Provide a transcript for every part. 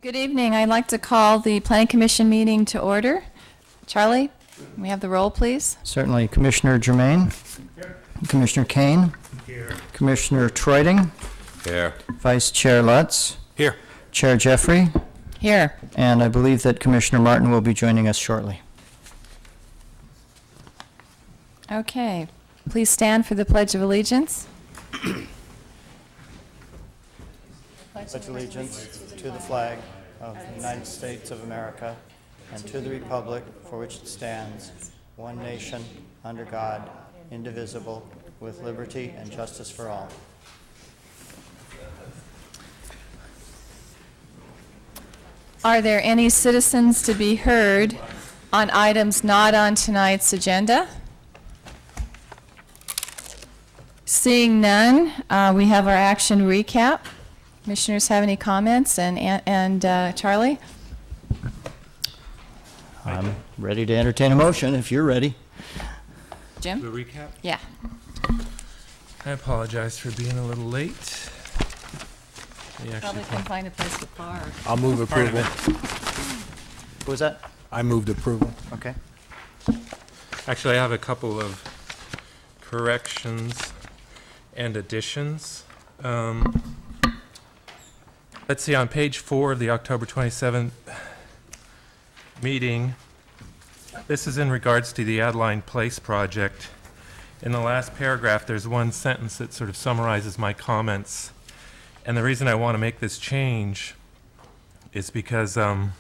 Good evening. I'd like to call the Planning Commission meeting to order. Charlie, we have the roll, please. Certainly. Commissioner Germain? Here. Commissioner Kane? Here. Commissioner Troiting? Here. Vice Chair Lutz? Here. Chair Jeffrey? Here. And I believe that Commissioner Martin will be joining us shortly. Okay. Please stand for the Pledge of Allegiance. Pledge allegiance to the flag of the United States of America and to the republic for which it stands, one nation, under God, indivisible, with liberty and justice for all. Are there any citizens to be heard on items not on tonight's agenda? Seeing none, we have our action recap. Commissioners have any comments? And Charlie? I'm ready to entertain a motion if you're ready. Jim? The recap? Yeah. I apologize for being a little late. Probably can find a place to park. I'll move approval. What was that? I moved approval. Okay. Actually, I have a couple of corrections and additions. Let's see, on page 4 of the October 27th meeting, this is in regards to the Adeline Place project. In the last paragraph, there's one sentence that sort of summarizes my comments. And the reason I want to make this change is because I'm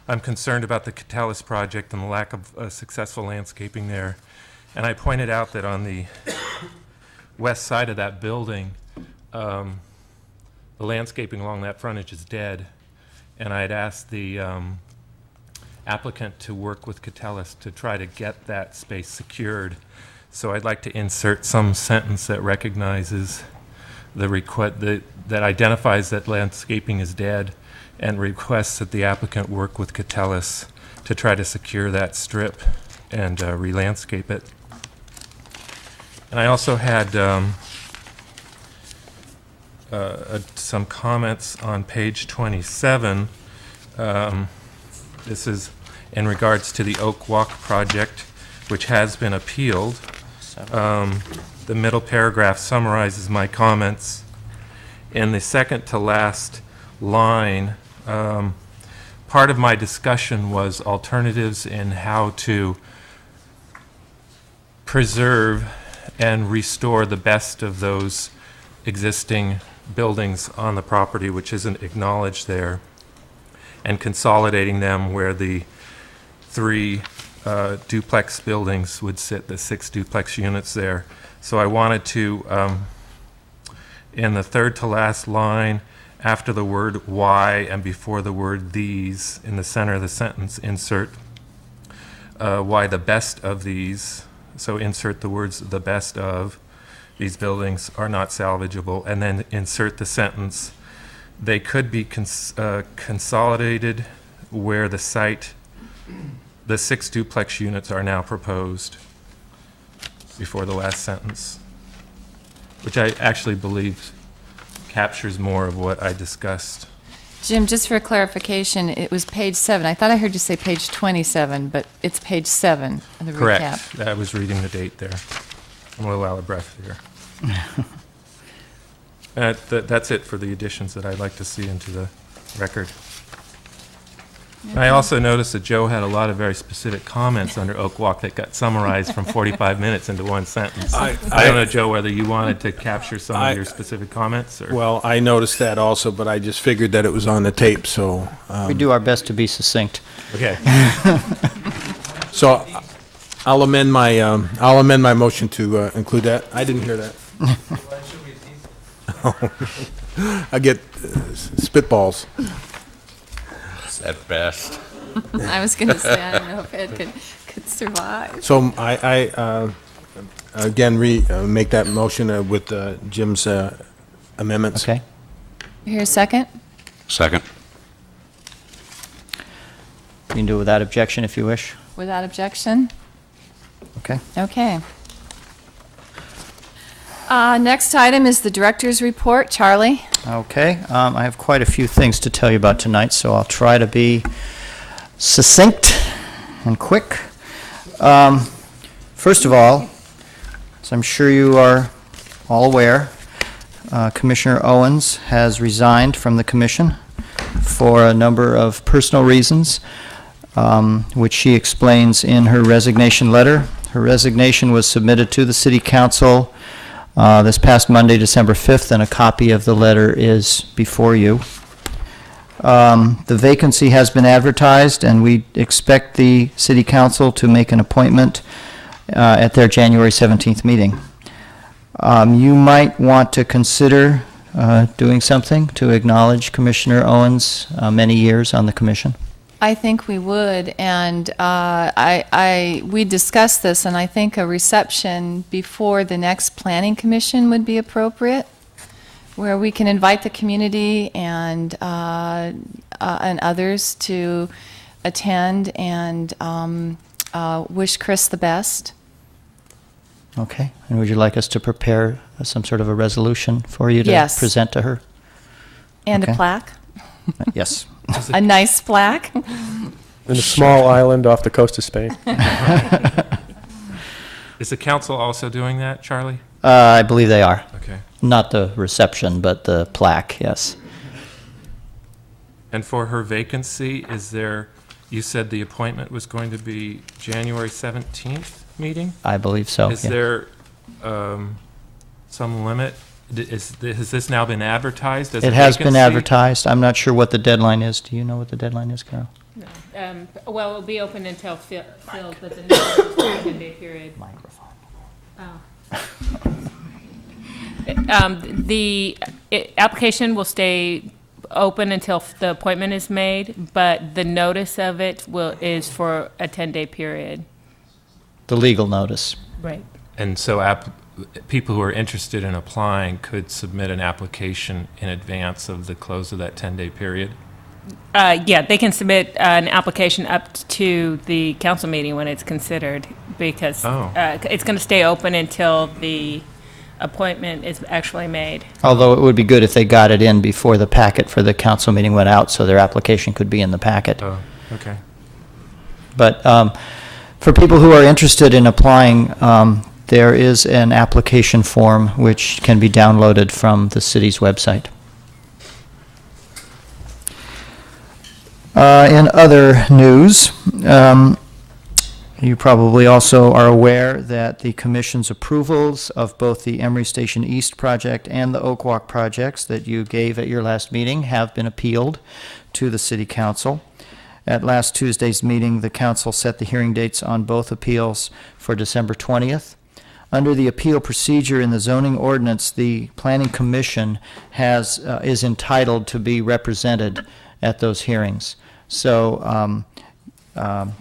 concerned about the Catalyst project and the lack of successful landscaping there. And I pointed out that on the west side of that building, the landscaping along that frontage is dead. And I had asked the applicant to work with Catalyst to try to get that space secured. So I'd like to insert some sentence that recognizes the request that identifies that landscaping is dead and requests that the applicant work with Catalyst to try to secure that strip and re-landscape it. And I also had some comments on page 27. This is in regards to the Oak Walk project, which has been appealed. The middle paragraph summarizes my comments. In the second to last line, part of my discussion was alternatives in how to preserve and restore the best of those existing buildings on the property, which isn't acknowledged there, and consolidating them where the 3 duplex buildings would sit, the 6 duplex units there. So I wanted to, in the third to last line, after the word why and before the word these, in the center of the sentence, insert why the best of these, so insert the words the best of these buildings are not salvageable, and then insert the sentence, they could be consolidated where the site, the 6 duplex units are now proposed, before the last sentence, which I actually believe captures more of what I discussed. Jim, just for clarification, it was page 7. I thought I heard you say page 27, but it's page 7 of the Correct. recap. I was reading the date there. I'm a little out of breath here. That's it for the additions that I'd like to see into the record. And I also noticed that Joe had a lot of very specific comments under Oak Walk that got summarized from 45 minutes into one sentence. I don't know, Joe, whether you wanted to capture some of your specific comments, or Well, I noticed that also, but I just figured that it was on the tape, so. We do our best to be succinct. okay. So I'll amend my motion to include that. I didn't hear that. I get spitballs. At best. I was going to say, I don't know if Ed could survive. So I again, make that motion with Jim's amendments. Okay. Here, a second? Second. You can do it without objection if you wish. Without objection? Okay. Okay. Next item is the director's report. Charlie? Okay, I have quite a few things to tell you about tonight, so I'll try to be succinct and quick. First of all, as I'm sure you are all aware, Commissioner Owens has resigned from the commission for a number of personal reasons, which she explains in her resignation letter. Her resignation was submitted to the City Council this past Monday, December 5th, and a copy of the letter is before you. The vacancy has been advertised, and we expect the City Council to make an appointment at their January 17th meeting. You might want to consider doing something to acknowledge Commissioner Owens' many years on the commission. I think we would, and we discussed this, and I think a reception before the next planning commission would be appropriate, where we can invite the community and others to attend and wish Chris the best. Okay, and would you like us to prepare some sort of a resolution for you to Yes. present to her? And a Okay. plaque, Yes. a nice plaque. In a small island off the coast of Spain. Is the council also doing that, Charlie? I believe they are. Okay. Not the reception, but the plaque, yes. And for her vacancy, is there, you said the appointment was going to be January 17th meeting? I believe so. Is yeah. there some limit? Has this now been advertised as a It has been vacancy? advertised. I'm not sure what the deadline is. Do you know what the deadline is, Carol? Well, it'll be open until filled, but the notice is for a 10-day period. Microphone. The application will stay open until the appointment is made, but the notice of it is for a 10-day period. The legal notice. Right. And so people who are interested in applying could submit an application in advance of the close of that 10-day period? Yeah, they can submit an application up to the council meeting when it's considered, because it's going to stay open until the appointment is actually made. Although it would be good if they got it in before the packet for the council meeting went out, so their application could be in the packet. Oh, okay. But for people who are interested in applying, there is an application form which can be downloaded from the city's website. In other news, you probably also are aware that the Commission's approvals of both the Emery Station East project and the Oak Walk projects that you gave at your last meeting have been appealed to the City Council. At last Tuesday's meeting, the council set the hearing dates on both appeals for December 20th. Under the appeal procedure in the zoning ordinance, the Planning Commission is entitled to be represented at those hearings. So,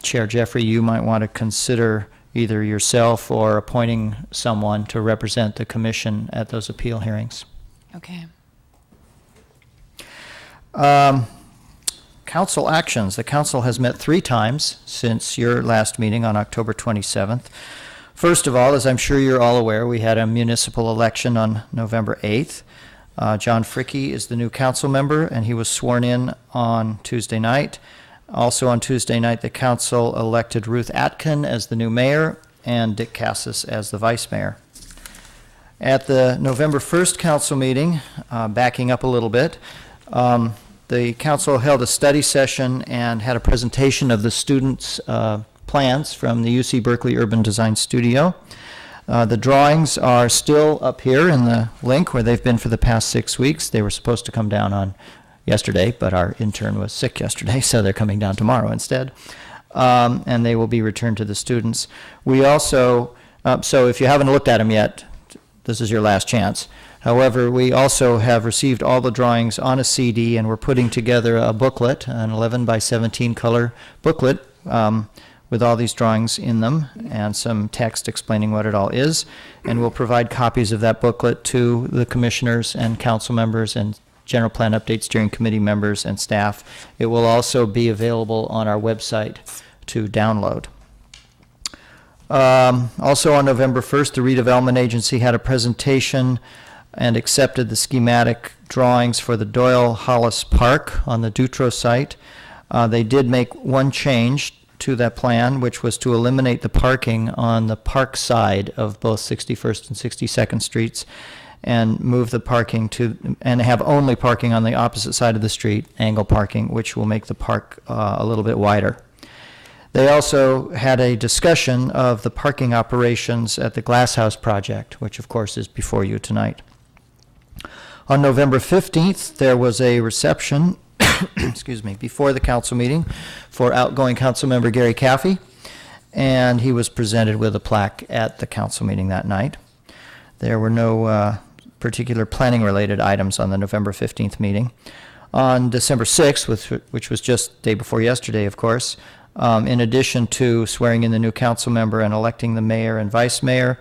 Chair Jeffrey, you might want to consider either yourself or appointing someone to represent the commission at those appeal hearings. Okay. Council actions. The council has met 3 times since your last meeting on October 27th. First of all, as I'm sure you're all aware, we had a municipal election on November 8th. John Fricke is the new council member, and he was sworn in on Tuesday night. Also on Tuesday night, the council elected Ruth Atkin as the new mayor and Dick Cassis as the vice mayor. At the November 1st council meeting, backing up a little bit, the council held a study session and had a presentation of the students' plans from the UC Berkeley Urban Design Studio. The drawings are still up here in the link where they've been for the past 6 weeks. They were supposed to come down on yesterday, but our intern was sick yesterday, so they're coming down tomorrow instead. And they will be returned to the students. We also, so if you haven't looked at them yet, this is your last chance. However, we also have received all the drawings on a CD, and we're putting together a booklet, an 11 by 17 color booklet, with all these drawings in them and some text explaining what it all is. And we'll provide copies of that booklet to the commissioners and council members and general plan update steering committee members and staff. It will also be available on our website to download. Also on November 1st, the redevelopment agency had a presentation and accepted the schematic drawings for the Doyle Hollis Park on the Dutro site. They did make one change to that plan, which was to eliminate the parking on the park side of both 61st and 62nd Streets and move the parking and have only parking on the opposite side of the street, angle parking, which will make the park a little bit wider. They also had a discussion of the parking operations at the Glass House project, which of course is before you tonight. On November 15th, there was a reception excuse me, before the council meeting for outgoing council member Gary Caffey, and he was presented with a plaque at the council meeting that night. There were no particular planning-related items on the November 15th meeting. On December 6th, which was just the day before yesterday, of course, in addition to swearing in the new council member and electing the mayor and vice mayor,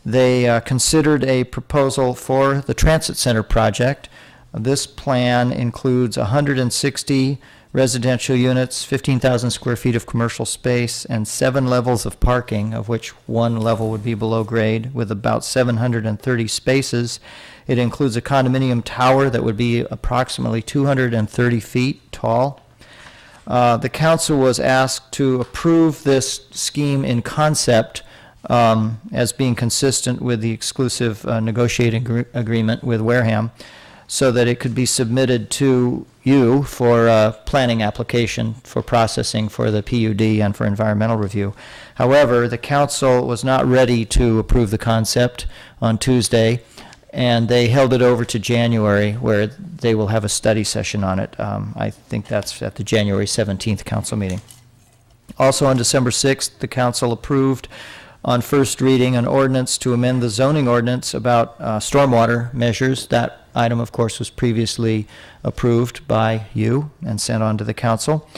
they considered a proposal for the Transit Center project. This plan includes 160 residential units, 15,000 square feet of commercial space, and 7 levels of parking, of which 1 level would be below grade, with about 730 spaces. It includes a condominium tower that would be approximately 230 feet tall. The council was asked to approve this scheme in concept as being consistent with the exclusive negotiating agreement with Wareham, so that it could be submitted to you for a planning application for processing for the PUD and for environmental review. However, the council was not ready to approve the concept on Tuesday, and they held it over to January, where they will have a study session on it. I think that's at the January 17th council meeting. Also on December 6th, the council approved on first reading an ordinance to amend the zoning ordinance about stormwater measures. That item, of course, was previously approved by you and sent on to the council.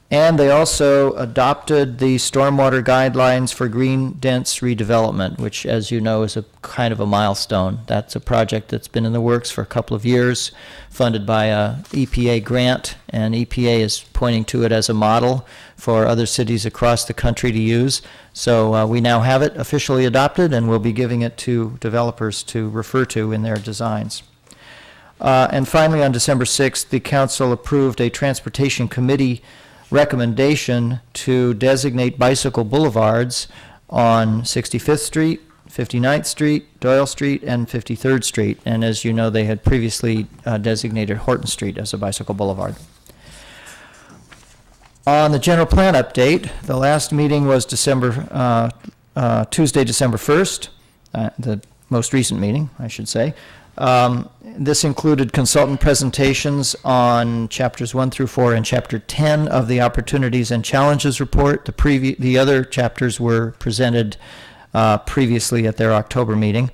And they also adopted the stormwater guidelines for green dense redevelopment, which, as you know, is a kind of a milestone. That's a project that's been in the works for a couple of years, funded by a EPA grant, and EPA is pointing to it as a model for other cities across the country to use. So we now have it officially adopted, and we'll be giving it to developers to refer to in their designs. And finally, on December 6th, the council approved a transportation committee recommendation to designate bicycle boulevards on 65th Street, 59th Street, Doyle Street, and 53rd Street. And as you know, they had previously designated Horton Street as a bicycle boulevard. On the general plan update, the last meeting was Tuesday, December 1st, the most recent meeting, I should say. This included consultant presentations on chapters 1 through 4 and chapter 10 of the Opportunities and Challenges report. The other chapters were presented previously at their October meeting.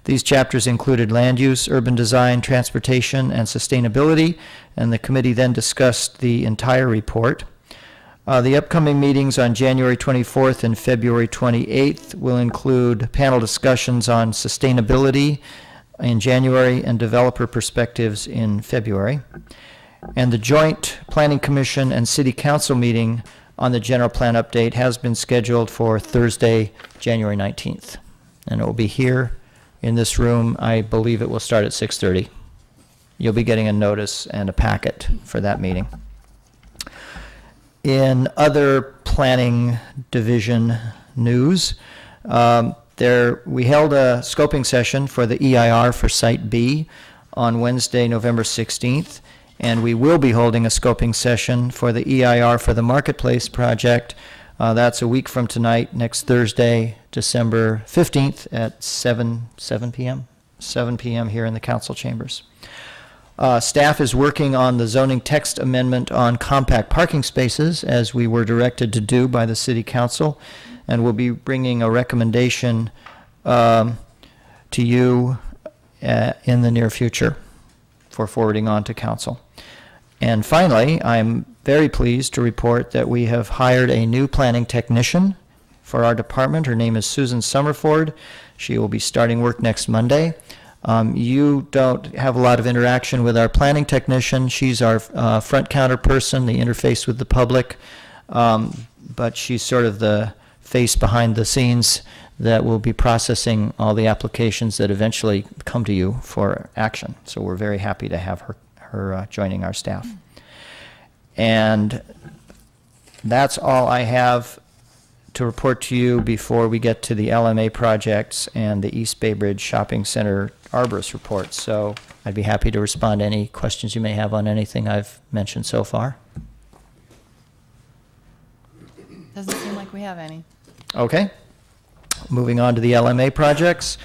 These chapters included land use, urban design, transportation, and sustainability, and the committee then discussed the entire report. The upcoming meetings on January 24th and February 28th will include panel discussions on sustainability in January and developer perspectives in February. And the joint Planning Commission and City Council meeting on the general plan update has been scheduled for Thursday, January 19th. And it will be here in this room. I believe it will start at 6:30. You'll be getting a notice and a packet for that meeting. In other planning division news, we held a scoping session for the EIR for Site B on Wednesday, November 16th, and we will be holding a scoping session for the EIR for the Marketplace project. That's a week from tonight, next Thursday, December 15th at 7 p.m. 7 p.m. here in the council chambers. Staff is working on the zoning text amendment on compact parking spaces, as we were directed to do by the City Council, and we'll be bringing a recommendation to you in the near future for forwarding on to Council. And finally, I'm very pleased to report that we have hired a new planning technician for our department. Her name is Susan Summerford. She will be starting work next Monday. You don't have a lot of interaction with our planning technician. She's our front counter person, the interface with the public, but she's sort of the face behind the scenes that will be processing all the applications that eventually come to you for action. So we're very happy to have her joining our staff. And that's all I have to report to you before we get to the LMA projects and the East Bay Bridge Shopping Center Arborist report. So I'd be happy to respond to any questions you may have on anything I've mentioned so far. Doesn't seem like we have any. Okay. Moving on to the LMA projects.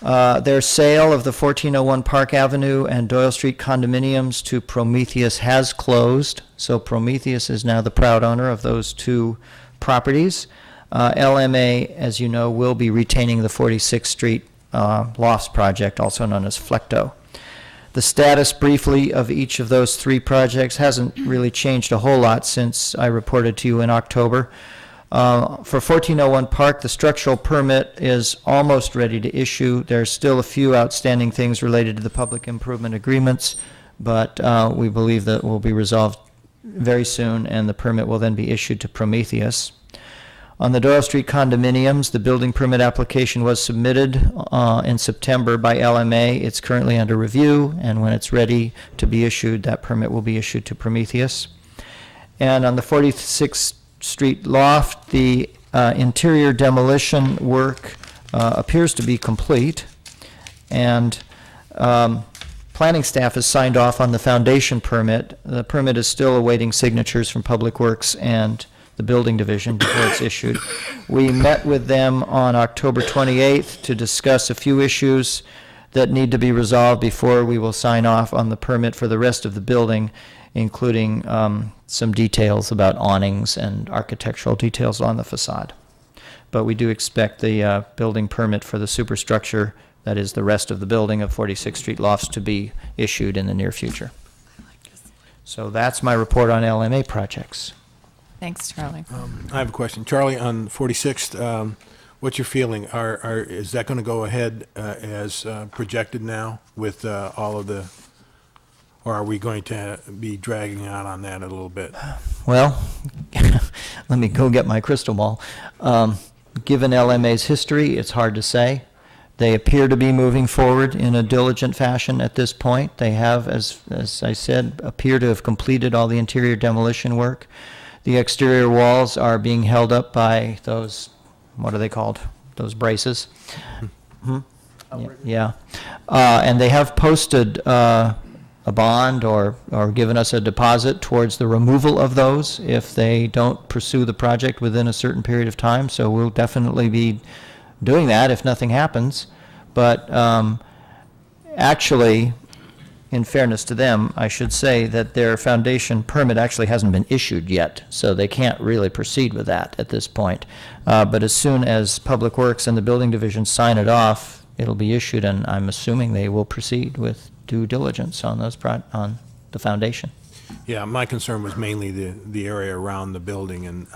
Their sale of the 1401 Park Avenue and Doyle Street condominiums to Prometheus has closed. So Prometheus is now the proud owner of those two properties. LMA, as you know, will be retaining the 46th Street Lofts project, also known as Flecto. The status briefly of each of those three projects hasn't really changed a whole lot since I reported to you in October. For 1401 Park, the structural permit is almost ready to issue. There's still a few outstanding things related to the public improvement agreements, but we believe that will be resolved very soon, and the permit will then be issued to Prometheus. On the Doyle Street condominiums, the building permit application was submitted in September by LMA. It's currently under review, and when it's ready to be issued, that permit will be issued to Prometheus. And on the 46th Street loft, the interior demolition work appears to be complete, and planning staff has signed off on the foundation permit. The permit is still awaiting signatures from Public Works and the building division before it's issued. We met with them on October 28th to discuss a few issues that need to be resolved before we will sign off on the permit for the rest of the building, including some details about awnings and architectural details on the facade. But we do expect the building permit for the superstructure, that is the rest of the building of 46th Street Lofts, to be issued in the near future. So that's my report on LMA projects. Thanks, Charlie. I have a question. Charlie, on 46th, what's your feeling? Is that going to go ahead as projected now with all of the, or are we going to be dragging out on that a little bit? Well, let me go get my crystal ball. Given LMA's history, it's hard to say. They appear to be moving forward in a diligent fashion at this point. They have, as I said, appear to have completed all the interior demolition work. The exterior walls are being held up by those, what are they called? Those braces? Yeah. And they have posted a bond or given us a deposit towards the removal of those if they don't pursue the project within a certain period of time. So we'll definitely be doing that if nothing happens. But actually, in fairness to them, I should say that their foundation permit actually hasn't been issued yet, so they can't really proceed with that at this point. But as soon as Public Works and the building division sign it off, it'll be issued, and I'm assuming they will proceed with due diligence on those on the foundation. Yeah, my concern was mainly the area around the building and,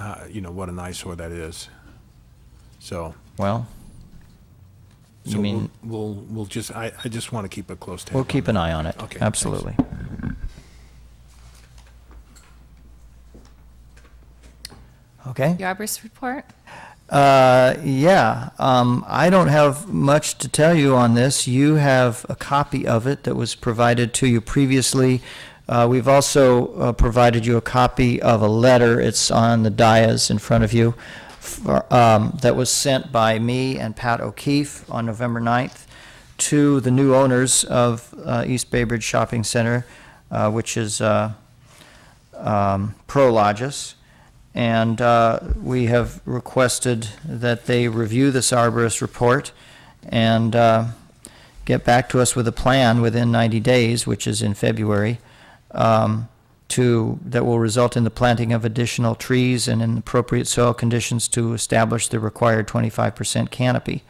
what an eyesore that is. So. Well, So you mean we'll just I just want to keep a close tab. we'll keep an eye on it. Okay, Absolutely. Okay. Your arborist report? Yeah. I don't have much to tell you on this. You have a copy of it that was provided to you previously. We've also provided you a copy of a letter. It's on the dais in front of you. That was sent by me and Pat O'Keefe on November 9th to the new owners of East Bay Bridge Shopping Center, which is Prologis. And we have requested that they review this arborist report and get back to us with a plan within 90 days, which is in February, that will result in the planting of additional trees and in appropriate soil conditions to establish the required 25% canopy.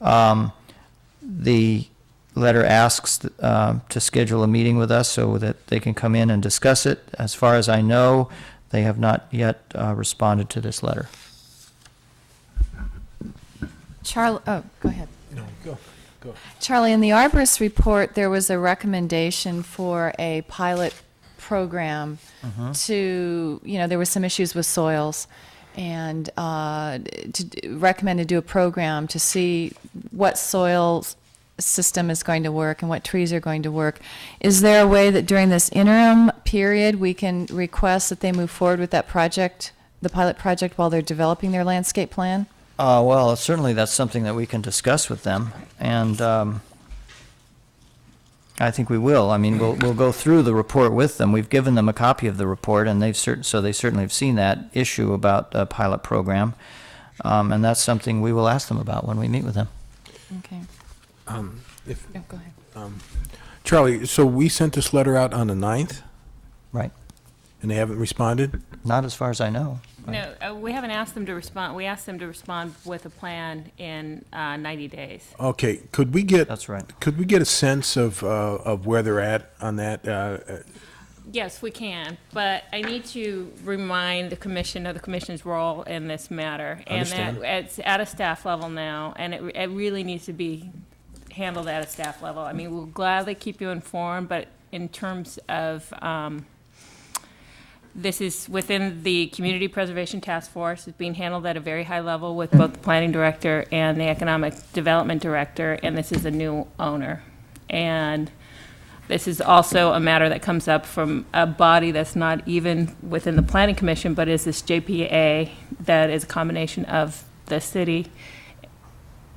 The letter asks to schedule a meeting with us so that they can come in and discuss it. As far as I know, they have not yet responded to this letter. Charlie, oh, go ahead. No, go. Charlie, in the arborist report, there was a recommendation for a pilot program to, there were some issues with soils, and recommend to do a program to see what soil system is going to work and what trees are going to work. Is there a way that during this interim period we can request that they move forward with that project, the pilot project, while they're developing their landscape plan? Well, certainly that's something that we can discuss with them, and I think we will. I mean, we'll go through the report with them. We've given them a copy of the report, and so they certainly have seen that issue about a pilot program, and that's something we will ask them about when we meet with them. Okay. Go ahead. Charlie, so we sent this letter out on the 9th, Right? and they haven't responded? Not as far as I know. No, we haven't asked them to respond. We asked them to respond with a plan in 90 days. Okay, could we get? That's right. Could we get a sense of where they're at on that? Yes, we can, but I need to remind the commission of the commission's role in this matter. Understand. And that it's at a staff level now, and it really needs to be handled at a staff level. I mean, we'll gladly keep you informed, but in terms of, this is within the Community Preservation Task Force. It's being handled at a very high level with both the planning director and the economic development director, and this is a new owner. And this is also a matter that comes up from a body that's not even within the Planning Commission, but is this JPA that is a combination of the city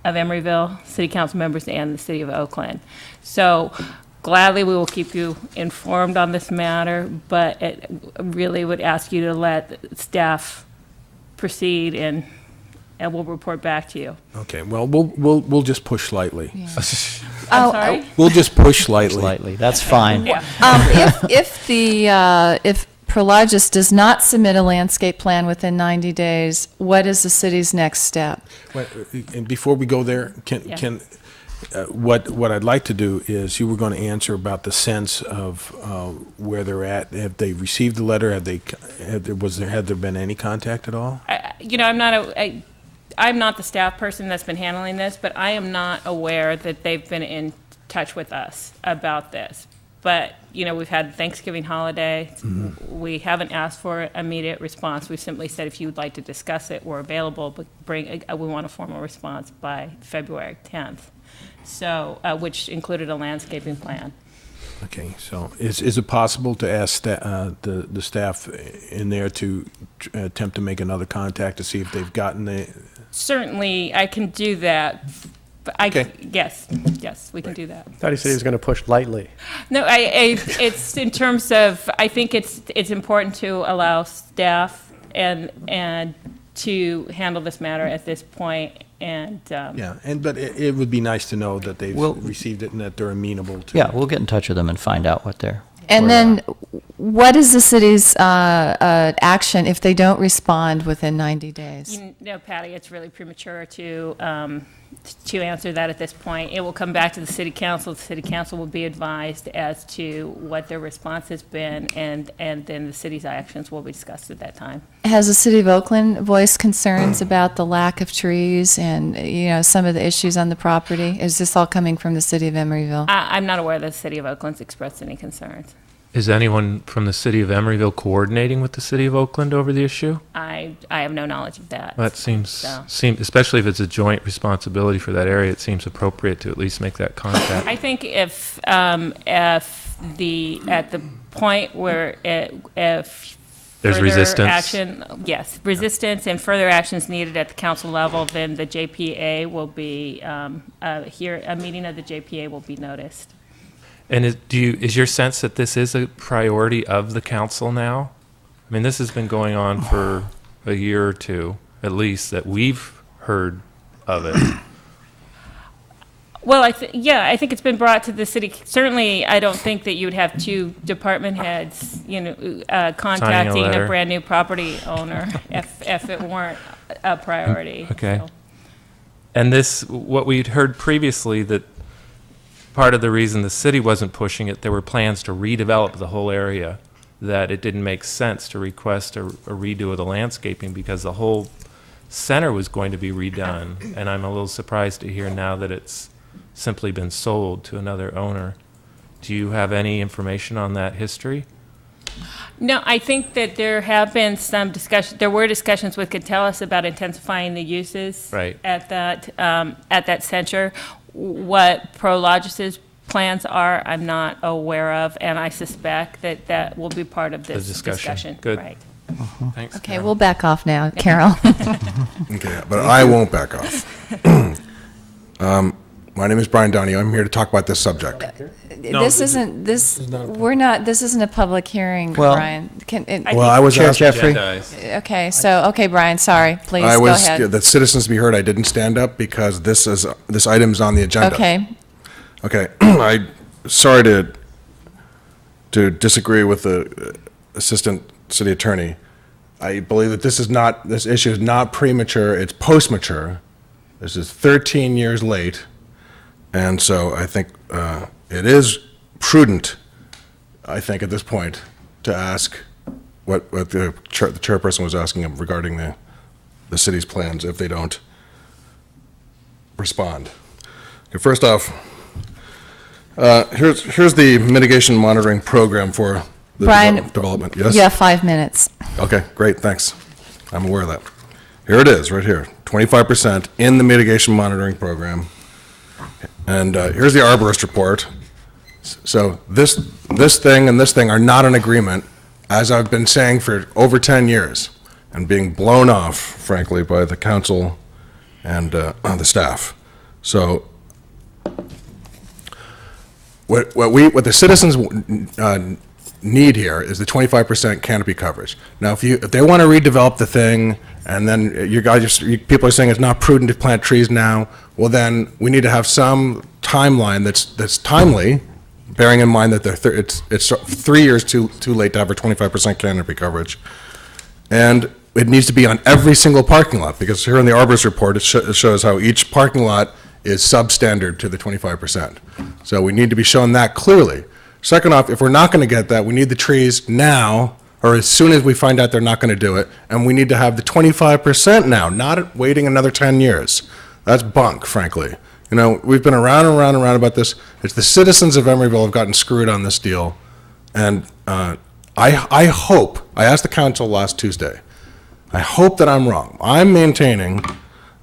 of Emeryville, city council members, and the city of Oakland. So gladly, we will keep you informed on this matter, but it really would ask you to let staff proceed, and we'll report back to you. Okay, well, we'll just push lightly. I'm sorry? We'll just push lightly. Slightly. That's fine. Yeah. If Prologis does not submit a landscape plan within 90 days, what is the city's next step? And before we go there, what I'd like to do is, you were going to answer about the sense of where they're at. Have they received the letter? Had there been any contact at all? I'm not the staff person that's been handling this, but I am not aware that they've been in touch with us about this. But, we've had Thanksgiving holiday. Mm-hmm. We haven't asked for immediate response. We've simply said, if you would like to discuss it, we're available, but we want a formal response by February 10th. So, which included a landscaping plan. Okay, so is it possible to ask the staff in there to attempt to make another contact to see if they've gotten the... Certainly, I can do that. Okay. Yes, we can do that. I thought he said he was going to push lightly. No, it's in terms of, I think it's important to allow staff and to handle this matter at this point. And but it would be nice to know that they've received it and that they're amenable to it. Yeah, we'll get in touch with them and find out what they're... And then, what is the city's action if they don't respond within 90 days? Patty, it's really premature to answer that at this point. It will come back to the city council. The city council will be advised as to what their response has been, and then the city's actions will be discussed at that time. Has the city of Oakland voiced concerns about the lack of trees and, some of the issues on the property? Is this all coming from the city of Emeryville? I'm not aware that the city of Oakland's expressed any concerns. Is anyone from the city of Emeryville coordinating with the city of Oakland over the issue? I have no knowledge of that. That seems, especially if it's a joint responsibility for that area, it seems appropriate to at least make that contact. I think if at the point where if there's further resistance. Action, yes, resistance and further actions needed at the council level, then the JPA will be a meeting of the JPA will be noticed. And is your sense that this is a priority of the council now? I mean, this has been going on for a year or two, at least, that we've heard of it. Well, I think it's been brought to the city. Certainly, I don't think that you would have two department heads, contacting a brand new property owner if it weren't a priority. Okay. So. And what we'd heard previously, that part of the reason the city wasn't pushing it, there were plans to redevelop the whole area, that it didn't make sense to request a redo of the landscaping because the whole center was going to be redone. And I'm a little surprised to hear now that it's simply been sold to another owner. Do you have any information on that history? No, I think that there have been some there were discussions with Catellus about intensifying the uses Right. at that center. What Prologis's plans are, I'm not aware of, and I suspect that that will be part of this discussion. Good. Right. Thanks. Okay, Carol. we'll back off now. Carol? Okay, but I won't back off. My name is Brian Downey. I'm here to talk about this subject. This isn't a public hearing, Well- Brian. Well, I was Chair asked, Jeffrey? Agendize. Okay, Brian, sorry, please, I go was, ahead. that citizens be heard, I didn't stand up because this item's on the agenda. Okay, Okay, I, sorry to disagree with the Assistant City Attorney. I believe that this issue is not premature, it's post-mature. This is 13 years late, and so I think it is prudent, I think, at this point, to ask what the chairperson was asking regarding the city's plans if they don't respond. Okay, first off, here's the mitigation monitoring program for the Brian, development. Yes? you have 5 minutes. Okay, great, thanks. I'm aware of that. Here it is, right here, 25% in the mitigation monitoring program. And here's the arborist report. So this thing and this thing are not in agreement, as I've been saying for over 10 years, and being blown off, frankly, by the council and the staff. So what the citizens need here is the 25% canopy coverage. Now, if they want to redevelop the thing, and then people are saying it's not prudent to plant trees now, well, then we need to have some timeline that's timely, bearing in mind that it's 3 years too late to have a 25% canopy coverage. And it needs to be on every single parking lot, because here in the arborist report, it shows how each parking lot is substandard to the 25%. So we need to be shown that clearly. Second off, if we're not going to get that, we need the trees now, or as soon as we find out they're not going to do it, and we need to have the 25% now, not waiting another 10 years. That's bunk, frankly. You know, we've been around and around and around about this. It's the citizens of Emeryville have gotten screwed on this deal. And I hope, I asked the council last Tuesday, I hope that I'm wrong. I'm maintaining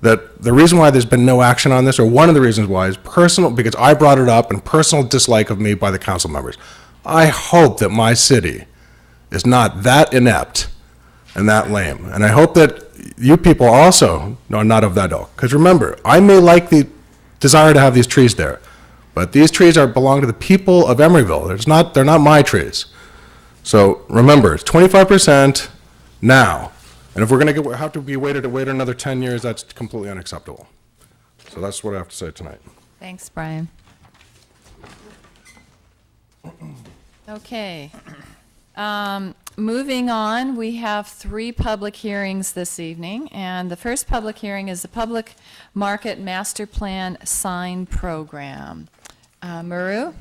that the reason why there's been no action on this, or one of the reasons why, is personal, because I brought it up, and personal dislike of me by the council members. I hope that my city is not that inept and that lame. And I hope that you people also are not of that ilk. Because remember, I may like the desire to have these trees there, but these trees belong to the people of Emeryville. They're not my trees. So remember, it's 25% now. And if we're going to have to wait another 10 years, that's completely unacceptable. So that's what I have to say tonight. Thanks, Brian. Okay. Moving on, we have 3 public hearings this evening, and the first public hearing is the Public Market Master Plan Sign Program. Maru?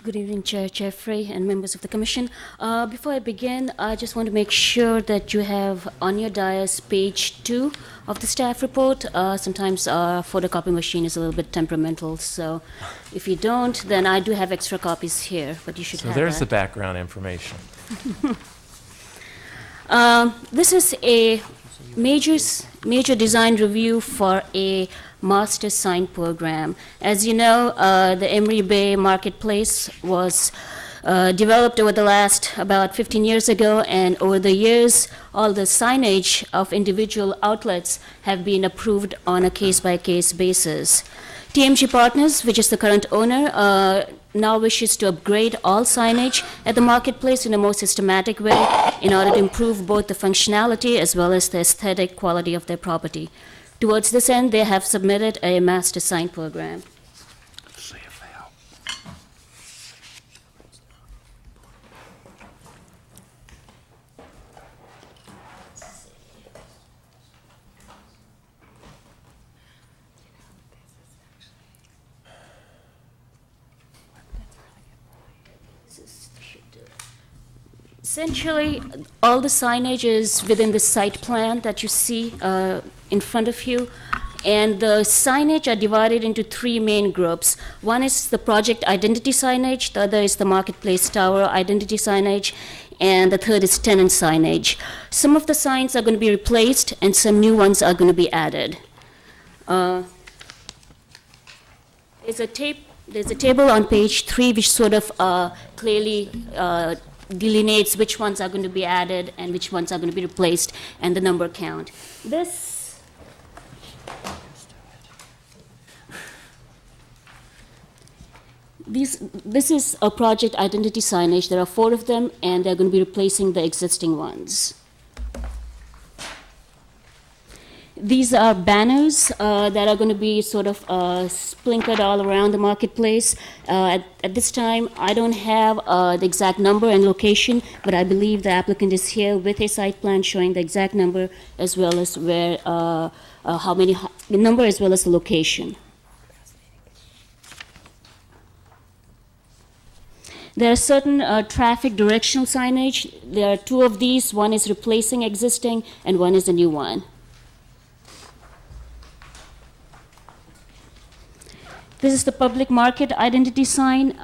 Good evening, Chair Jeffrey and members of the Commission. Before I begin, I just want to make sure that you have on your dais page 2 of the staff report. Sometimes our photocopy machine is a little bit temperamental, so if you don't, then I do have extra copies here, but you should have that. So there's the background information. This is a major design review for a master sign program. As you know, the Emery Bay Marketplace was developed over the last about 15 years ago, and over the years, all the signage of individual outlets have been approved on a case-by-case basis. TMG Partners, which is the current owner, now wishes to upgrade all signage at the marketplace in a more systematic way in order to improve both the functionality as well as the aesthetic quality of their property. Towards this end, they have submitted a master sign program. Essentially, all the signage is within the site plan that you see in front of you. And the signage are divided into three main groups. One is the project identity signage, the other is the marketplace tower identity signage, and the third is tenant signage. Some of the signs are going to be replaced, and some new ones are going to be added. There's a table on page 3 which sort of clearly delineates which ones are going to be added and which ones are going to be replaced, and the number count. This is a project identity signage. There are 4 of them, and they're going to be replacing the existing ones. These are banners that are going to be sort of splintered all around the marketplace. At this time, I don't have the exact number and location, but I believe the applicant is here with a site plan showing the exact number as well as where, how many, the number as well as the location. There are certain traffic directional signage. There are 2 of these. One is replacing existing, and one is a new one. This is the public market identity sign,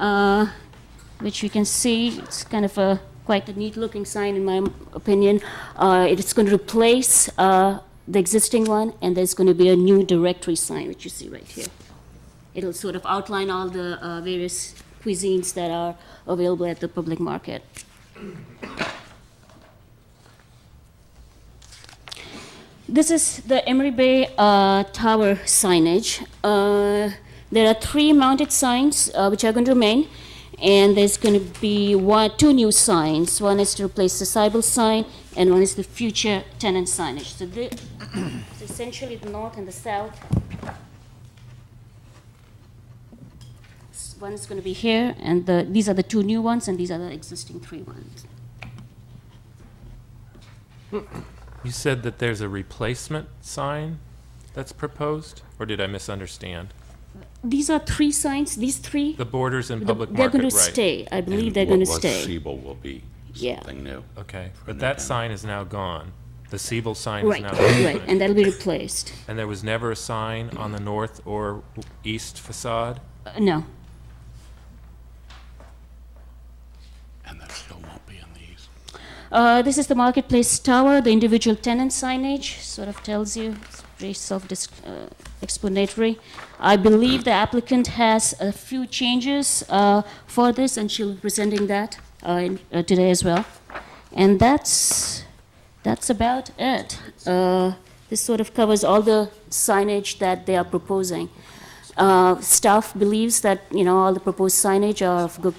which you can see. It's kind of quite a neat-looking sign, in my opinion. It's going to replace the existing one, and there's going to be a new directory sign, which you see right here. It'll sort of outline all the various cuisines that are available at the public market. This is the Emeryville Tower signage. There are 3 mounted signs which are going to remain, and there's going to be 2 new signs. One is to replace the Cybele sign, and one is the future tenant signage. So this is essentially the north and the south. One is going to be here, and these are the 2 new ones, and these are the existing 3 ones. You said that there's a replacement sign that's proposed, or did I misunderstand? These are 3 signs, these 3. The borders in public They're market, going to right? stay. I believe they're going to stay. Siebel will be Yeah. something new. Okay, For but new that tenant. sign is now gone. The Siebel sign Right, is now gone. right, and that'll be replaced. And there was never a sign on the north or east facade? No. And that still won't be in these. This is the marketplace tower. The individual tenant signage sort of tells you. It's very self-explanatory. I believe the applicant has a few changes for this, and she'll be presenting that today as well. And that's about it. This sort of covers all the signage that they are proposing. Staff believes that all the proposed signage are of good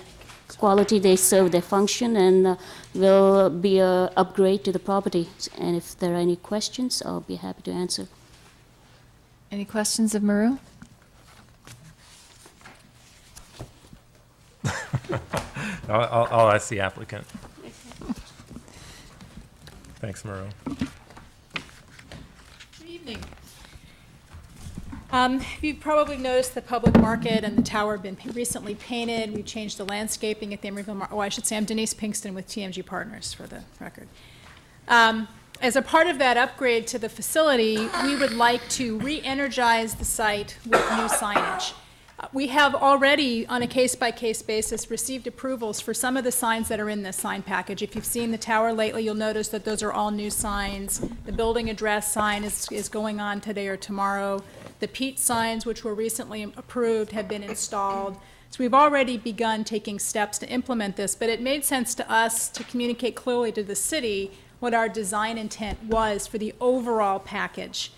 quality. They serve their function and will be an upgrade to the property. And if there are any questions, I'll be happy to answer. Any questions of Maru? I'll ask the applicant. Thanks, Maru. Good evening. You've probably noticed the public market and the tower have been recently painted. We've changed the landscaping at the Emeryville Market. Oh, I should say I'm Denise Pinkston with TMG Partners, for the record. As a part of that upgrade to the facility, we would like to re-energize the site with new signage. We have already, on a case-by-case basis, received approvals for some of the signs that are in this sign package. If you've seen the tower lately, you'll notice that those are all new signs. The building address sign is going on today or tomorrow. The Pete signs, which were recently approved, have been installed. So we've already begun taking steps to implement this, but it made sense to us to communicate clearly to the city what our design intent was for the overall package.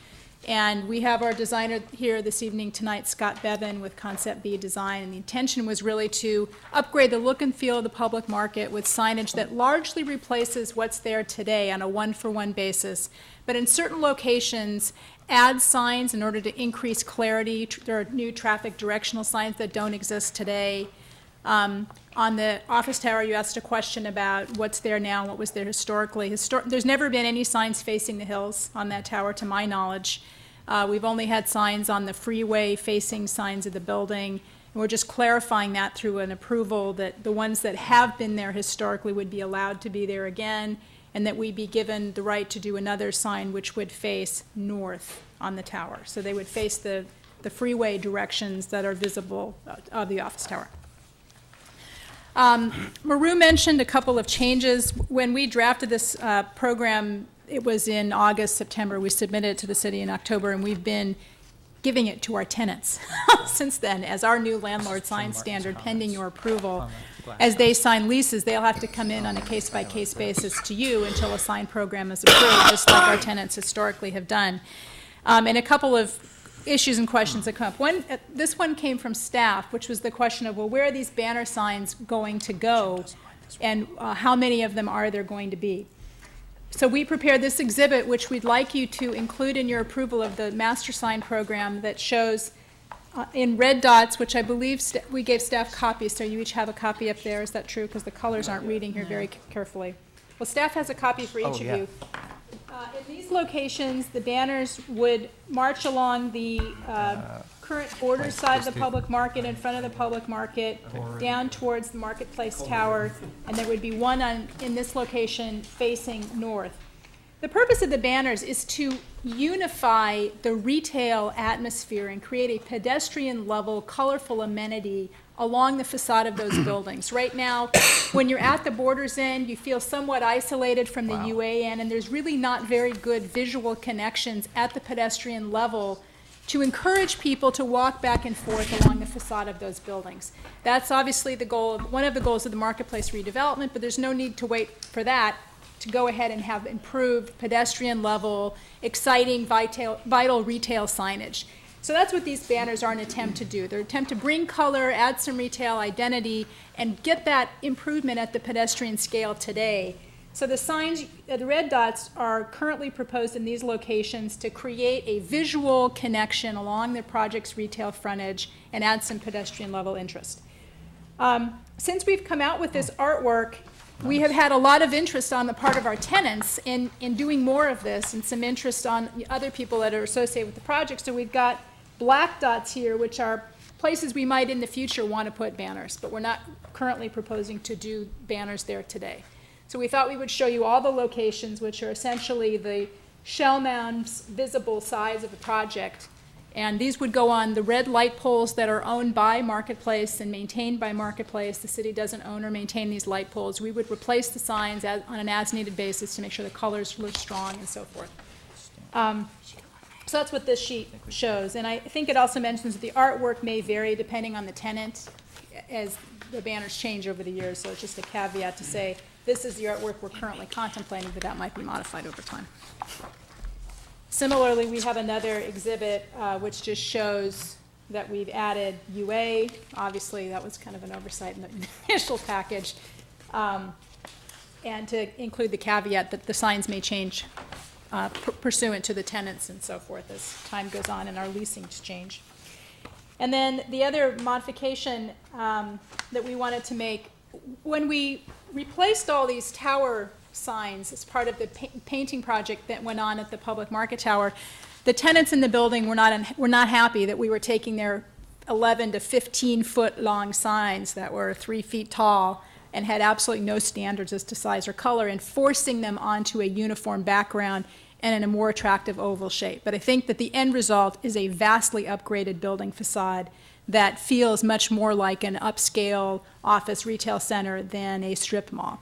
And we have our designer here this evening tonight, Scott Bevan, with Concept B Design, and the intention was really to upgrade the look and feel of the public market with signage that largely replaces what's there today on a one-for-one basis, but in certain locations, add signs in order to increase clarity. There are new traffic directional signs that don't exist today. On the office tower, you asked a question about what's there now and what was there historically. There's never been any signs facing the hills on that tower, to my knowledge. We've only had signs on the freeway facing signs of the building. We're just clarifying that through an approval that the ones that have been there historically would be allowed to be there again, and that we be given the right to do another sign which would face north on the tower. So they would face the freeway directions that are visible of the office tower. Maru mentioned a couple of changes. When we drafted this program, it was in August, September. We submitted it to the city in October, and we've been giving it to our tenants since then as our new landlord sign standard pending your approval. As they sign leases, they'll have to come in on a case-by-case basis to you until a sign program is approved, just like our tenants historically have done. And a couple of issues and questions that come up. This one came from staff, which was the question of, well, where are these banner signs going to go, and how many of them are there going to be? So we prepared this exhibit, which we'd like you to include in your approval of the master sign program, that shows in red dots, which I believe we gave staff copies, so you each have a copy up there. Is that true? Because the colors aren't reading here very carefully. Well, staff has a copy for each of you. In these locations, the banners would march along the current border side of the public market, in front of the public market, down towards the Marketplace Tower, and there would be one in this location facing north. The purpose of the banners is to unify the retail atmosphere and create a pedestrian-level, colorful amenity along the facade of those buildings. Right now, when you're at the border's end, you feel somewhat isolated from the UA end, and there's really not very good visual connections at the pedestrian level to encourage people to walk back and forth along the facade of those buildings. That's obviously the goal, one of the goals of the Marketplace redevelopment, but there's no need to wait for that to go ahead and have improved pedestrian level, exciting, vital retail signage. So that's what these banners are an attempt to do. They're an attempt to bring color, add some retail identity, and get that improvement at the pedestrian scale today. So the signs, the red dots, are currently proposed in these locations to create a visual connection along the project's retail frontage and add some pedestrian level interest. Since we've come out with this artwork, we have had a lot of interest on the part of our tenants in doing more of this, and some interest on other people that are associated with the project. So we've got black dots here, which are places we might in the future want to put banners, but we're not currently proposing to do banners there today. So we thought we would show you all the locations, which are essentially the shell mounds visible sides of the project. And these would go on the red light poles that are owned by Marketplace and maintained by Marketplace. The city doesn't own or maintain these light poles. We would replace the signs on an as-needed basis to make sure the colors look strong and so forth. So that's what this sheet shows. And I think it also mentions that the artwork may vary depending on the tenant as the banners change over the years. So it's just a caveat to say, this is the artwork we're currently contemplating, but that might be modified over time. Similarly, we have another exhibit which just shows that we've added UA. Obviously, that was kind of an oversight in the initial package. And to include the caveat that the signs may change pursuant to the tenants and so forth as time goes on and our leasings change. And then the other modification that we wanted to make, when we replaced all these tower signs as part of the painting project that went on at the public market tower, the tenants in the building were not happy that we were taking their 11 to 15 foot long signs that were 3 feet tall and had absolutely no standards as to size or color, and forcing them onto a uniform background and in a more attractive oval shape. But I think that the end result is a vastly upgraded building facade that feels much more like an upscale office retail center than a strip mall.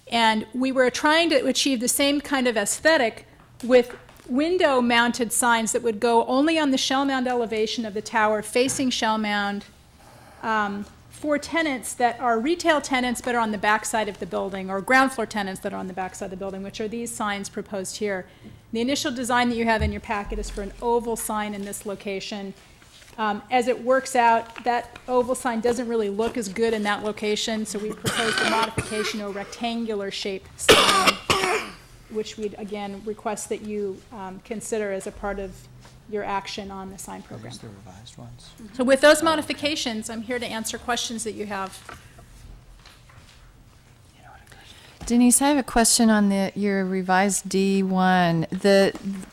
And we were trying to achieve the same kind of aesthetic with window-mounted signs that would go only on the shell mound elevation of the tower, facing shell mound, for tenants that are retail tenants but are on the backside of the building, or ground floor tenants that are on the backside of the building, which are these signs proposed here. The initial design that you have in your packet is for an oval sign in this location. As it works out, that oval sign doesn't really look as good in that location, so we proposed a modification to a rectangular shape sign, which we'd again request that you consider as a part of your action on the sign program. The revised ones. So with those modifications, I'm here to answer questions that you have. Denise, I have a question on your revised D1.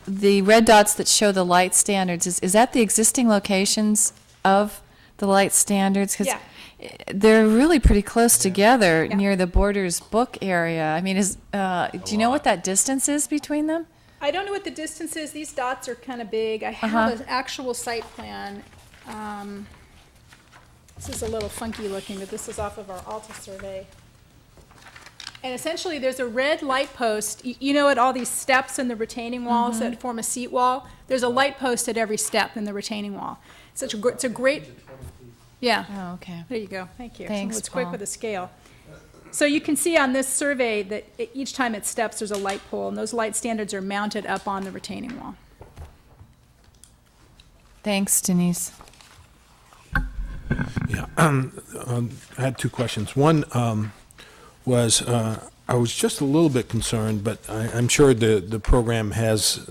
The red dots that show the light standards, is that the existing locations of the light standards? Because Yeah. they're really pretty close together Yeah. near the Borders book area. I mean, do you know what that distance is between them? I don't know what the distance is. These dots are kind of big. I have Uh-huh. an actual site plan. This is a little funky looking, but this is off of our Alta survey. And essentially, there's a red light post. You know, at all these steps in the retaining walls that form a seat wall, there's a light post at every step in the retaining wall. It's a great, yeah. Oh, okay. There you go. Thank you. Thanks, It's quick Paul. with a scale. So you can see on this survey that each time it steps, there's a light pole, and those light standards are mounted up on the retaining wall. Thanks, Denise. Yeah, I had two questions. One was, I was just a little bit concerned, but I'm sure the program has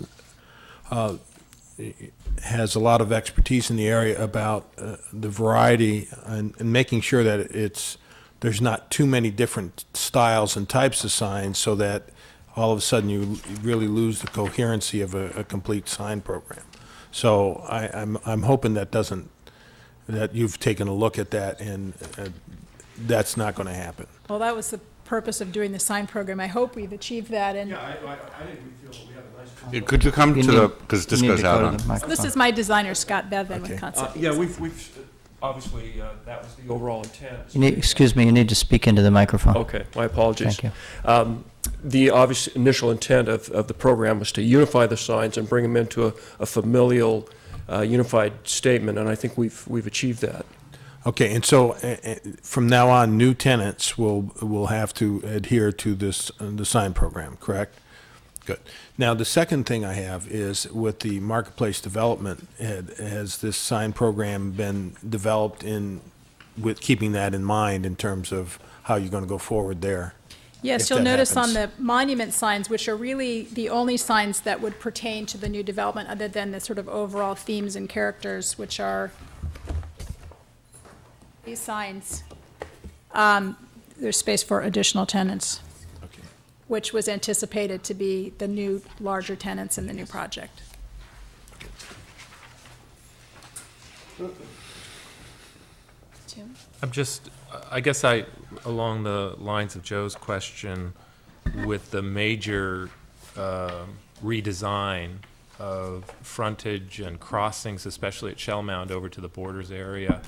a lot of expertise in the area about the variety and making sure that there's not too many different styles and types of signs so that all of a sudden you really lose the coherency of a complete sign program. So I'm hoping that you've taken a look at that and that's not going to happen. Well, that was the purpose of doing the sign program. I hope we've achieved that. And I think we feel we have a nice. Could you come to the, because this goes out on. this is my designer, Scott Bevan, with Concept. Yeah, we've obviously, that was the overall intent. Excuse me, you need to speak into the microphone. Okay, my apologies. Thank you. The obvious initial intent of the program was to unify the signs and bring them into a familial, unified statement, and I think we've achieved that. Okay, and so from now on, new tenants will have to adhere to the sign program, correct? Good. Now, the second thing I have is with the marketplace development, has this sign program been developed with keeping that in mind in terms of how you're going to go forward there? Yes, if you'll that notice on happens? the monument signs, which are really the only signs that would pertain to the new development other than the sort of overall themes and characters, which are these signs. There's space for additional tenants, Okay. which was anticipated to be the new larger tenants in the new project. Tim? I guess along the lines of Joe's question, with the major redesign of frontage and crossings, especially at Shell Mound over to the Borders area,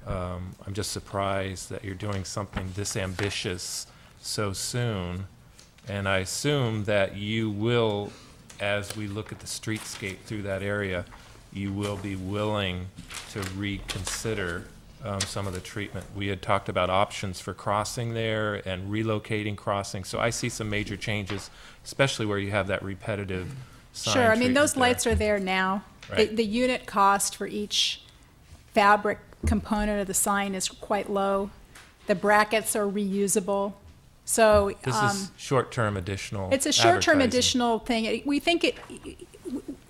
I'm just surprised that you're doing something this ambitious so soon. And I assume that you will, as we look at the streetscape through that area, you will be willing to reconsider some of the treatment. We had talked about options for crossing there and relocating crossing. So I see some major changes, especially where you have that repetitive sign Sure, I mean, those treatment there. lights are there now. Right. The unit cost for each fabric component of the sign is quite low. The brackets are reusable. So This is short-term additional it's a short-term advertising. additional thing. We think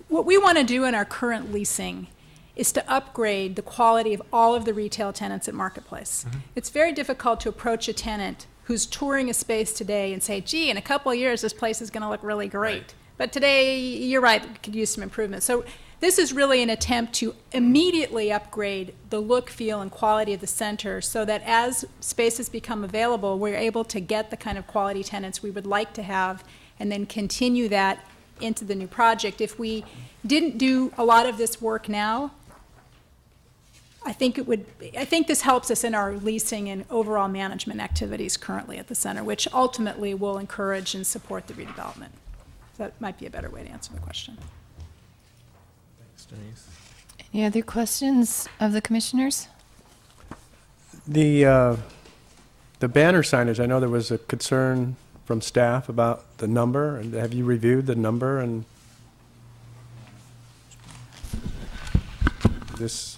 what we want to do in our current leasing is to upgrade the quality of all of the retail tenants at Marketplace. Mm-hmm. It's very difficult to approach a tenant who's touring a space today and say, gee, in a couple of years, this place is going to look really great. Right. But today, you're right, we could use some improvement. So this is really an attempt to immediately upgrade the look, feel, and quality of the center so that as spaces become available, we're able to get the kind of quality tenants we would like to have and then continue that into the new project. If we didn't do a lot of this work now, I think this helps us in our leasing and overall management activities currently at the center, which ultimately will encourage and support the redevelopment. That might be a better way to answer the question. Thanks, Denise. Any other questions of the commissioners? The banner signage, I know there was a concern from staff about the number, and have you reviewed the number and this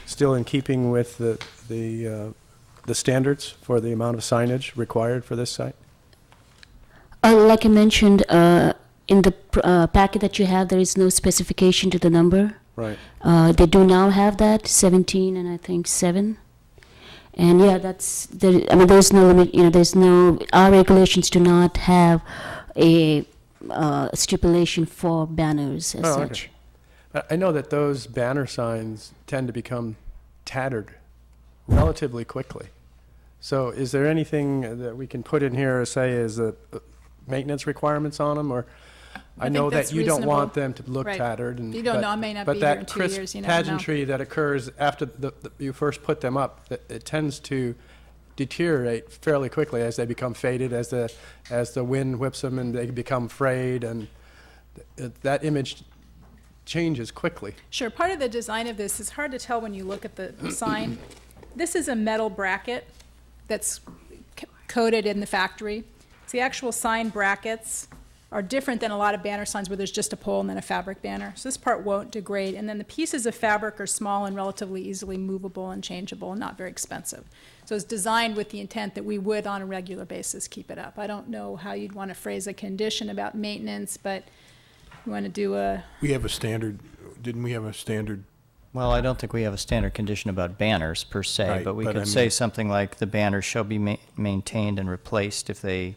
still in keeping with the standards for the amount of signage required for this site? Like I mentioned, in the packet that you have, there is no specification to the number. Right. They do now have that, 17 and I think 7. And yeah, I mean, there's no limit, our regulations do not have a stipulation for banners as such. Okay. I know that those banner signs tend to become tattered relatively quickly. So is there anything that we can put in here or say is maintenance requirements on them, or I think know that's that you don't reasonable. want them to look Right. tattered. And, You don't know, it may not be here in 2 years, you But never that know. crisp pageantry that occurs after you first put them up, it tends to deteriorate fairly quickly as they become faded, as the wind whips them and they become frayed, and that image changes quickly. Sure, part of the design of this is hard to tell when you look at the sign. This is a metal bracket that's coated in the factory. So the actual sign brackets are different than a lot of banner signs where there's just a pole and then a fabric banner. So this part won't degrade. And then the pieces of fabric are small and relatively easily movable and changeable and not very expensive. So it's designed with the intent that we would on a regular basis keep it up. I don't know how you'd want to phrase a condition about maintenance, but you want to do a, We have a standard, didn't we have a standard? Well, I don't think we have a standard condition about banners per se, Right, but we but could I say mean- something like the banners shall be maintained and replaced if they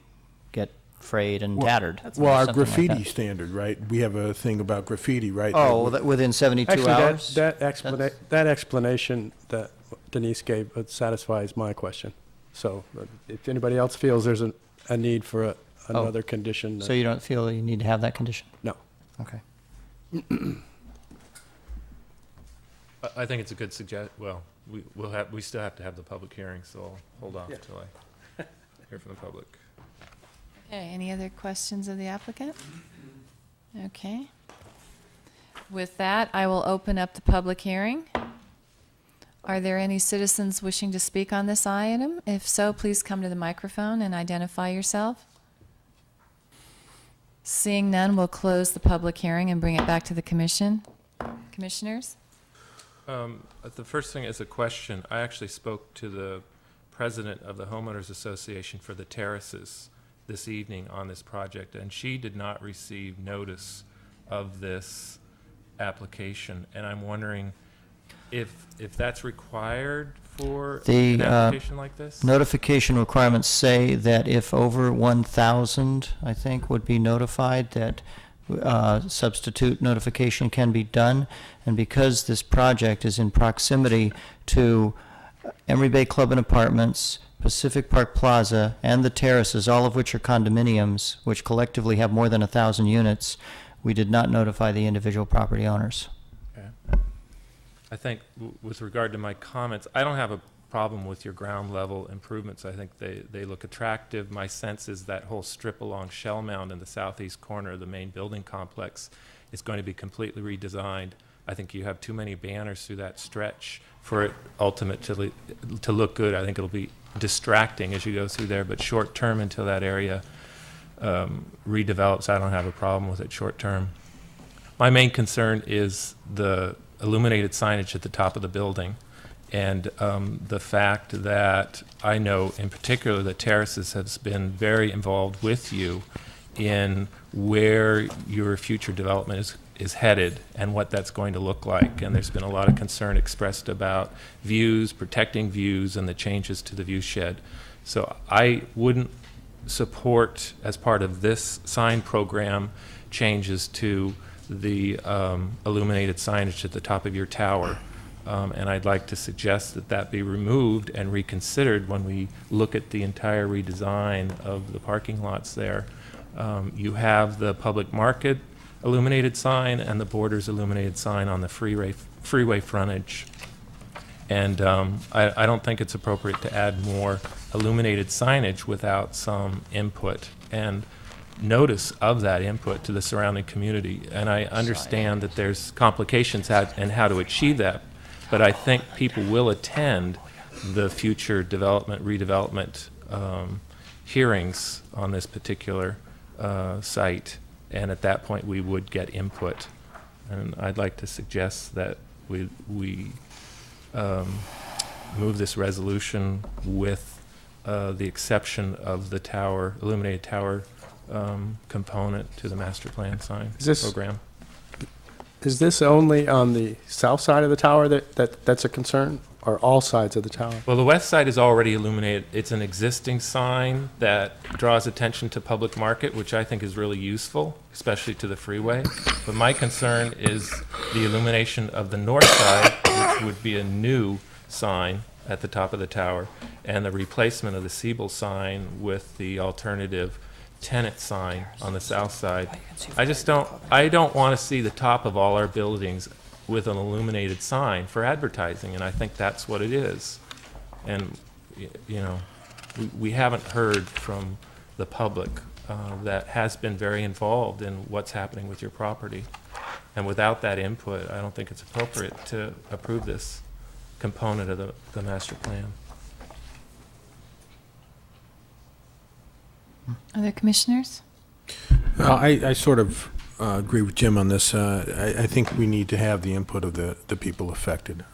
get frayed and tattered. Well, our something like graffiti that. standard, right? We have a thing about graffiti, right? Oh, well, within 72 Actually, hours? that explanation that Denise gave satisfies my question. So if anybody else feels there's a need for another condition. So you don't feel you need to have that condition? No. Okay. I think it's a good well, we still have to have the public hearing, so I'll hold off until I hear from the public. Okay, any other questions of the applicant? Okay. With that, I will open up the public hearing. Are there any citizens wishing to speak on this item? If so, please come to the microphone and identify yourself. Seeing none, we'll close the public hearing and bring it back to the commission. Commissioners? The first thing is a question. I actually spoke to the president of the Homeowners Association for the terraces this evening on this project, and she did not receive notice of this application. And I'm wondering if that's required for an application like this? Notification requirements say that if over 1,000, I think, would be notified, that substitute notification can be done. And because this project is in proximity to Emery Bay Club and Apartments, Pacific Park Plaza, and the terraces, all of which are condominiums, which collectively have more than 1,000 units, we did not notify the individual property owners. I think with regard to my comments, I don't have a problem with your ground level improvements. I think they look attractive. My sense is that whole strip along Shell Mound in the southeast corner of the main building complex is going to be completely redesigned. I think you have too many banners through that stretch for it ultimately to look good. I think it'll be distracting as you go through there, but short term until that area redevelops, I don't have a problem with it short term. My main concern is the illuminated signage at the top of the building, and the fact that I know in particular that Terraces has been very involved with you in where your future development is headed and what that's going to look like. And there's been a lot of concern expressed about views, protecting views, and the changes to the view shed. So I wouldn't support, as part of this sign program, changes to the illuminated signage at the top of your tower. And I'd like to suggest that that be removed and reconsidered when we look at the entire redesign of the parking lots there. You have the public market illuminated sign and the Borders illuminated sign on the freeway frontage. And I don't think it's appropriate to add more illuminated signage without some input and notice of that input to the surrounding community. And I understand that there's complications in how to achieve that, but I think people will attend the future development, redevelopment hearings on this particular site, and at that point we would get input. And I'd like to suggest that we move this resolution with the exception of the tower, illuminated tower component to the master plan sign program. Is this only on the south side of the tower that's a concern, or all sides of the tower? Well, the west side is already illuminated. It's an existing sign that draws attention to public market, which I think is really useful, especially to the freeway. But my concern is the illumination of the north side, which would be a new sign at the top of the tower and the replacement of the Siebel sign with the alternative tenant sign on the south side. I don't want to see the top of all our buildings with an illuminated sign for advertising, and I think that's what it is. And, you know, we haven't heard from the public that has been very involved in what's happening with your property. And without that input, I don't think it's appropriate to approve this component of the master plan. Other commissioners? I sort of agree with Jim on this. I think we need to have the input of the people affected.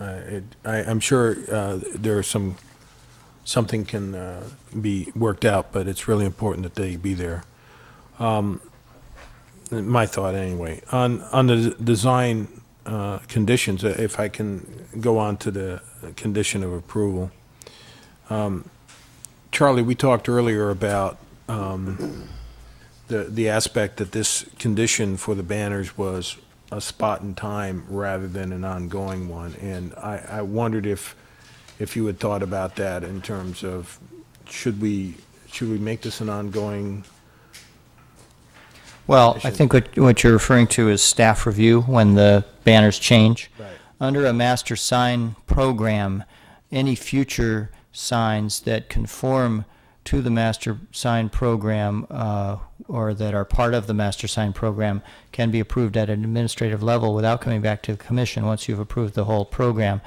I'm sure there are something can be worked out, but it's really important that they be there. My thought, anyway. On the design conditions, if I can go on to the condition of approval. Charlie, we talked earlier about the aspect that this condition for the banners was a spot in time rather than an ongoing one, and I wondered if you had thought about that in terms of should we make this an ongoing? Well, I think what you're referring to is staff review when the banners change. Right. Under a master sign program, any future signs that conform to the master sign program or that are part of the master sign program can be approved at an administrative level without coming back to the commission once you've approved the whole program.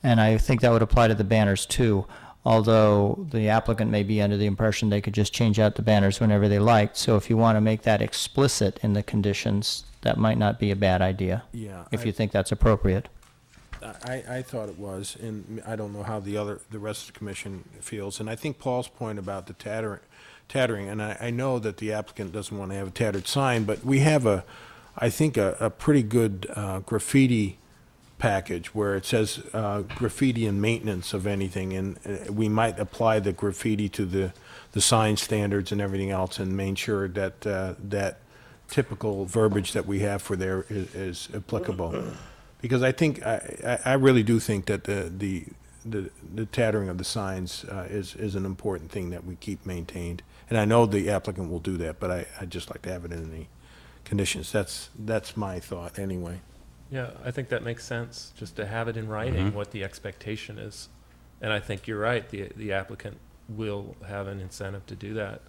And I think that would apply to the banners too, although the applicant may be under the impression they could just change out the banners whenever they liked. So if you want to make that explicit in the conditions, that might not be a bad idea. Yeah, if you think that's appropriate. I thought it was, and I don't know how the rest of the commission feels. And I think Paul's point about the tattering, and I know that the applicant doesn't want to have a tattered sign, but we have I think a pretty good graffiti package where it says graffiti and maintenance of anything, and we might apply the graffiti to the sign standards and everything else and make sure that that typical verbiage that we have for there is applicable. Because I think, I really do think that the tattering of the signs is an important thing that we keep maintained. And I know the applicant will do that, but I'd just like to have it in the conditions. That's my thought anyway. Yeah, I think that makes sense, just to have it in writing what the expectation is. And I think you're right, the applicant will have an incentive to do that.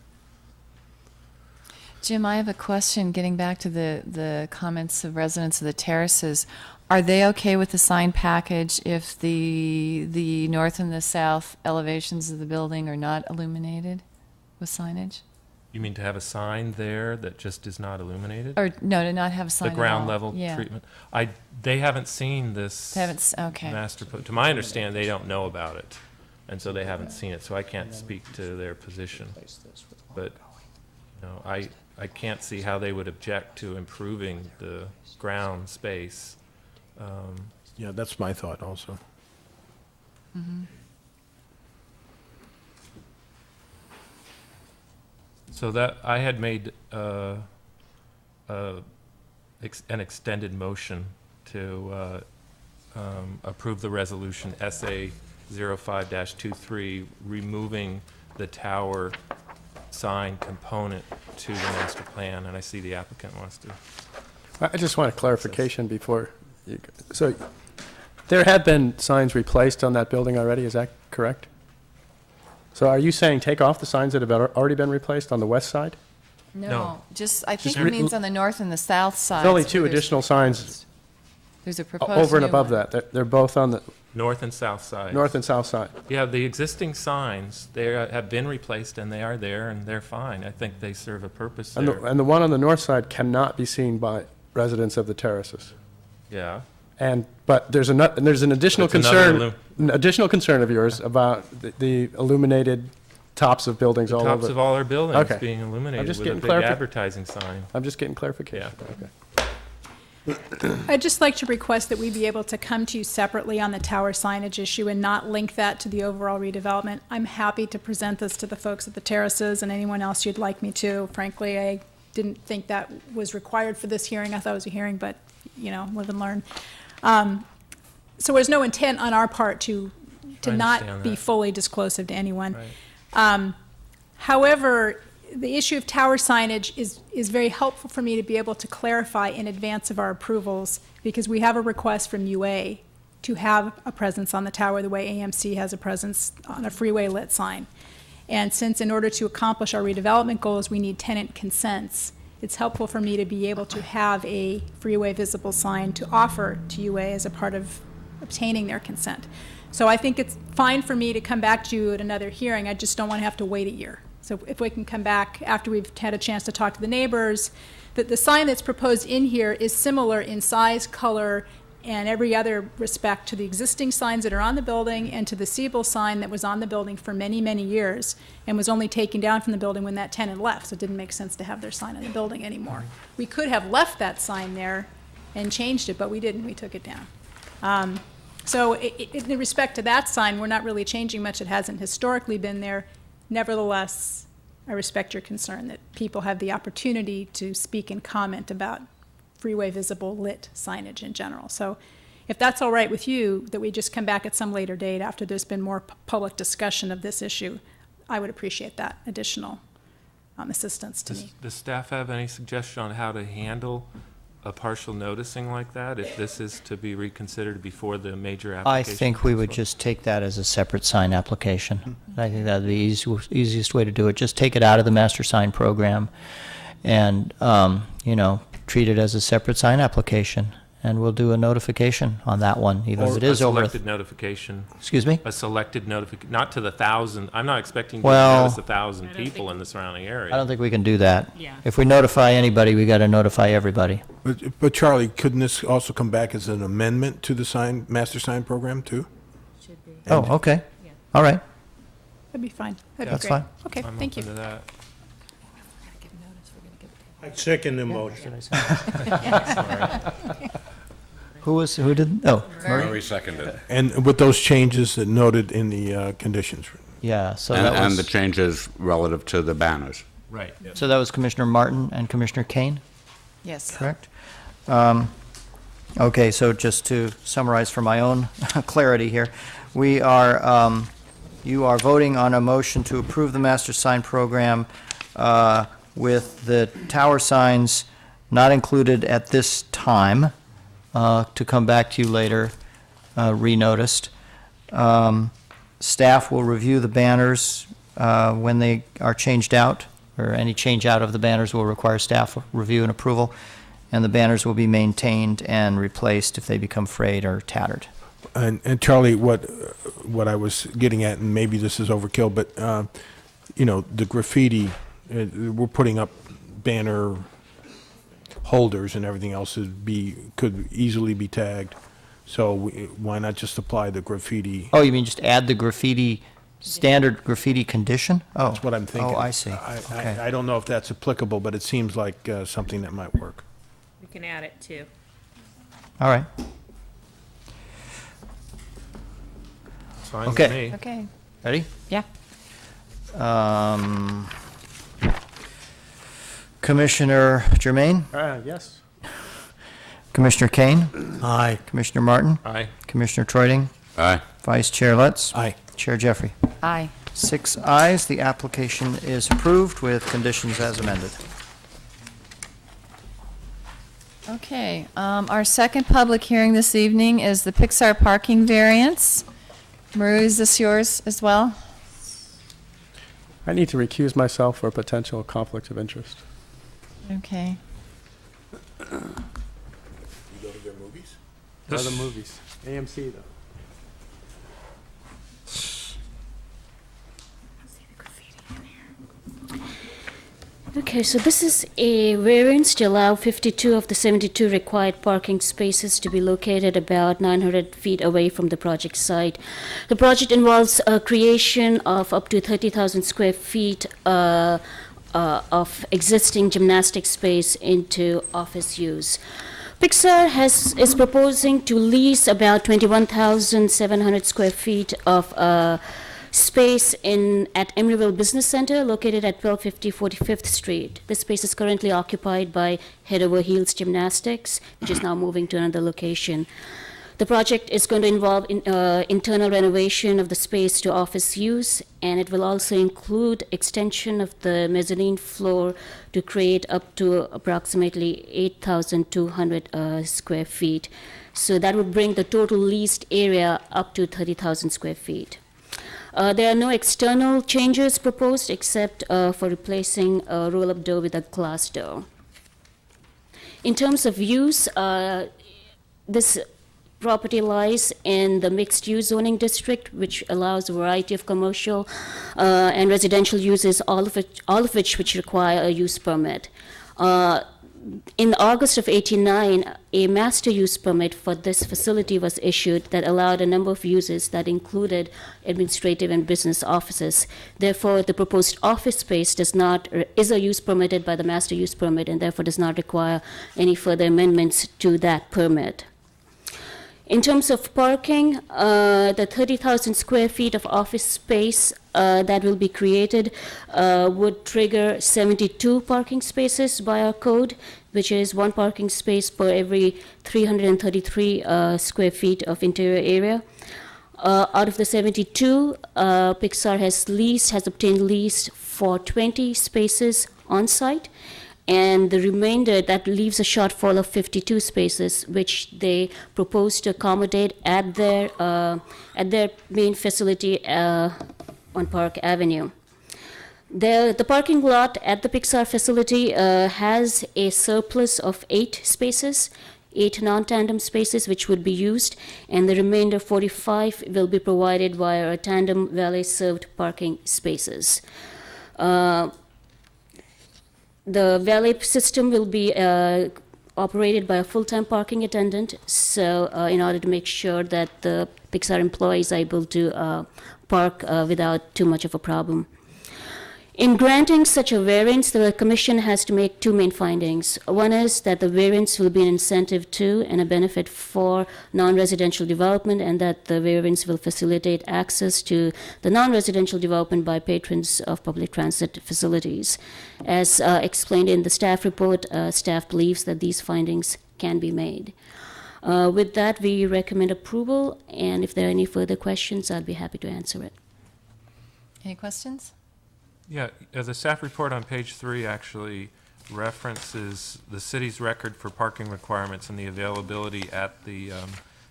Jim, I have a question, getting back to the comments of residents of the terraces. Are they okay with the sign package if the north and the south elevations of the building are not illuminated with signage? You mean to have a sign there that just is not illuminated? Or, no, to not have a sign The at ground all. level Yeah. treatment? They haven't seen this Okay. master plan. To my understanding, they don't know about it, and so they haven't seen it, so I can't speak to their position. But, you know, I can't see how they would object to improving the ground space. Yeah, that's my thought also. Mm-hmm. So that, I had made an extended motion to approve the resolution SA 05-23, removing the tower sign component to the master plan, and I see the applicant wants to. I just want a clarification before you, so there have been signs replaced on that building already, is that correct? So are you saying take off the signs that have already been replaced on the west side? No, I think Just it means on the north and the south side. There's only two additional signs There's a proposed over and new above one. that. They're both on the North and south side. north and south side. Yeah, the existing signs, they have been replaced, and they are there, and they're fine. I think they serve a purpose And there. and the one on the north side cannot be seen by residents of the terraces. Yeah. But there's an additional It's another concern, an additional concern of yours about the illuminated tops of buildings all over. Tops of all our buildings Okay. being I'm illuminated just with a getting big advertising sign. I'm just getting clarification. Yeah. Okay. I'd just like to request that we be able to come to you separately on the tower signage issue and not link that to the overall redevelopment. I'm happy to present this to the folks at the terraces and anyone else you'd like me to. Frankly, I didn't think that was required for this hearing. I thought it was a hearing, but, live and learn. So there's no intent on our part to to I not understand be that. fully disclosive to anyone. However, the issue of tower signage is very helpful for me to be able to clarify in advance of our approvals, because we have a request from UA to have a presence on the tower the way AMC has a presence on a freeway lit sign. And since in order to accomplish our redevelopment goals, we need tenant consents, it's helpful for me to be able to have a freeway visible sign to offer to UA as a part of obtaining their consent. So I think it's fine for me to come back to you at another hearing. I just don't want to have to wait a year. So if we can come back after we've had a chance to talk to the neighbors, that the sign that's proposed in here is similar in size, color, and every other respect to the existing signs that are on the building and to the Siebel sign that was on the building for many, many years and was only taken down from the building when that tenant left, so it didn't make sense to have their sign on the building anymore. We could have left that sign there and changed it, but we didn't. We took it down. So in respect to that sign, we're not really changing much. It hasn't historically been there. Nevertheless, I respect your concern that people have the opportunity to speak and comment about freeway visible lit signage in general. So if that's all right with you, that we just come back at some later date after there's been more public discussion of this issue, I would appreciate that additional assistance to me. Does staff have any suggestion on how to handle a partial noticing like that, if this is to be reconsidered before the major I application? think we would just take that as a separate sign application. I think that'd be the easiest way to do it. Just take it out of the master sign program and, treat it as a separate sign application. And we'll do a notification on that one, even if it is over. A selected notification. Excuse me? A selected notification, not to the 1,000. I'm not expecting you Well, to notice 1,000 people in the surrounding area. I don't think we can do that. Yeah. If we notify anybody, we got to notify everybody. But Charlie, couldn't this also come back as an amendment to the master sign program too? Should be. Oh, okay. All right. That'd be fine. That'd be That's great. fine. Okay, I'm thank you. open to that. I second the motion. Who did? Oh, Murray? Murray seconded. And with those changes that noted in the conditions. Yeah, so And that and the was, changes relative to the banners. Right. so that was Commissioner Martin and Commissioner Kane, Yes. correct? Okay, so just to summarize for my own clarity here, we are, you are voting on a motion to approve the master sign program with the tower signs not included at this time, to come back to you later, re-noticed. Staff will review the banners when they are changed out, or any change out of the banners will require staff review and approval, and the banners will be maintained and replaced if they become frayed or tattered. And Charlie, what I was getting at, and maybe this is overkill, but the graffiti, we're putting up banner holders and everything else could easily be tagged. So why not just apply the graffiti? Oh, you mean just add the graffiti, standard graffiti condition? Oh. That's what I'm thinking. Oh, I see. Okay. I don't know if that's applicable, but it seems like something that might work. We can add it too. All right. Fine with Okay. me. Okay. Ready? Yeah. Commissioner Germain? Yes. Commissioner Kane? Aye. Commissioner Martin? Aye. Commissioner Troiting? Aye. Vice Chair Lutz? Aye. Chair Jeffrey? Aye. 6 ayes. The application is approved with conditions as amended. Okay, our second public hearing this evening is the Pixar parking variance. Maru, is this yours as well? I need to recuse myself for a potential conflict of interest. Okay. You go to their movies? Other movies. AMC, though. Okay, so this is a variance to allow 52 of the 72 required parking spaces to be located about 900 feet away from the project site. The project involves a creation of up to 30,000 square feet of existing gymnastic space into office use. Pixar is proposing to lease about 21,700 square feet of space at Emeryville Business Center, located at 1250 45th Street. This space is currently occupied by Head Over Heels Gymnastics, which is now moving to another location. The project is going to involve internal renovation of the space to office use, and it will also include extension of the mezzanine floor to create up to approximately 8,200 square feet. So that would bring the total leased area up to 30,000 square feet. There are no external changes proposed except for replacing a roll-up door with a glass door. In terms of use, this property lies in the mixed-use zoning district, which allows a variety of commercial and residential uses, all of which require a use permit. In August of '89, a master use permit for this facility was issued that allowed a number of uses that included administrative and business offices. Therefore, the proposed office space is a use permitted by the master use permit and therefore does not require any further amendments to that permit. In terms of parking, the 30,000 square feet of office space that will be created would trigger 72 parking spaces by our code, which is one parking space per every 333 square feet of interior area. Out of the 72, Pixar has obtained lease for 20 spaces on site, and the remainder, that leaves a shortfall of 52 spaces, which they propose to accommodate at their main facility on Park Avenue. The parking lot at the Pixar facility has a surplus of 8 spaces, 8 non-tandem spaces which would be used, and the remainder 45 will be provided via a tandem valet-served parking spaces. The valet system will be operated by a full-time parking attendant, so in order to make sure that the Pixar employees are able to park without too much of a problem. In granting such a variance, the Commission has to make 2 main findings. One is that the variance will be an incentive to and a benefit for non-residential development, and that the variance will facilitate access to the non-residential development by patrons of public transit facilities. As explained in the staff report, staff believes that these findings can be made. With that, we recommend approval, and if there are any further questions, I'd be happy to answer it. Any questions? Yeah, the staff report on page 3 actually references the city's record for parking requirements and the availability at the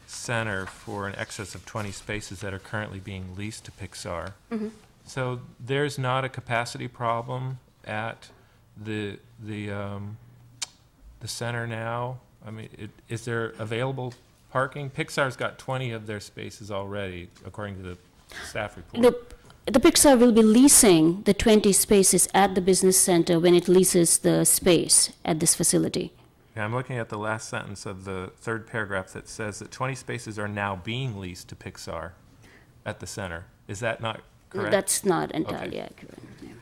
center for an excess of 20 spaces that are currently being leased to Pixar. Mm-hmm. So there's not a capacity problem at the center now? I mean, is there available parking? Pixar's got 20 of their spaces already, according to the staff report. The Pixar will be leasing the 20 spaces at the business center when it leases the space at this facility. Yeah, I'm looking at the last sentence of the 3rd paragraph that says that 20 spaces are now being leased to Pixar at the center. Is that not correct? That's not entirely Okay. accurate. Yeah.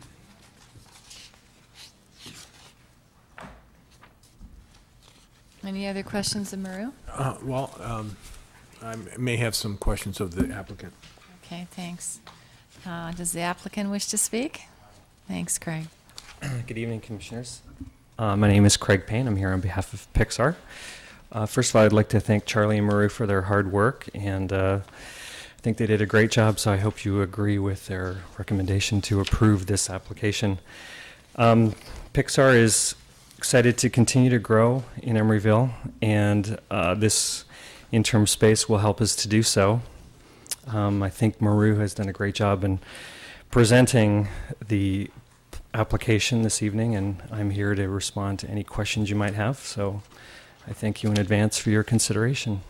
Any other questions of Maru? I may have some questions of the applicant. Okay, thanks. Does the applicant wish to speak? Thanks, Craig. Good evening, Commissioners. My name is Craig Payne. I'm here on behalf of Pixar. First of all, I'd like to thank Charlie and Maru for their hard work, and I think they did a great job, so I hope you agree with their recommendation to approve this application. Pixar is excited to continue to grow in Emeryville, and this interim space will help us to do so. I think Maru has done a great job in presenting the application this evening, and I'm here to respond to any questions you might have. So I thank you in advance for your consideration.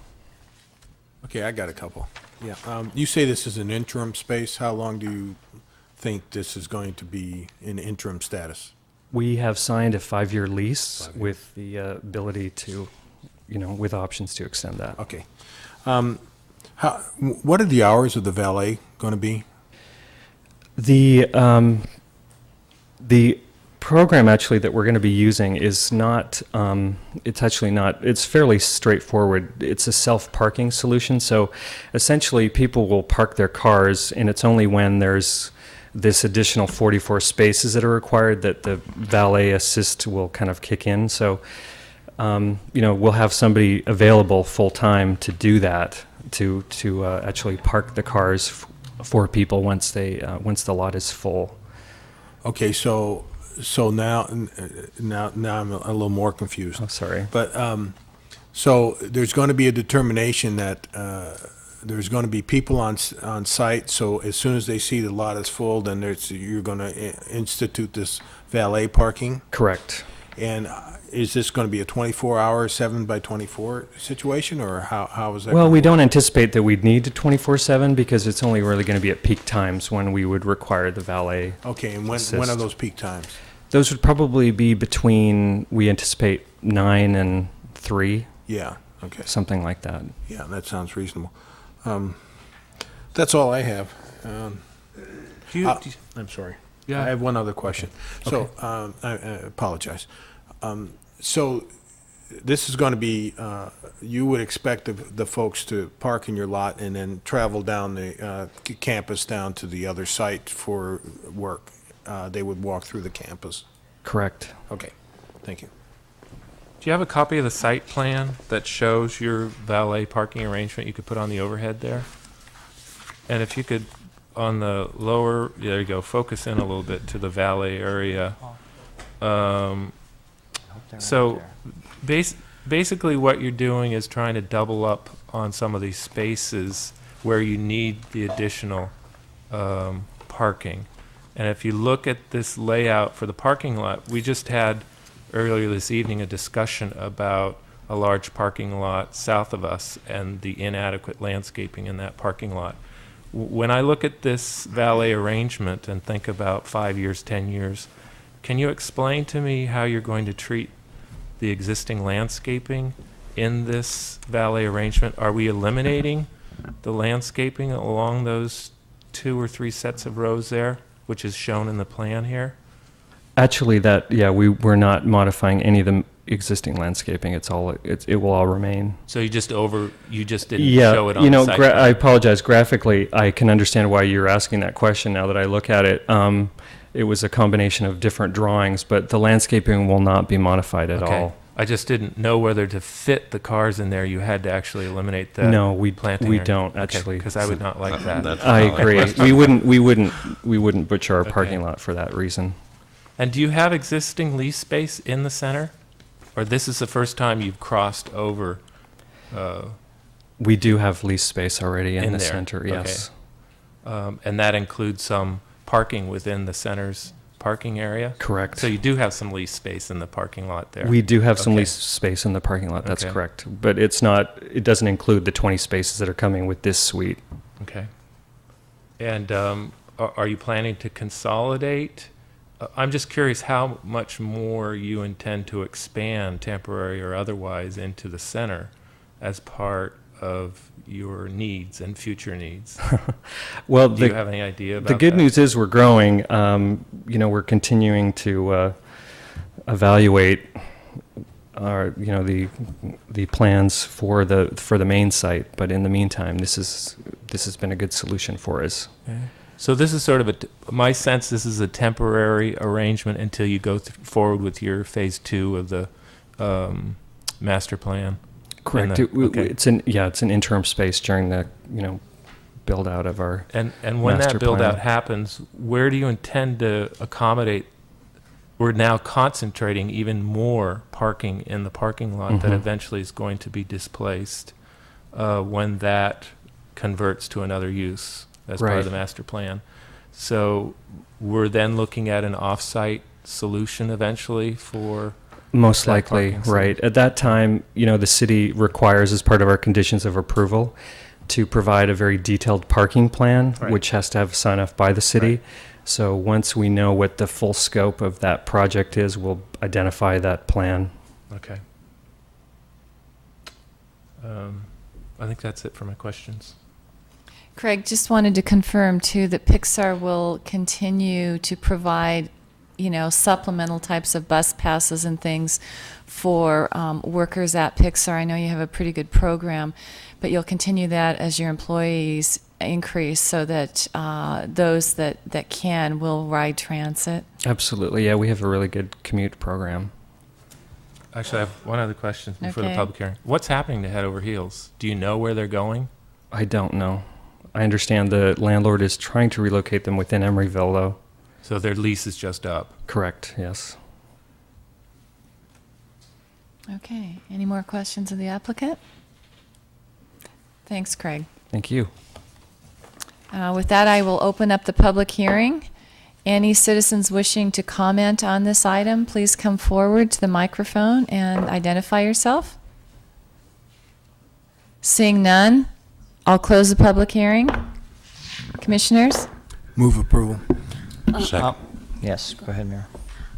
Okay, I got a couple. Yeah, you say this is an interim space. How long do you think this is going to be in interim status? We have signed a 5-year lease with the ability to, with options to extend that. Okay. What are the hours of the valet going to be? The program actually that we're going to be using is not, it's actually not, it's fairly straightforward. It's a self-parking solution. So essentially people will park their cars, and it's only when there's this additional 44 spaces that are required that the valet assist will kind of kick in. So we'll have somebody available full-time to do that, to actually park the cars for people once once the lot is full. Okay, so now I'm a little more confused. Oh, sorry. But, so there's going to be a determination that there's going to be people on site, so as soon as they see the lot is full, then you're going to institute this valet parking? Correct. And is this going to be a 24-hour, 7x24 situation, or how is that? Well, gonna we work? don't anticipate that we'd need 24/7 because it's only really going to be at peak times when we would require the valet. Okay, and when assist. are those peak times? Those would probably be between, we anticipate 9 and 3. Yeah, okay. Something like that. Yeah, that sounds reasonable. That's all I have. I'm sorry. Yeah. I have one other question. So, I apologize. So, this is going to be, you would expect the folks to park in your lot and then travel down the campus down to the other site for work. They would walk through the campus. Correct. Okay, thank you. Do you have a copy of the site plan that shows your valet parking arrangement you could put on the overhead there? And if you could, on the lower, there you go, focus in a little bit to the valet area. So basically what you're doing is trying to double up on some of these spaces where you need the additional parking. And if you look at this layout for the parking lot, we just had earlier this evening a discussion about a large parking lot south of us and the inadequate landscaping in that parking lot. When I look at this valet arrangement and think about 5 years, 10 years, can you explain to me how you're going to treat the existing landscaping in this valet arrangement? Are we eliminating the landscaping along those 2 or 3 sets of rows there, which is shown in the plan here? Actually, we're not modifying any of the existing landscaping. It will all remain. So you just didn't show it on the site. I apologize. Graphically, I can understand why you're asking that question now that I look at it. It was a combination of different drawings, but the landscaping will not be modified at all. I just didn't know whether to fit the cars in there, you had to actually eliminate the planting. We area. don't actually. Because I would not like that. I agree. We wouldn't butcher our parking lot for that reason. And do you have existing lease space in the center? Or this is the first time you've crossed over? We do have lease space already in the there. center, yes. Okay. And that includes some parking within the center's parking area? Correct. So you do have some lease space in the parking lot there? We do have some lease space in the parking lot, that's correct. But it doesn't include the 20 spaces that are coming with this suite. Okay. And are you planning to consolidate? I'm just curious how much more you intend to expand, temporary or otherwise, into the center as part of your needs and future needs. Well, do you have any idea about the good that? news is we're growing. We're continuing to evaluate our, the plans for the main site. But in the meantime, this has been a good solution for us. Okay. So this is sort of my sense. This is a temporary arrangement until you go forward with your phase 2 of the master plan. Correct. It's an interim space during the build out of our and when master that build plan. out happens, where do you intend to accommodate? We're now concentrating even more parking in the parking lot that eventually is going to be displaced when that converts to another use as part of the master plan. So we're then looking at an off-site solution eventually for most likely, right. At that time, the city requires, as part of our conditions of approval, to provide a very detailed parking plan, which has to have sign off by the city. Right. So once we know what the full scope of that project is, we'll identify that plan. Okay. I think that's it for my questions. Craig, just wanted to confirm, too, that Pixar will continue to provide, supplemental types of bus passes and things for workers at Pixar. I know you have a pretty good program, but you'll continue that as your employees increase so that those that can will ride transit. Absolutely. Yeah, we have a really good commute program. Actually, I have one other question before the Okay. public hearing. What's happening to Head Over Heels? Do you know where they're going? I don't know. I understand the landlord is trying to relocate them within Emeryville, though. So their lease is just up. Correct, yes. Okay, any more questions of the applicant? Thanks, Craig. Thank you. With that, I will open up the public hearing. Any citizens wishing to comment on this item, please come forward to the microphone and identify yourself. Seeing none, I'll close the public hearing. Commissioners? Move approval. Second. Yes, go ahead, Mayor.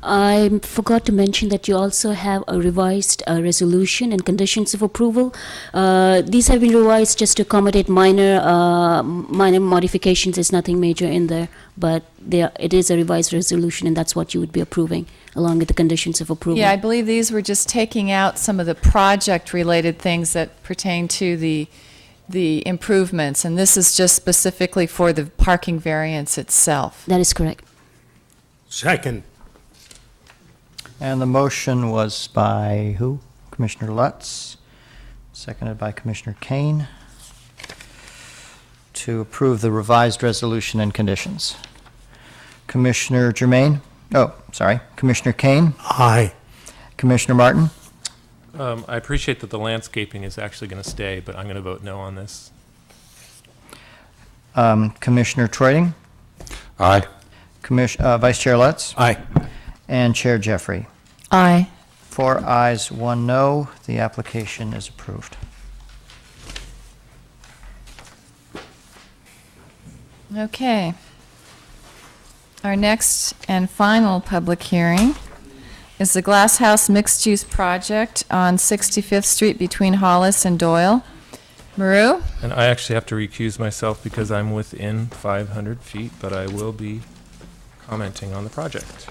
I forgot to mention that you also have a revised resolution and conditions of approval. These have been revised just to accommodate minor modifications. There's nothing major in there, but it is a revised resolution, and that's what you would be approving, along with the conditions of approval. Yeah, I believe these were just taking out some of the project-related things that pertain to the improvements, and this is just specifically for the parking variance itself. That is correct. Second. And the motion was by who? Commissioner Lutz, seconded by Commissioner Kane, to approve the revised resolution and conditions. Commissioner Germain? Oh, sorry. Commissioner Kane? Aye. Commissioner Martin? I appreciate that the landscaping is actually going to stay, but I'm going to vote no on this. Commissioner Troiting? Aye. Vice Chair Lutz? Aye. And Chair Jeffrey. Aye. 4 ayes, 1 no. The application is approved. Okay. Our next and final public hearing is the Glass House Mixed-Use Project on 65th Street between Hollis and Doyle. Maru? And I actually have to recuse myself because I'm within 500 feet, but I will be commenting on the project.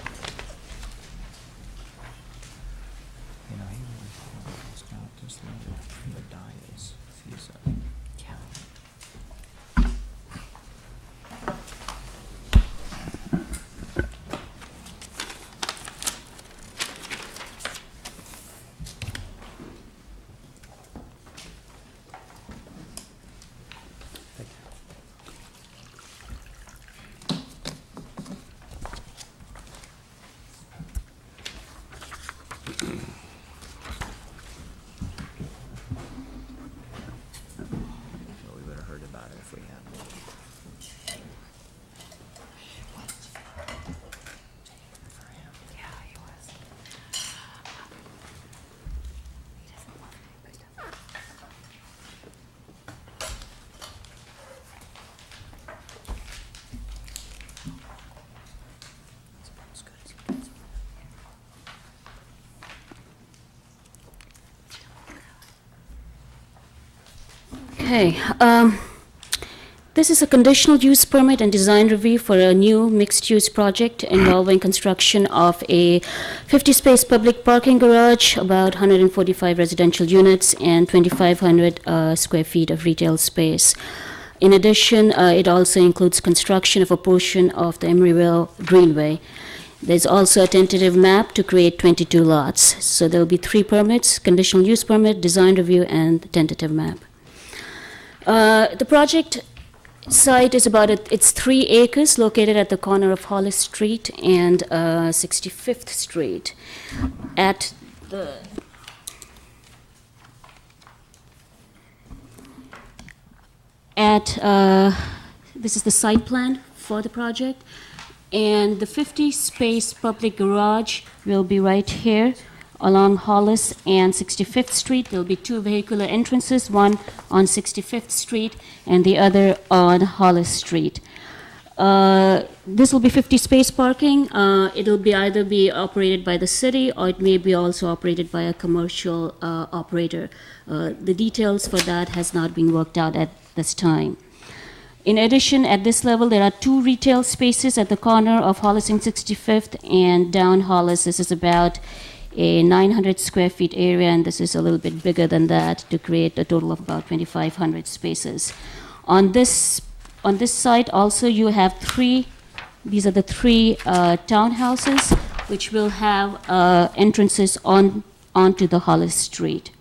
Okay, this is a conditional use permit and design review for a new mixed-use project involving construction of a 50-space public parking garage, about 145 residential units, and 2,500 square feet of retail space. In addition, it also includes construction of a portion of the Emeryville Greenway. There's also a tentative map to create 22 lots. So there will be 3 permits: conditional use permit, design review, and tentative map. The project site is it's 3 acres located at the corner of Hollis Street and 65th Street. This is the site plan for the project, and the 50-space public garage will be right here along Hollis and 65th Street. There'll be 2 vehicular entrances, one on 65th Street and the other on Hollis Street. This will be 50-space parking. It'll be either be operated by the city, or it may be also operated by a commercial operator. The details for that has not been worked out at this time. In addition, at this level, there are 2 retail spaces at the corner of Hollis and 65th, and down Hollis, this is about a 900 square feet area, and this is a little bit bigger than that to create a total of about 2,500 spaces. On this site also you have 3, these are the 3 townhouses, which will have entrances on onto the Hollis Street.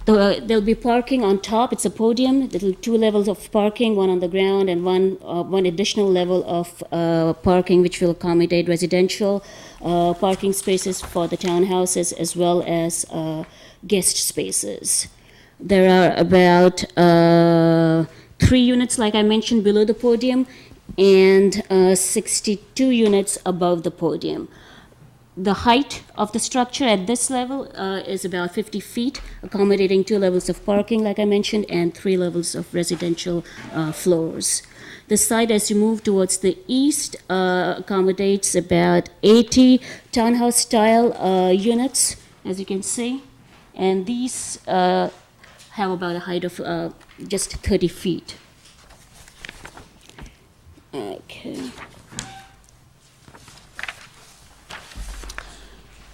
There'll be parking on top. It's a podium. There'll be 2 levels of parking, one on the ground and one additional level of parking, which will accommodate residential parking spaces for the townhouses as well as guest spaces. There are about 3 units, like I mentioned, below the podium, and 62 units above the podium. The height of the structure at this level is about 50 feet, accommodating 2 levels of parking, like I mentioned, and 3 levels of residential floors. The site, as you move towards the east, accommodates about 80 townhouse-style units, as you can see, and these have about a height of just 30 feet. Okay.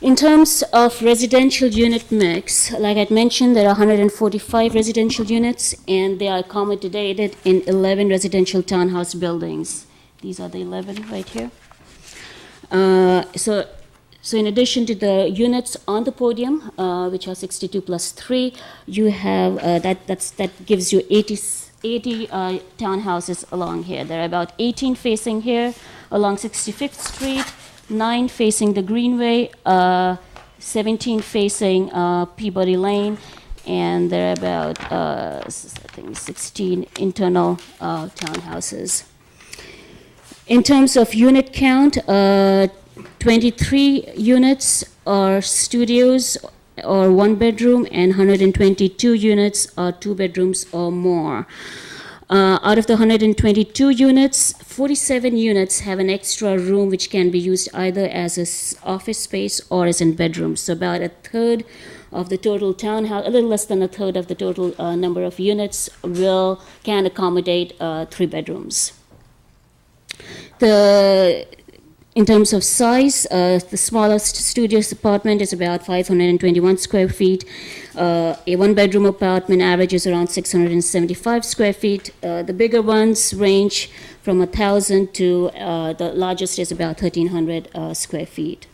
In terms of residential unit mix, like I mentioned, there are 145 residential units, and they are accommodated in 11 residential townhouse buildings. These are the 11 right here. So in addition to the units on the podium, which are 62 plus 3, you have that gives you 80 townhouses along here. There are about 18 facing here along 65th Street. 9 facing the Greenway, 17 facing Peabody Lane, and there are about, I think, 16 internal townhouses. In terms of unit count, 23 units are studios or 1 bedroom, and 122 units are 2 bedrooms or more. Out of the 122 units, 47 units have an extra room which can be used either as an office space or as in bedrooms. So about a third of the total townhouse, a little less than a third of the total number of units can accommodate 3 bedrooms. In terms of size, the smallest studio apartment is about 521 square feet. A 1-bedroom apartment averages around 675 square feet. The bigger ones range from 1,000 to the largest is about 1,300 square feet.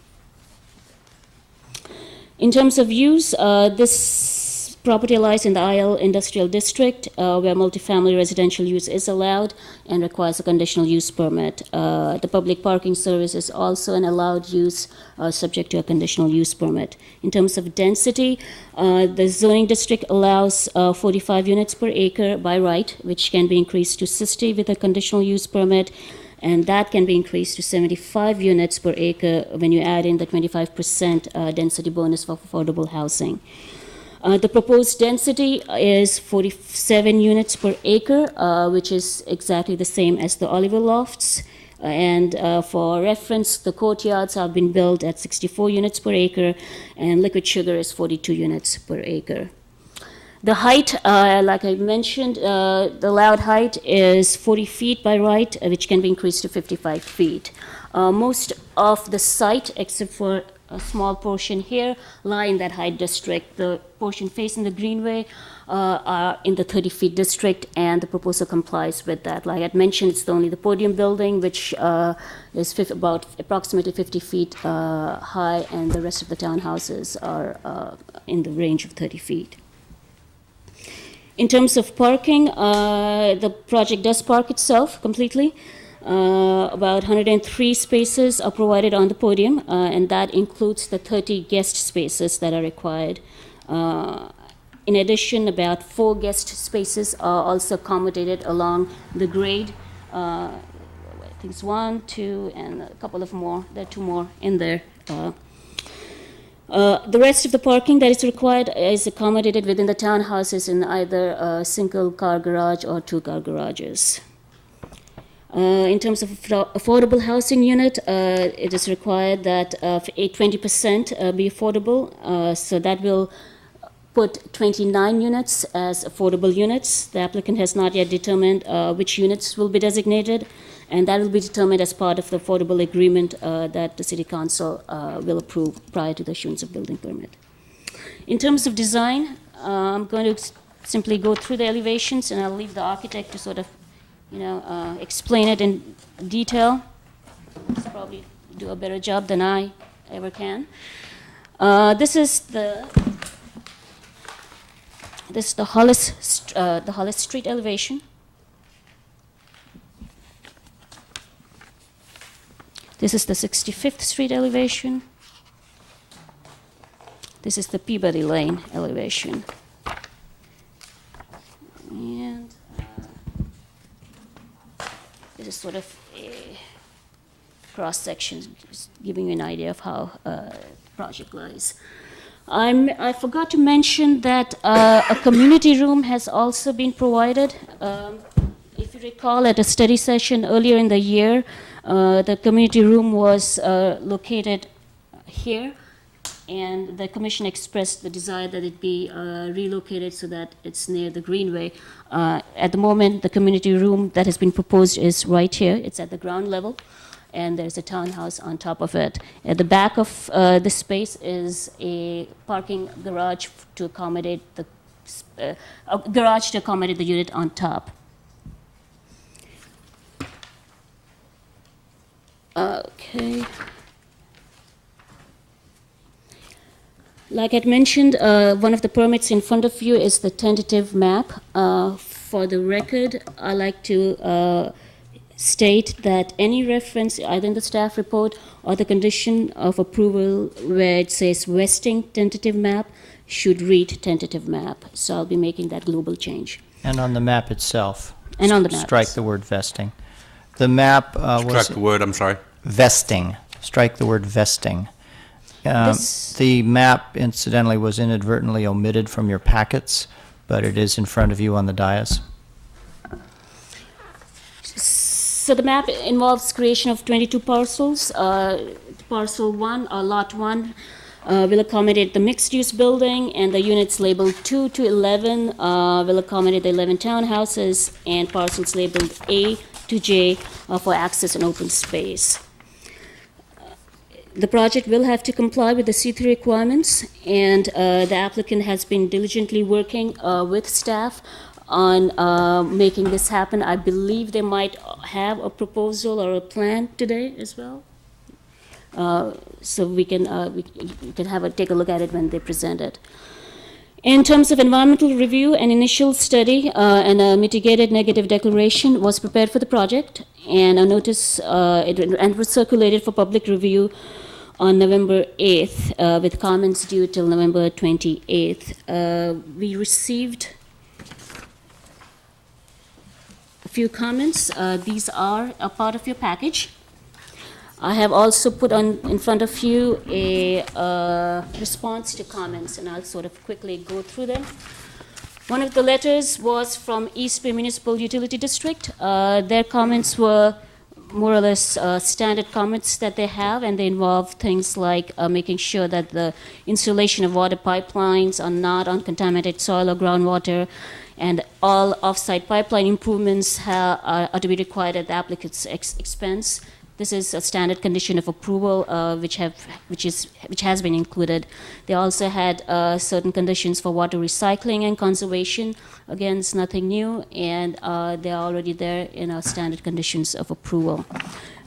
In terms of use, this property lies in the IL Industrial District, where multifamily residential use is allowed and requires a conditional use permit. The public parking service is also an allowed use subject to a conditional use permit. In terms of density, the zoning district allows 45 units per acre by right, which can be increased to 60 with a conditional use permit, and that can be increased to 75 units per acre when you add in the 25% density bonus for affordable housing. The proposed density is 47 units per acre, which is exactly the same as the Oliver Lofts. And for reference, the courtyards have been built at 64 units per acre, and Liquid Sugar is 42 units per acre. The height, like I mentioned, the allowed height is 40 feet by right, which can be increased to 55 feet. Most of the site, except for a small portion here, lie in that height district. The portion facing the Greenway are in the 30-feet district, and the proposal complies with that. Like I mentioned, it's only the podium building, which is about approximately 50 feet high, and the rest of the townhouses are in the range of 30 feet. In terms of parking, the project does park itself completely. About 103 spaces are provided on the podium, and that includes the 30 guest spaces that are required. In addition, about 4 guest spaces are also accommodated along the grade. I think it's 1, 2, and a couple of more. There are 2 more in there. The rest of the parking that is required is accommodated within the townhouses in either a single-car garage or 2-car garages. In terms of affordable housing unit, it is required that 20% be affordable. So that will put 29 units as affordable units. The applicant has not yet determined which units will be designated, and that will be determined as part of the affordable agreement that the City Council will approve prior to the issuance of building permit. In terms of design, I'm going to simply go through the elevations, and I'll leave the architect to sort of explain it in detail. He'll probably do a better job than I ever can. This is the Hollis Street elevation. This is the 65th Street elevation. This is the Peabody Lane elevation. And this is sort of a cross-section, just giving you an idea of how the project lies. I forgot to mention that a community room has also been provided. If you recall, at a study session earlier in the year, the community room was located here, and the commission expressed the desire that it be relocated so that it's near the greenway. At the moment, the community room that has been proposed is right here. It's at the ground level, and there's a townhouse on top of it. At the back of the space is a parking garage to accommodate the unit on top. Okay. Like I'd mentioned, one of the permits in front of you is the tentative map. For the record, I like to state that any reference, either in the staff report or the condition of approval where it says vesting tentative map, should read tentative map. So I'll be making that global change. And on the map itself. And on the map. Strike the word vesting. The map Strike the word, I'm sorry. vesting. Strike the word vesting. The map, incidentally, was inadvertently omitted from your packets, but it is in front of you on the dais. So the map involves creation of 22 parcels. Parcel 1, or Lot 1, will accommodate the mixed-use building, and the units labeled 2 to 11 will accommodate the 11 townhouses, and parcels labeled A to J for access and open space. The project will have to comply with the C3 requirements, and the applicant has been diligently working with staff on making this happen. I believe they might have a proposal or a plan today as well. So we can take a look at it when they present it. In terms of environmental review, an initial study and a mitigated negative declaration was prepared for the project, and a notice and was circulated for public review on November 8th, with comments due till November 28th. We received a few comments. These are a part of your package. I have also put in front of you a response to comments, and I'll sort of quickly go through them. One of the letters was from East Bay Municipal Utility District. Their comments were more or less standard comments that they have, and they involve things like making sure that the installation of water pipelines are not on contaminated soil or groundwater, and all off-site pipeline improvements are to be required at the applicant's expense. This is a standard condition of approval, which has been included. They also had certain conditions for water recycling and conservation. Again, it's nothing new, and they are already there in our standard conditions of approval.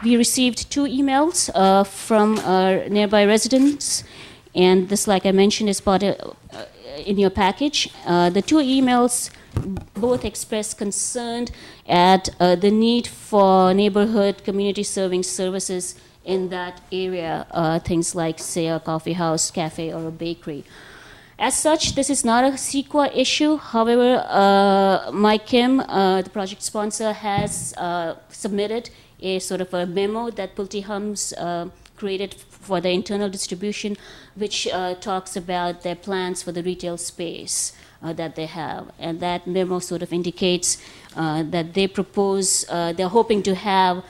We received 2 emails from our nearby residents, and this, like I mentioned, is part of, in your package. The 2 emails both expressed concern at the need for neighborhood community serving services in that area, things like, say, a coffee house, cafe, or a bakery. As such, this is not a CEQA issue. However, Mike Kim, the project sponsor, has submitted a sort of a memo that Pulte Hums created for the internal distribution, which talks about their plans for the retail space that they have. And that memo sort of indicates that they propose, they're hoping to have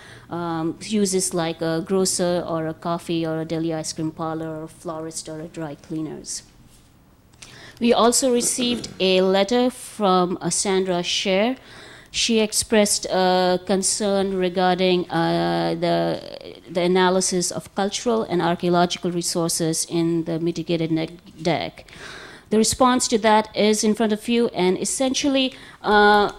uses like a grocer or a coffee or a deli ice cream parlor or a florist or a dry cleaners. We also received a letter from Sandra Scher. She expressed concern regarding the analysis of cultural and archaeological resources in the mitigated deck. The response to that is in front of you, and essentially her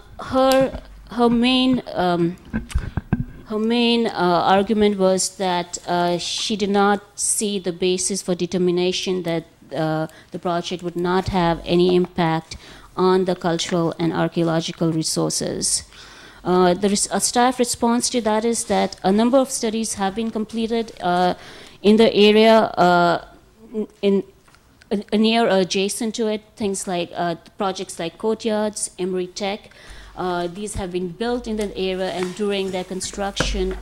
her main argument was that she did not see the basis for determination that the project would not have any impact on the cultural and archaeological resources. A staff response to that is that a number of studies have been completed in the area near adjacent to it, things like projects like courtyards, Emory Tech. These have been built in that area, and during their construction,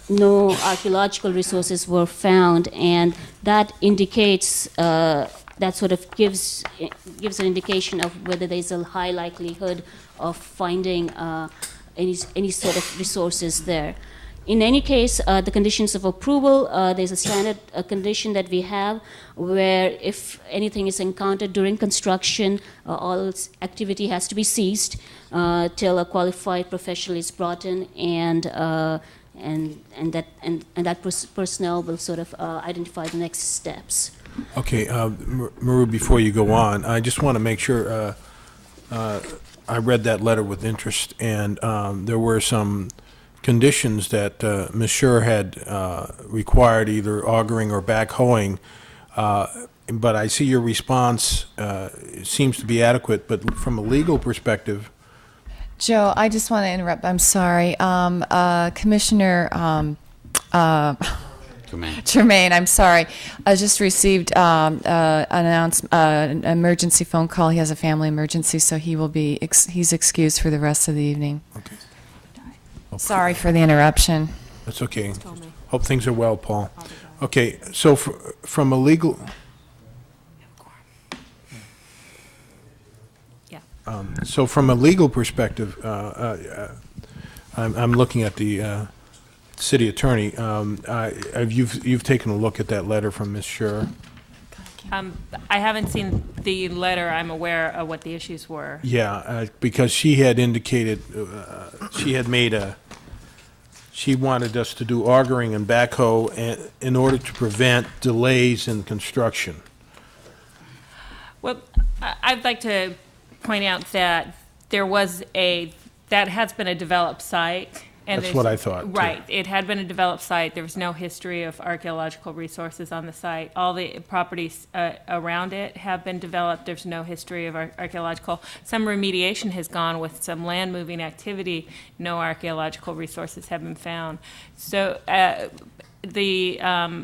no archaeological resources were found, and that indicates, that sort of gives an indication of whether there's a high likelihood of finding any sort of resources there. In any case, the conditions of approval, there's a standard condition that we have where if anything is encountered during construction, all activity has to be ceased till a qualified professional is brought in, and that personnel will sort of identify the next steps. Okay, Maru, before you go on, I just want to make sure, I read that letter with interest, and there were some conditions that Ms. Scher had required, either augering or backhoeing, but I see your response seems to be adequate, but from a legal perspective. Joe, I just want to interrupt. I'm sorry. Commissioner Tremaine, I'm sorry. I just received an emergency phone call. He has a family emergency, so he will be he's excused for the rest of the evening. Okay. Sorry for the interruption. That's okay. Hope things are well, Paul. Okay, so from a legal... So from a legal perspective, I'm looking at the city attorney. You've taken a look at that letter from Ms. Scher? I haven't seen the letter. I'm aware of what the issues were. Yeah, because she had indicated, she wanted us to do augering and backhoe in order to prevent delays in construction. Well, I'd like to point out that that has been a developed site. And that's what I thought, too. Right. It had been a developed site. There was no history of archaeological resources on the site. All the properties around it have been developed. There's no history of archaeological. Some remediation has gone with some land moving activity. No archaeological resources have been found. So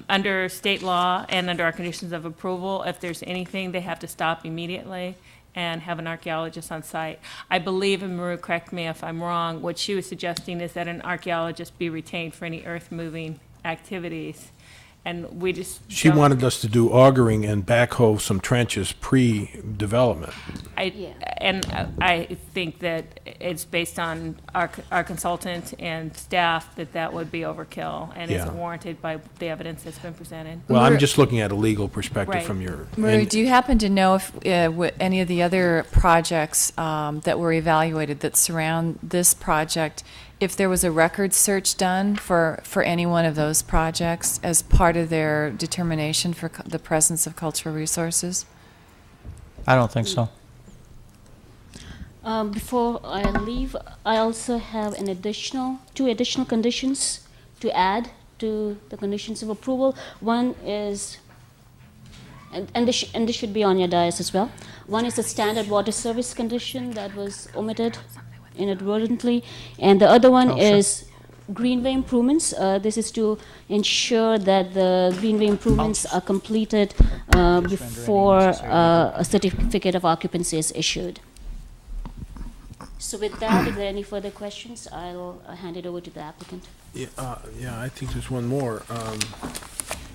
under state law and under our conditions of approval, if there's anything, they have to stop immediately and have an archaeologist on site. I believe, and Maru, correct me if I'm wrong, what she was suggesting is that an archaeologist be retained for any earth-moving activities. And we just She wanted us to do augering and backhoe some trenches pre-development. I think that it's based on our consultant and staff that would be overkill and isn't warranted by the evidence that's been presented. Well, I'm just looking at a legal perspective from your... Marie, do you happen to know if any of the other projects that were evaluated that surround this project, if there was a record search done for any one of those projects as part of their determination for the presence of cultural resources? I don't think so. Before I leave, I also have two additional conditions to add to the conditions of approval. One is, and this should be on your dais as well. One is the standard water service condition that was omitted inadvertently, and the other one is greenway improvements. This is to ensure that the greenway improvements are completed before a certificate of occupancy is issued. So with that, if there are any further questions, I'll hand it over to the applicant. Yeah, I think there's one more,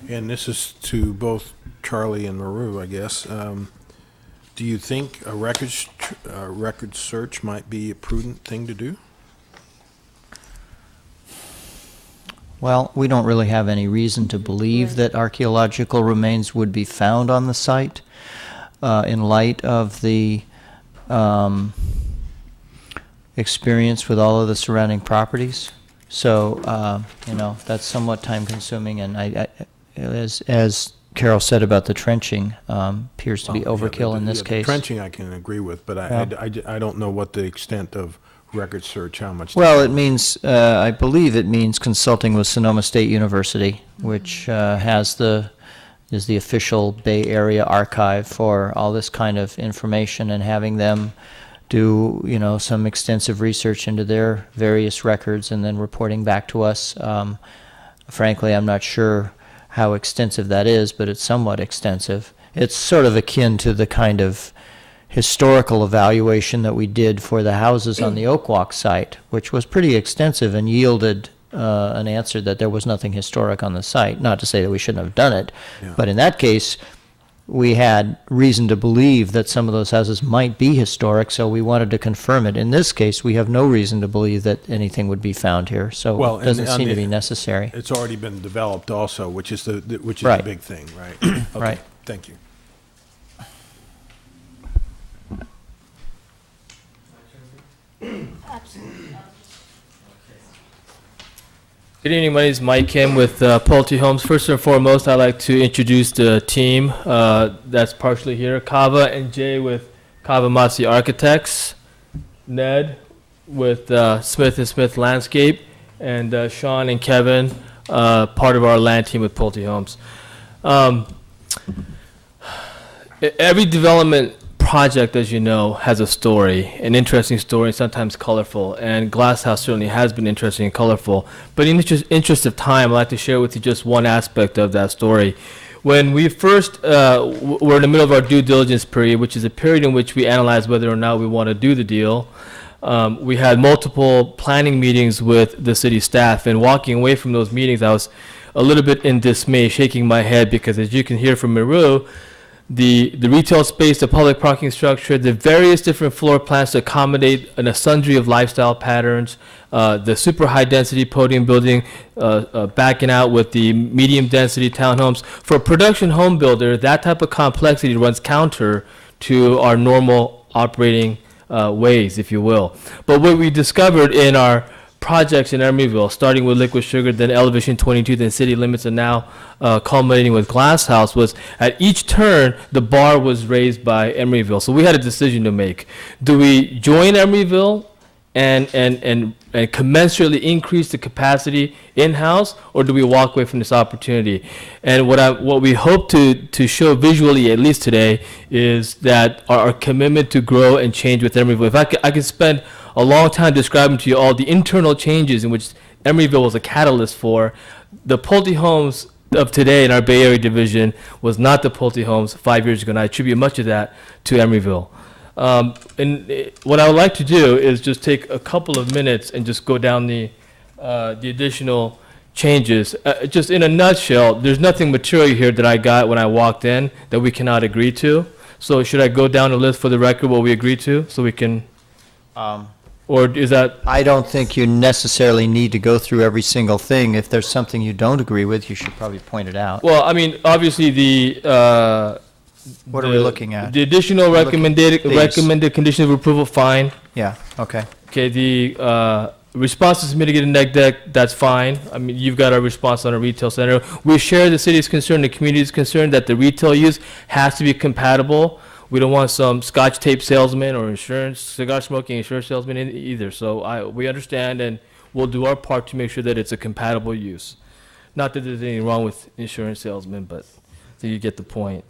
and this is to both Charlie and Maru, I guess. Do you think a record search might be a prudent thing to do? Well, we don't really have any reason to believe that archaeological remains would be found on the site in light of the experience with all of the surrounding properties. So, that's somewhat time consuming, and as Carol said about the trenching, appears to be overkill in this case. Trenching I can agree with, but I don't know what the extent of record search, how much? Well, it means, I believe it means consulting with Sonoma State University, which is the official Bay Area archive for all this kind of information, and having them do, some extensive research into their various records and then reporting back to us. Frankly, I'm not sure how extensive that is, but it's somewhat extensive. It's sort of akin to the kind of historical evaluation that we did for the houses on the Oak Walk site, which was pretty extensive and yielded an answer that there was nothing historic on the site. Not to say that we shouldn't have done it, but in that case, we had reason to believe that some of those houses might be historic, so we wanted to confirm it. In this case, we have no reason to believe that anything would be found here, so it doesn't seem to be necessary. It's already been developed also, which is the Right. big thing, right? Okay, Right. Thank you. Good evening, my name is Mike Kim with Pulte Homes. First and foremost, I'd like to introduce the team that's partially here. Kava and Jay with Kava Masi Architects, Ned with Smith & Smith Landscape, and Sean and Kevin, part of our land team with Pulte Homes. Every development project, as you know, has a story, an interesting story, sometimes colorful, and Glass House certainly has been interesting and colorful. But in the interest of time, I'd like to share with you just one aspect of that story. When we first were in the middle of our due diligence period, which is a period in which we analyze whether or not we want to do the deal, we had multiple planning meetings with the city staff, and walking away from those meetings, I was a little bit in dismay, shaking my head, because as you can hear from Maru, the retail space, the public parking structure, the various different floor plans to accommodate a sundry of lifestyle patterns, the super high density podium building backing out with the medium density townhomes. For a production home builder, that type of complexity runs counter to our normal operating ways, if you will. But what we discovered in our projects in Emeryville, starting with Liquid Sugar, then Elevation 22, then City Limits, and now culminating with Glass House, was at each turn, the bar was raised by Emeryville. So we had a decision to make. Do we join Emeryville and commensurately increase the capacity in-house, or do we walk away from this opportunity? And what we hope to show visually, at least today, is that our commitment to grow and change with Emeryville. If I could spend a long time describing to you all the internal changes in which Emeryville was a catalyst for. The Pulte Homes of today in our Bay Area division was not the Pulte Homes 5 years ago, and I attribute much of that to Emeryville. And what I would like to do is just take a couple of minutes and just go down the additional changes. Just in a nutshell, there's nothing material here that I got when I walked in that we cannot agree to. So should I go down the list for the record what we agreed to, so we can... Or is that... I don't think you necessarily need to go through every single thing. If there's something you don't agree with, you should probably point it out. Well, I mean, obviously what are we looking at? The additional recommended conditions of approval, fine. Yeah, okay. Okay, the responses to mitigated neg deck, that's fine. I mean, you've got our response on a retail center. We share the city's concern, the community's concern that the retail use has to be compatible. We don't want some scotch tape salesman or cigar smoking insurance salesman either. So we understand, and we'll do our part to make sure that it's a compatible use. Not that there's anything wrong with insurance salesmen, but I think you get the point.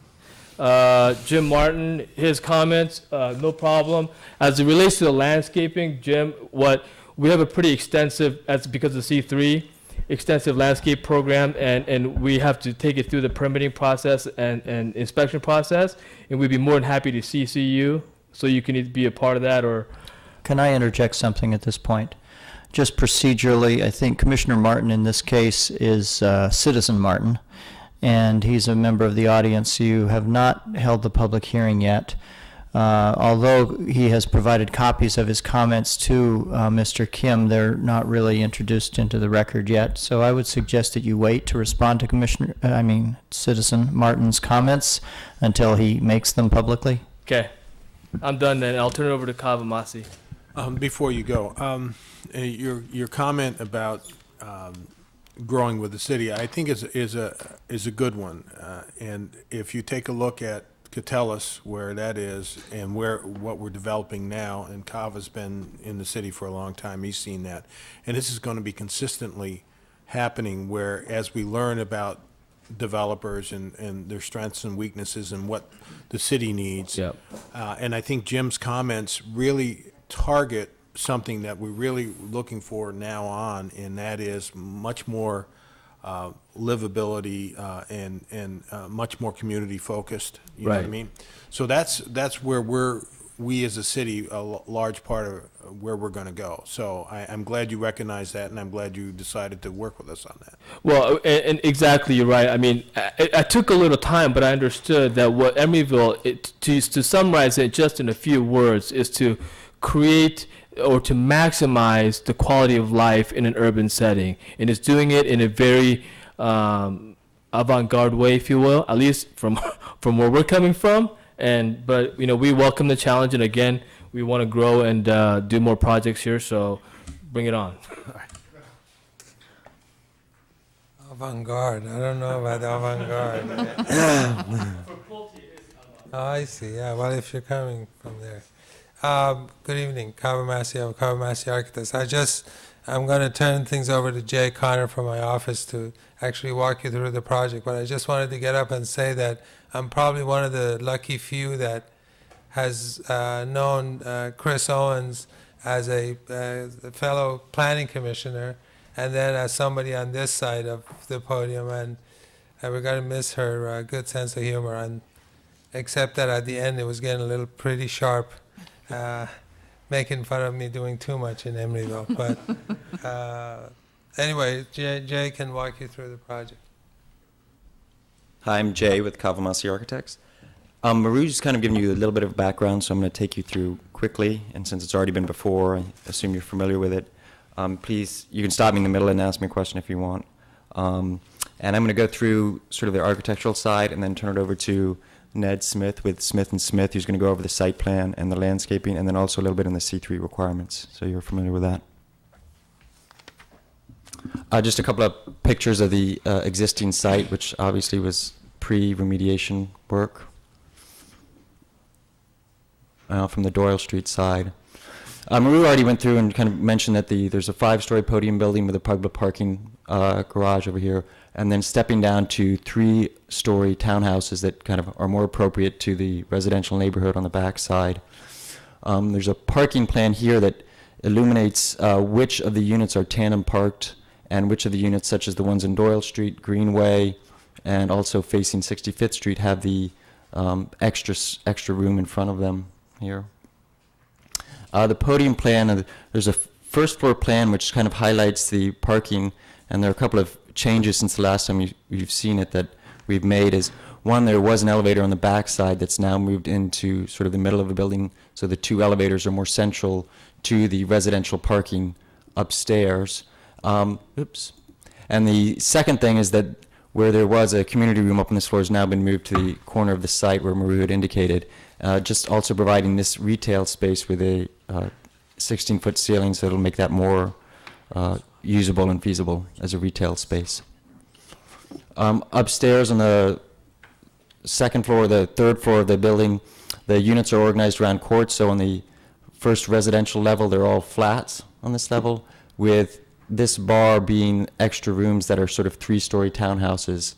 Jim Martin, his comments, no problem. As it relates to the landscaping, Jim, we have a pretty extensive, that's because of C3, extensive landscape program, and we have to take it through the permitting process and inspection process, and we'd be more than happy to CC you, so you can either be a part of that or... Can I interject something at this point? Just procedurally, I think Commissioner Martin in this case is Citizen Martin, and he's a member of the audience. You have not held the public hearing yet. Although he has provided copies of his comments to Mr. Kim, they're not really introduced into the record yet. So I would suggest that you wait to respond to Citizen Martin's comments until he makes them publicly. Okay. I'm done then. I'll turn it over to Kava Masi. Before you go, your comment about growing with the city, I think is a good one. And if you take a look at could tell us where that is and what we're developing now, and Kava's been in the city for a long time, he's seen that. And this is going to be consistently happening where as we learn about developers and their strengths and weaknesses and what the city needs. Yep. And I think Jim's comments really target something that we're really looking for now on, and that is much more livability and much more community focused. You know what I Right. mean? So that's where we as a city, a large part of where we're going to go. So I'm glad you recognize that, and I'm glad you decided to work with us on that. Well, and exactly, you're right. I mean, I took a little time, but I understood that what Emeryville, to summarize it just in a few words, is to create or to maximize the quality of life in an urban setting. And it's doing it in a very avant-garde way, if you will, at least from where we're coming from. But we welcome the challenge, and again, we want to grow and do more projects here, so bring it on. Avant-garde. I don't know about avant-garde. Oh, I see. Yeah. Well, if you're coming from there. Good evening, Kava Massey of Kava Massey Architects. I'm going to turn things over to Jay Connor from my office to actually walk you through the project. But I just wanted to get up and say that I'm probably one of the lucky few that has known Chris Owens as a fellow planning commissioner, and then as somebody on this side of the podium. And we're going to miss her good sense of humor, and except that at the end it was getting a little pretty sharp. Making fun of me doing too much in Emeryville. But anyway, Jay can walk you through the project. Hi, I'm Jay with Kavamasi Architects. Maru just kind of giving you a little bit of background, so I'm going to take you through quickly. And since it's already been before, I assume you're familiar with it. Please, you can stop me in the middle and ask me a question if you want. And I'm going to go through sort of the architectural side and then turn it over to Ned Smith with Smith & Smith, who's going to go over the site plan and the landscaping, and then also a little bit on the C3 requirements, so you're familiar with that. Just a couple of pictures of the existing site, which obviously was pre-remediation work from the Doyle Street side. Maru already went through and kind of mentioned that there's a 5-story podium building with a public parking garage over here, and then stepping down to 3-story townhouses that kind of are more appropriate to the residential neighborhood on the back side. There's a parking plan here that illuminates which of the units are tandem parked and which of the units, such as the ones in Doyle Street, Greenway, and also facing 65th Street, have the extra room in front of them here. The podium plan, there's a first floor plan which kind of highlights the parking, and there are a couple of changes since the last time you've seen it that we've made. Is one, there was an elevator on the back side that's now moved into sort of the middle of the building, so the 2 elevators are more central to the residential parking upstairs. Oops. And the second thing is that where there was a community room up on this floor has now been moved to the corner of the site where Maru had indicated, just also providing this retail space with a 16-foot ceiling, so it'll make that more usable and feasible as a retail space. Upstairs on the second floor, the third floor of the building, the units are organized around courts. So on the first residential level, they're all flats on this level, with this bar being extra rooms that are sort of 3-story townhouses.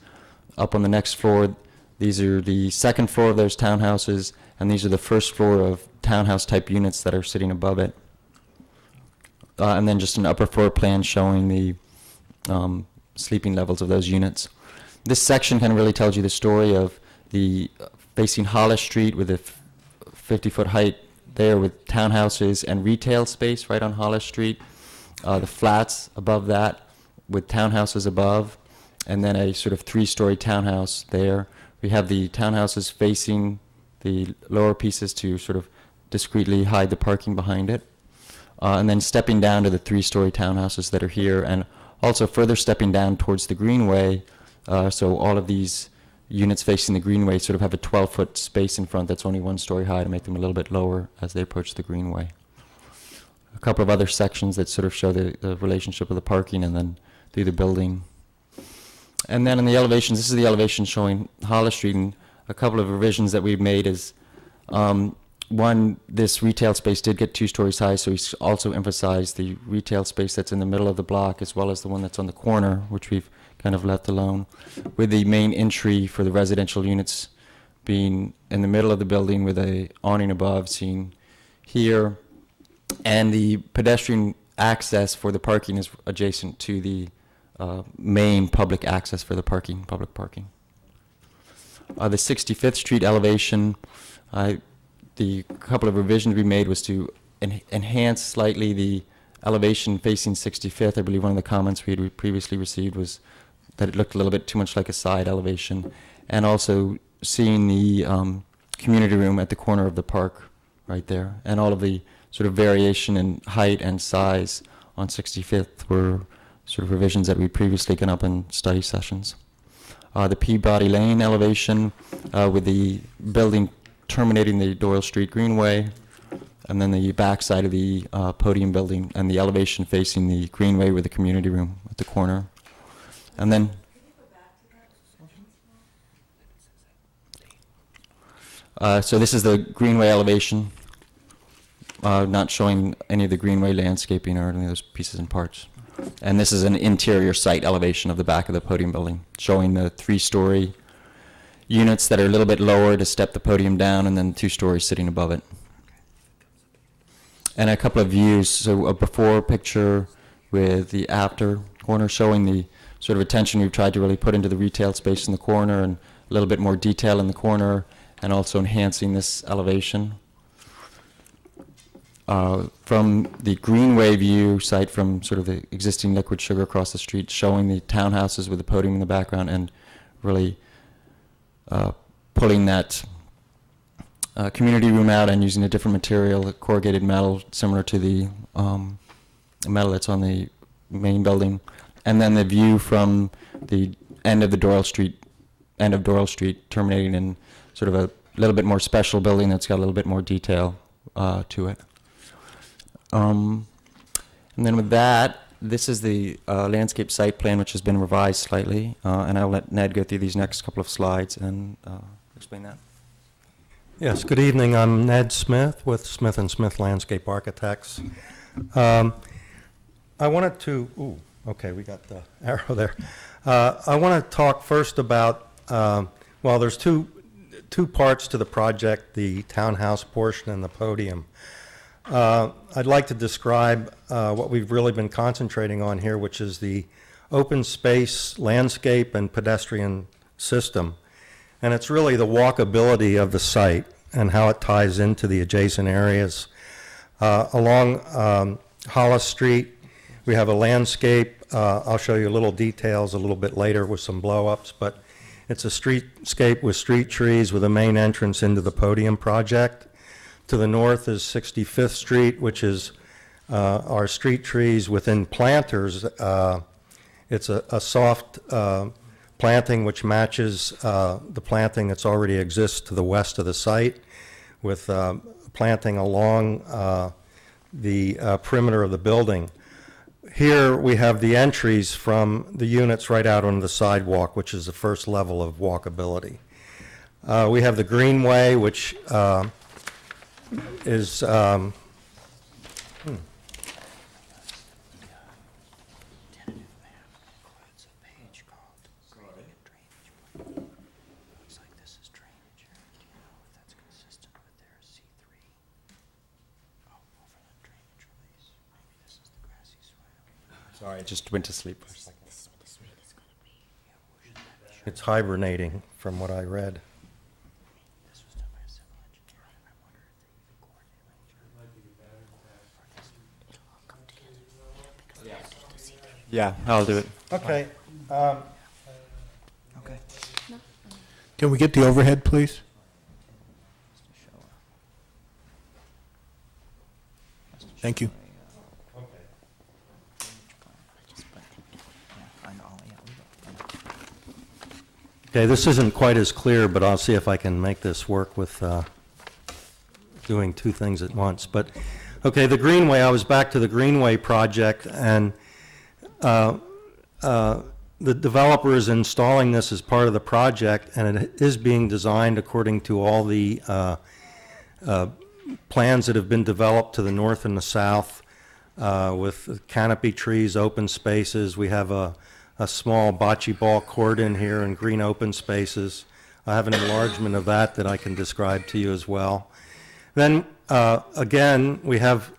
Up on the next floor, these are the second floor of those townhouses, and these are the first floor of townhouse type units that are sitting above it. And then just an upper floor plan showing the sleeping levels of those units. This section kind of really tells you the story of the facing Hollis Street with a 50-foot height there with townhouses and retail space right on Hollis Street. The flats above that with townhouses above, and then a sort of 3-story townhouse there. We have the townhouses facing the lower pieces to sort of discreetly hide the parking behind it. And then stepping down to the 3-story townhouses that are here, and also further stepping down towards the Greenway. So all of these units facing the Greenway sort of have a 12-foot space in front that's only 1 story high to make them a little bit lower as they approach the Greenway. A couple of other sections that sort of show the relationship of the parking and then through the building. And then in the elevations, this is the elevation showing Hollis Street, and a couple of revisions that we've made is, one, this retail space did get 2 stories high, so we also emphasized the retail space that's in the middle of the block as well as the one that's on the corner, which we've kind of left alone, with the main entry for the residential units being in the middle of the building with a awning above seen here, and the pedestrian access for the parking is adjacent to the main public access for the public parking. The 65th Street elevation, the couple of revisions we made was to enhance slightly the elevation facing 65th. I believe one of the comments we had previously received was that it looked a little bit too much like a side elevation, and also seeing the community room at the corner of the park right there, and all of the sort of variation in height and size on 65th were sort of revisions that we'd previously gone up in study sessions. The Peabody Lane elevation with the building terminating the Doyle Street Greenway, and then the back side of the podium building and the elevation facing the Greenway with the community room at the corner. And then so this is the Greenway elevation, not showing any of the Greenway landscaping or any of those pieces and parts. And this is an interior site elevation of the back of the podium building, showing the 3-story units that are a little bit lower to step the podium down, and then 2 stories sitting above it. And a couple of views, so a before picture with the after corner, showing the sort of attention we've tried to really put into the retail space in the corner and a little bit more detail in the corner, and also enhancing this elevation. From the Greenway view site from sort of the existing Liquid Sugar across the street, showing the townhouses with the podium in the background and really pulling that community room out and using a different material, corrugated metal, similar to the metal that's on the main building. And then the view from the end of the Doyle Street, terminating in sort of a little bit more special building that's got a little bit more detail to it. And then with that, this is the landscape site plan, which has been revised slightly, and I'll let Ned go through these next couple of slides and explain that. Yes, good evening. I'm Ned Smith with Smith & Smith Landscape Architects. I wanted to, okay, we got the arrow there. I want to talk first about, well, there's two parts to the project, the townhouse portion and the podium. I'd like to describe what we've really been concentrating on here, which is the open space, landscape, and pedestrian system. And it's really the walkability of the site and how it ties into the adjacent areas. Along Hollis Street, we have a landscape. I'll show you little details a little bit later with some blow-ups, but it's a streetscape with street trees with a main entrance into the podium project. To the north is 65th Street, which is our street trees within planters. It's a soft planting which matches the planting that's already exists to the west of the site, with planting along the perimeter of the building. Here we have the entries from the units right out on the sidewalk, which is the first level of walkability. We have the Greenway, which is Sorry, I just went to sleep for a second. It's hibernating from what I read. Yeah, I'll do it. Okay. Okay. Can we get the overhead, please? Thank you. Okay, this isn't quite as clear, but I'll see if I can make this work with doing two things at once. But, okay, the Greenway, I was back to the Greenway project, and the developer is installing this as part of the project, and it is being designed according to all the plans that have been developed to the north and the south, with canopy trees, open spaces. We have a small bocce ball court in here and green open spaces. I have an enlargement of that I can describe to you as well. Then, again, we have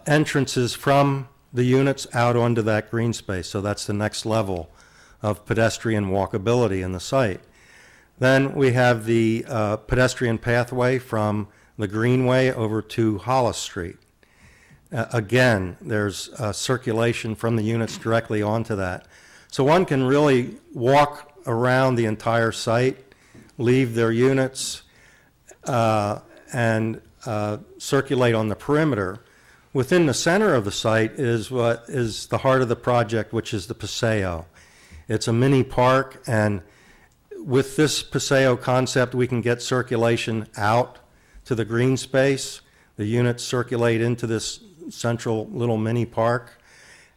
entrances from the units out onto that green space, so that's the next level of pedestrian walkability in the site. Then we have the pedestrian pathway from the Greenway over to Hollis Street. Again, there's circulation from the units directly onto that. So one can really walk around the entire site, leave their units, and circulate on the perimeter. Within the center of the site is what is the heart of the project, which is the Paseo. It's a mini park, and with this Paseo concept, we can get circulation out to the green space. The units circulate into this central little mini park,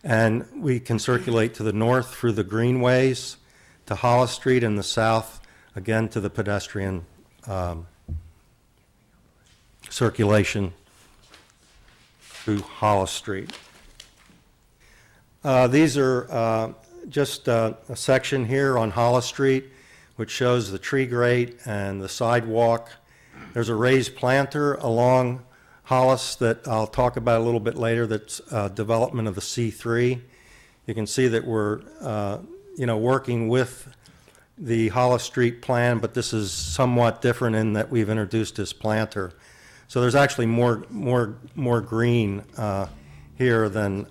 and we can circulate to the north through the greenways to Hollis Street, and the south, again, to the pedestrian circulation through Hollis Street. These are just a section here on Hollis Street, which shows the tree grate and the sidewalk. There's a raised planter along Hollis that I'll talk about a little bit later, that's development of the C3. You can see that we're working with the Hollis Street plan, but this is somewhat different in that we've introduced this planter. So there's actually more green here than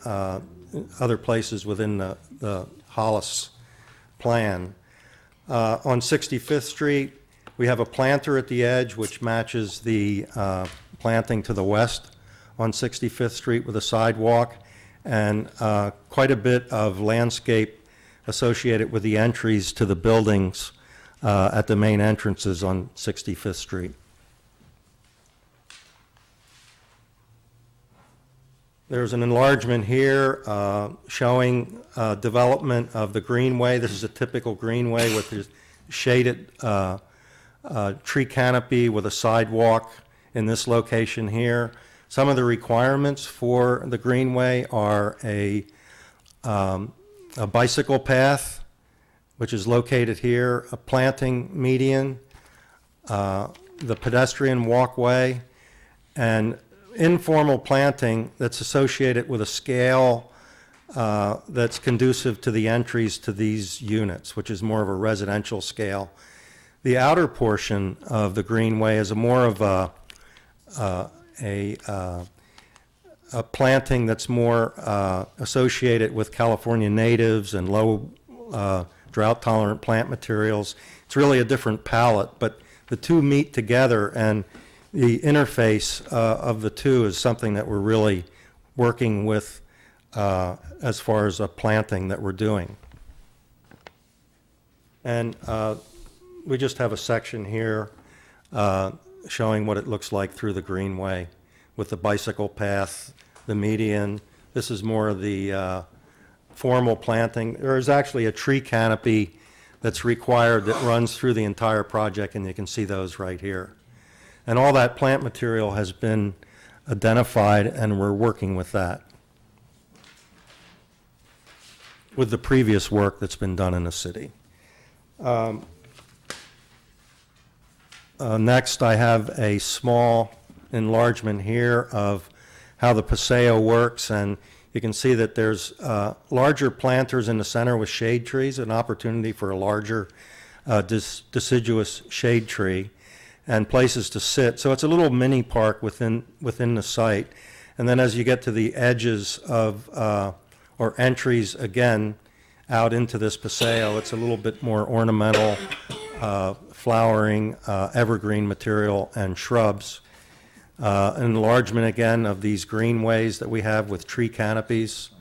other places within the Hollis plan. On 65th Street, we have a planter at the edge which matches the planting to the west on 65th Street with a sidewalk, and quite a bit of landscape associated with the entries to the buildings at the main entrances on 65th Street. There's an enlargement here showing development of the greenway. This is a typical greenway with this shaded tree canopy with a sidewalk in this location here. Some of the requirements for the greenway are a bicycle path, which is located here, a planting median, the pedestrian walkway, and informal planting that's associated with a scale that's conducive to the entries to these units, which is more of a residential scale. The outer portion of the greenway is more of a planting that's more associated with California natives and low drought-tolerant plant materials. It's really a different palette, but the two meet together, and the interface of the two is something that we're really working with as far as a planting that we're doing. And we just have a section here showing what it looks like through the greenway with the bicycle path, the median. This is more of the formal planting. There is actually a tree canopy that's required that runs through the entire project, and you can see those right here. And all that plant material has been identified, and we're working with that, with the previous work that's been done in the city. Next, I have a small enlargement here of how the Paseo works, and you can see that there's larger planters in the center with shade trees, an opportunity for a larger deciduous shade tree, and places to sit. So it's a little mini park within the site. And then as you get to the edges of, or entries again, out into this Paseo, it's a little bit more ornamental, flowering, evergreen material and shrubs. An enlargement again of these greenways that we have with tree canopies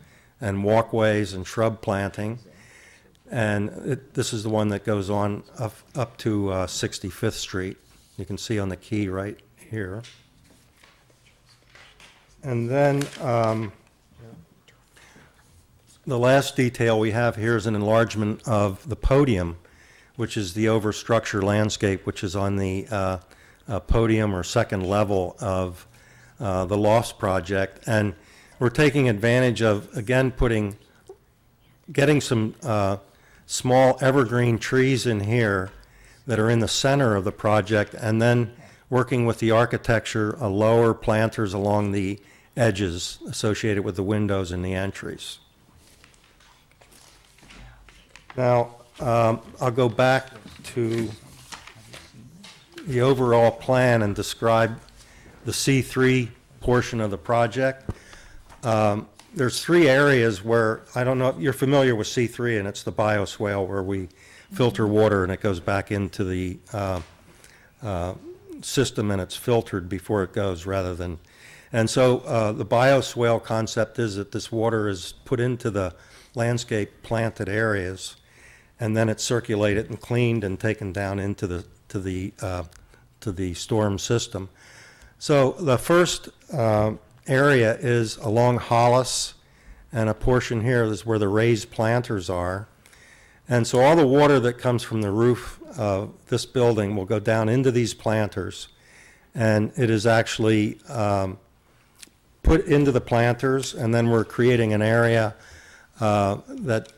and walkways and shrub planting. And this is the one that goes on up to 65th Street. You can see on the key right here. the last detail we have here is an enlargement of the podium, which is the overstructure landscape, which is on the podium or second level of the lofts project. And we're taking advantage of, again, getting some small evergreen trees in here that are in the center of the project, and then working with the architecture, lower planters along the edges associated with the windows and the entries. Now, I'll go back to the overall plan and describe the C3 portion of the project. There's 3 areas where, I don't know, you're familiar with C3, and it's the bioswale where we filter water and it goes back into the system and it's filtered before it goes rather than, and so the bioswale concept is that this water is put into the landscape planted areas, and then it's circulated and cleaned and taken down into the storm system. So the first area is along Hollis, and a portion here is where the raised planters are. And so all the water that comes from the roof of this building will go down into these planters, and it is actually put into the planters, and then we're creating an area that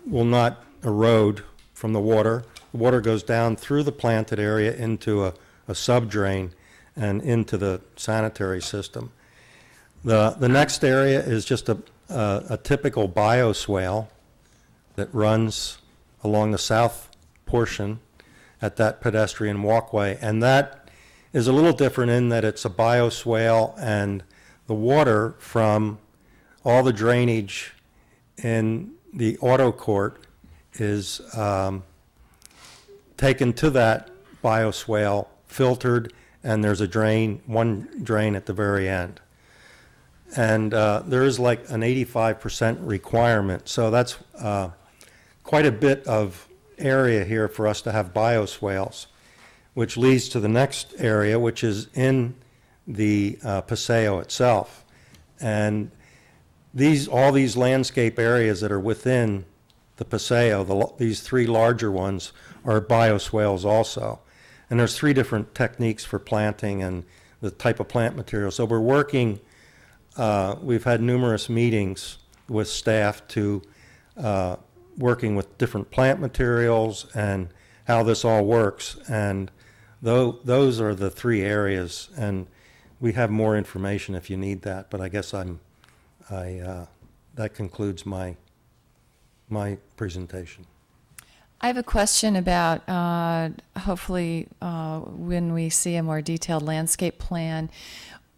will not erode from the water. The water goes down through the planted area into a sub-drain and into the sanitary system. The next area is just a typical bioswale that runs along the south portion at that pedestrian walkway, and that is a little different in that it's a bioswale, and the water from all the drainage in the auto court is taken to that bioswale, filtered, and there's one drain at the very end. And there is like an 85% requirement, so that's quite a bit of area here for us to have bioswales, which leads to the next area, which is in the Paseo itself. And all these landscape areas that are within the Paseo, these 3 larger ones, are bioswales also. And there's 3 different techniques for planting and the type of plant material. So we're working, we've had numerous meetings with staff to working with different plant materials and how this all works. And those are the 3 areas, and we have more information if you need that, but I guess that concludes my presentation. I have a question about, hopefully, when we see a more detailed landscape plan,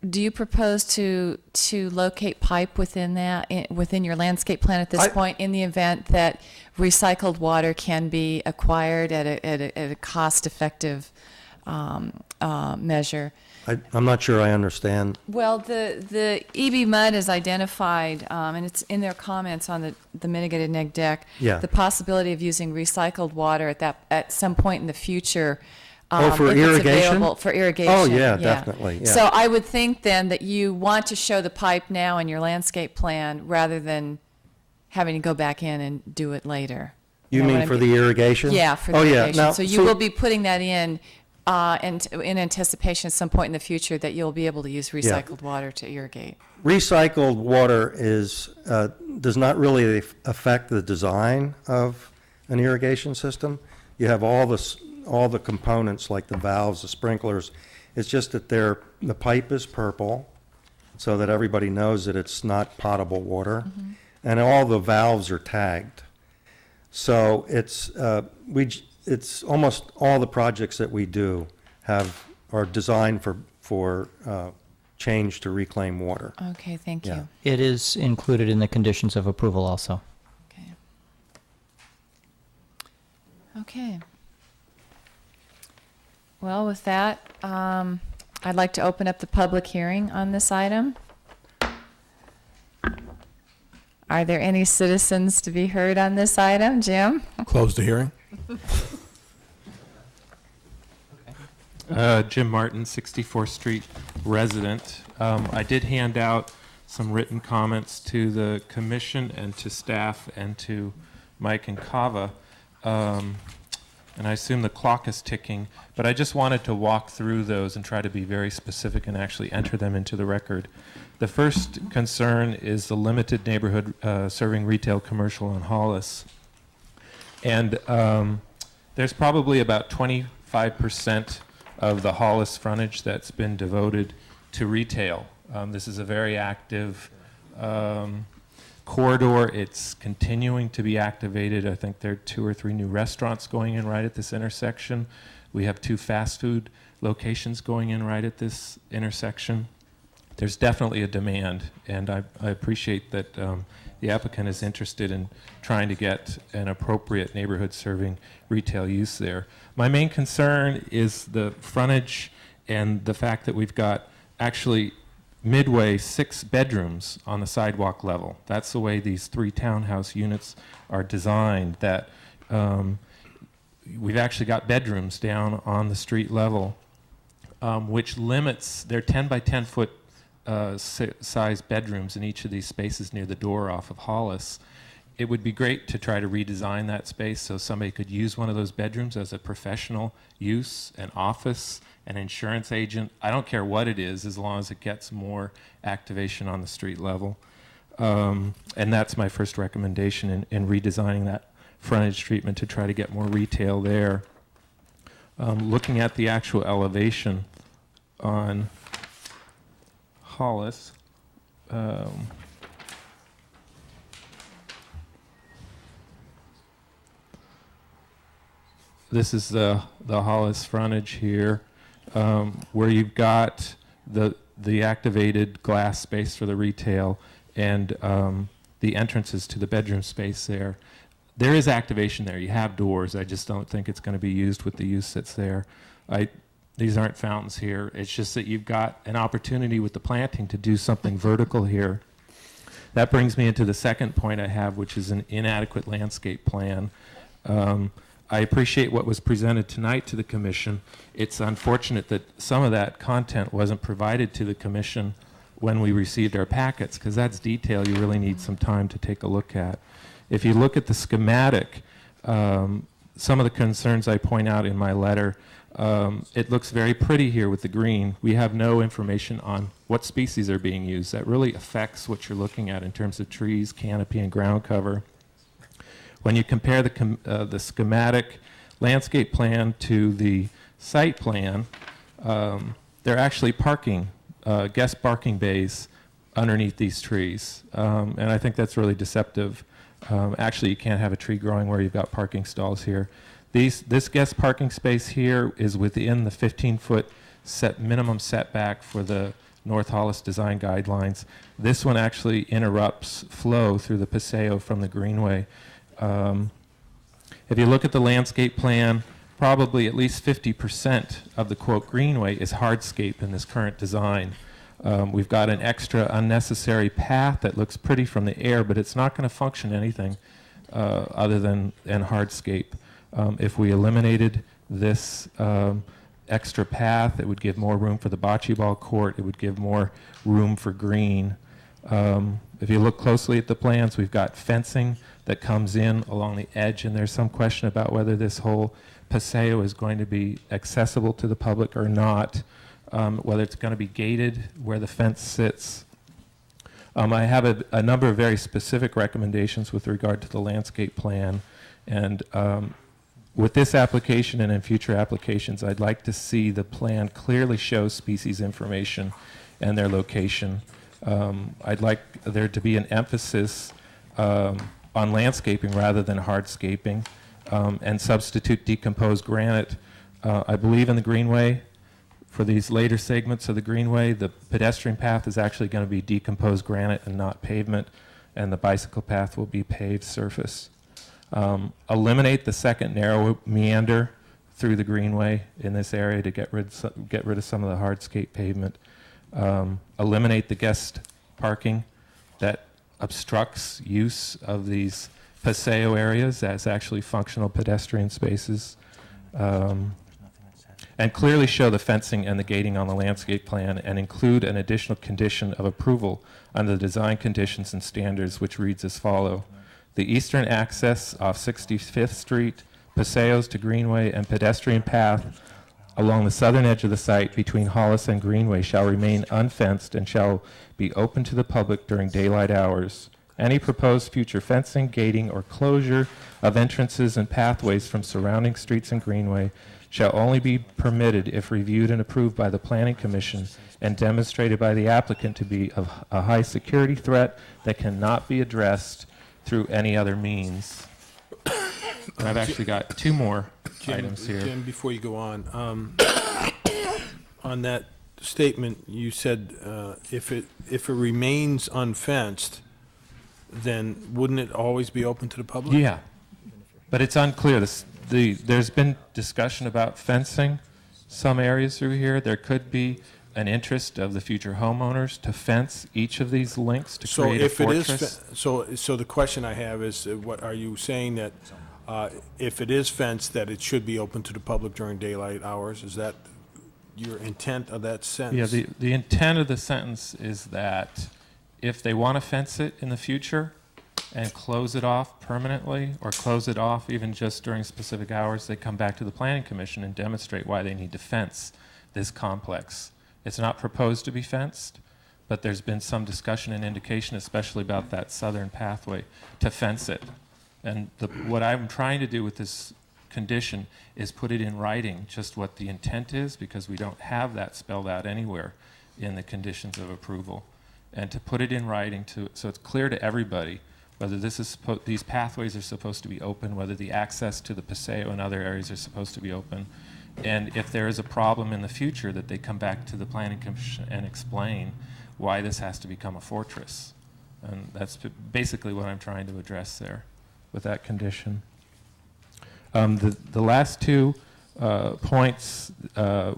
do you propose to locate pipe within that, within your landscape plan at this point, in the event that recycled water can be acquired at a cost-effective measure? I'm not sure I understand. Well, the EB Mud is identified, and it's in their comments on the mitigated neg deck. Yeah. The possibility of using recycled water at some point in the future. For if irrigation? It's available for irrigation. Oh, yeah, definitely. Yeah. So I would think then that you want to show the pipe now in your landscape plan rather than having to go back in and do it later. You mean for the irrigation? Yeah, for the oh, irrigation. Yeah. Now, so you will be putting that in anticipation at some point in the future that you'll be able to use recycled water to irrigate. Recycled water does not really affect the design of an irrigation system. You have all the components like the valves, the sprinklers. It's just that the pipe is purple so that everybody knows that it's not potable water. Mm-hmm. And all the valves are tagged. So it's almost all the projects that we do are designed for change to reclaim water. Okay, thank you. It is included in the conditions of approval also. Okay. Well, with that, I'd like to open up the public hearing on this item. Are there any citizens to be heard on this item? Jim? Close the hearing. Jim Martin, 64th Street resident. I did hand out some written comments to the commission and to staff and to Mike and Kava. And I assume the clock is ticking, but I just wanted to walk through those and try to be very specific and actually enter them into the record. The first concern is the limited neighborhood serving retail commercial on Hollis. And there's probably about 25% of the Hollis frontage that's been devoted to retail. This is a very active corridor. It's continuing to be activated. I think there are 2 or 3 new restaurants going in right at this intersection. We have 2 fast food locations going in right at this intersection. There's definitely a demand, and I appreciate that the applicant is interested in trying to get an appropriate neighborhood serving retail use there. My main concern is the frontage and the fact that we've got actually midway 6 bedrooms on the sidewalk level. That's the way these 3 townhouse units are designed, that we've actually got bedrooms down on the street level, which limits their 10 by 10 foot size bedrooms in each of these spaces near the door off of Hollis. It would be great to try to redesign that space so somebody could use one of those bedrooms as a professional use, an office, an insurance agent. I don't care what it is, as long as it gets more activation on the street level. And that's my first recommendation in redesigning that frontage treatment to try to get more retail there. Looking at the actual elevation on Hollis, this is the Hollis frontage here, where you've got the activated glass space for the retail and the entrances to the bedroom space there. There is activation there. You have doors. I just don't think it's going to be used with the use that's there. These aren't fountains here. It's just that you've got an opportunity with the planting to do something vertical here. That brings me into the second point I have, which is an inadequate landscape plan. I appreciate what was presented tonight to the commission. It's unfortunate that some of that content wasn't provided to the commission when we received our packets, because that's detail you really need some time to take a look at. If you look at the schematic, some of the concerns I point out in my letter, it looks very pretty here with the green. We have no information on what species are being used. That really affects what you're looking at in terms of trees, canopy, and ground cover. When you compare the schematic landscape plan to the site plan, they're actually parking, guest parking bays underneath these trees. And I think that's really deceptive. Actually, you can't have a tree growing where you've got parking stalls here. This guest parking space here is within the 15-foot minimum setback for the North Hollis design guidelines. This one actually interrupts flow through the Paseo from the Greenway. If you look at the landscape plan, probably at least 50% of the quote Greenway is hardscape in this current design. We've got an extra unnecessary path that looks pretty from the air, but it's not going to function anything other than hardscape. If we eliminated this extra path, it would give more room for the bocce ball court. It would give more room for green. If you look closely at the plans, we've got fencing that comes in along the edge, and there's some question about whether this whole Paseo is going to be accessible to the public or not, whether it's going to be gated where the fence sits. I have a number of very specific recommendations with regard to the landscape plan, and with this application and in future applications, I'd like to see the plan clearly show species information and their location. I'd like there to be an emphasis on landscaping rather than hardscaping, and substitute decomposed granite. I believe in the Greenway. For these later segments of the Greenway, the pedestrian path is actually going to be decomposed granite and not pavement, and the bicycle path will be paved surface. Eliminate the second narrow meander through the Greenway in this area to get rid of some of the hardscape pavement. Eliminate the guest parking that obstructs use of these Paseo areas as actually functional pedestrian spaces. and clearly show the fencing and the gating on the landscape plan, and include an additional condition of approval under the design conditions and standards, which reads as follow. The eastern access off 65th Street, Paseos to Greenway, and pedestrian path along the southern edge of the site between Hollis and Greenway shall remain unfenced and shall be open to the public during daylight hours. Any proposed future fencing, gating, or closure of entrances and pathways from surrounding streets and Greenway shall only be permitted if reviewed and approved by the Planning Commission and demonstrated by the applicant to be of a high security threat that cannot be addressed through any other means. And I've actually got two more items here. Jim, before you go on that statement, you said if it remains unfenced, then wouldn't it always be open to the public? Yeah, but it's unclear. There's been discussion about fencing some areas through here. There could be an interest of the future homeowners to fence each of these links to create a fortress. So the question I have is, what are you saying that if it is fenced, that it should be open to the public during daylight hours? Is that your intent of that sentence? Yeah, the intent of the sentence is that if they want to fence it in the future and close it off permanently, or close it off even just during specific hours, they come back to the Planning Commission and demonstrate why they need to fence this complex. It's not proposed to be fenced, but there's been some discussion and indication, especially about that southern pathway, to fence it. And what I'm trying to do with this condition is put it in writing, just what the intent is, because we don't have that spelled out anywhere in the conditions of approval. And to put it in writing so it's clear to everybody whether these pathways are supposed to be open, whether the access to the Paseo and other areas are supposed to be open, and if there is a problem in the future, that they come back to the Planning Commission and explain why this has to become a fortress. And that's basically what I'm trying to address there with that condition. The last two points, the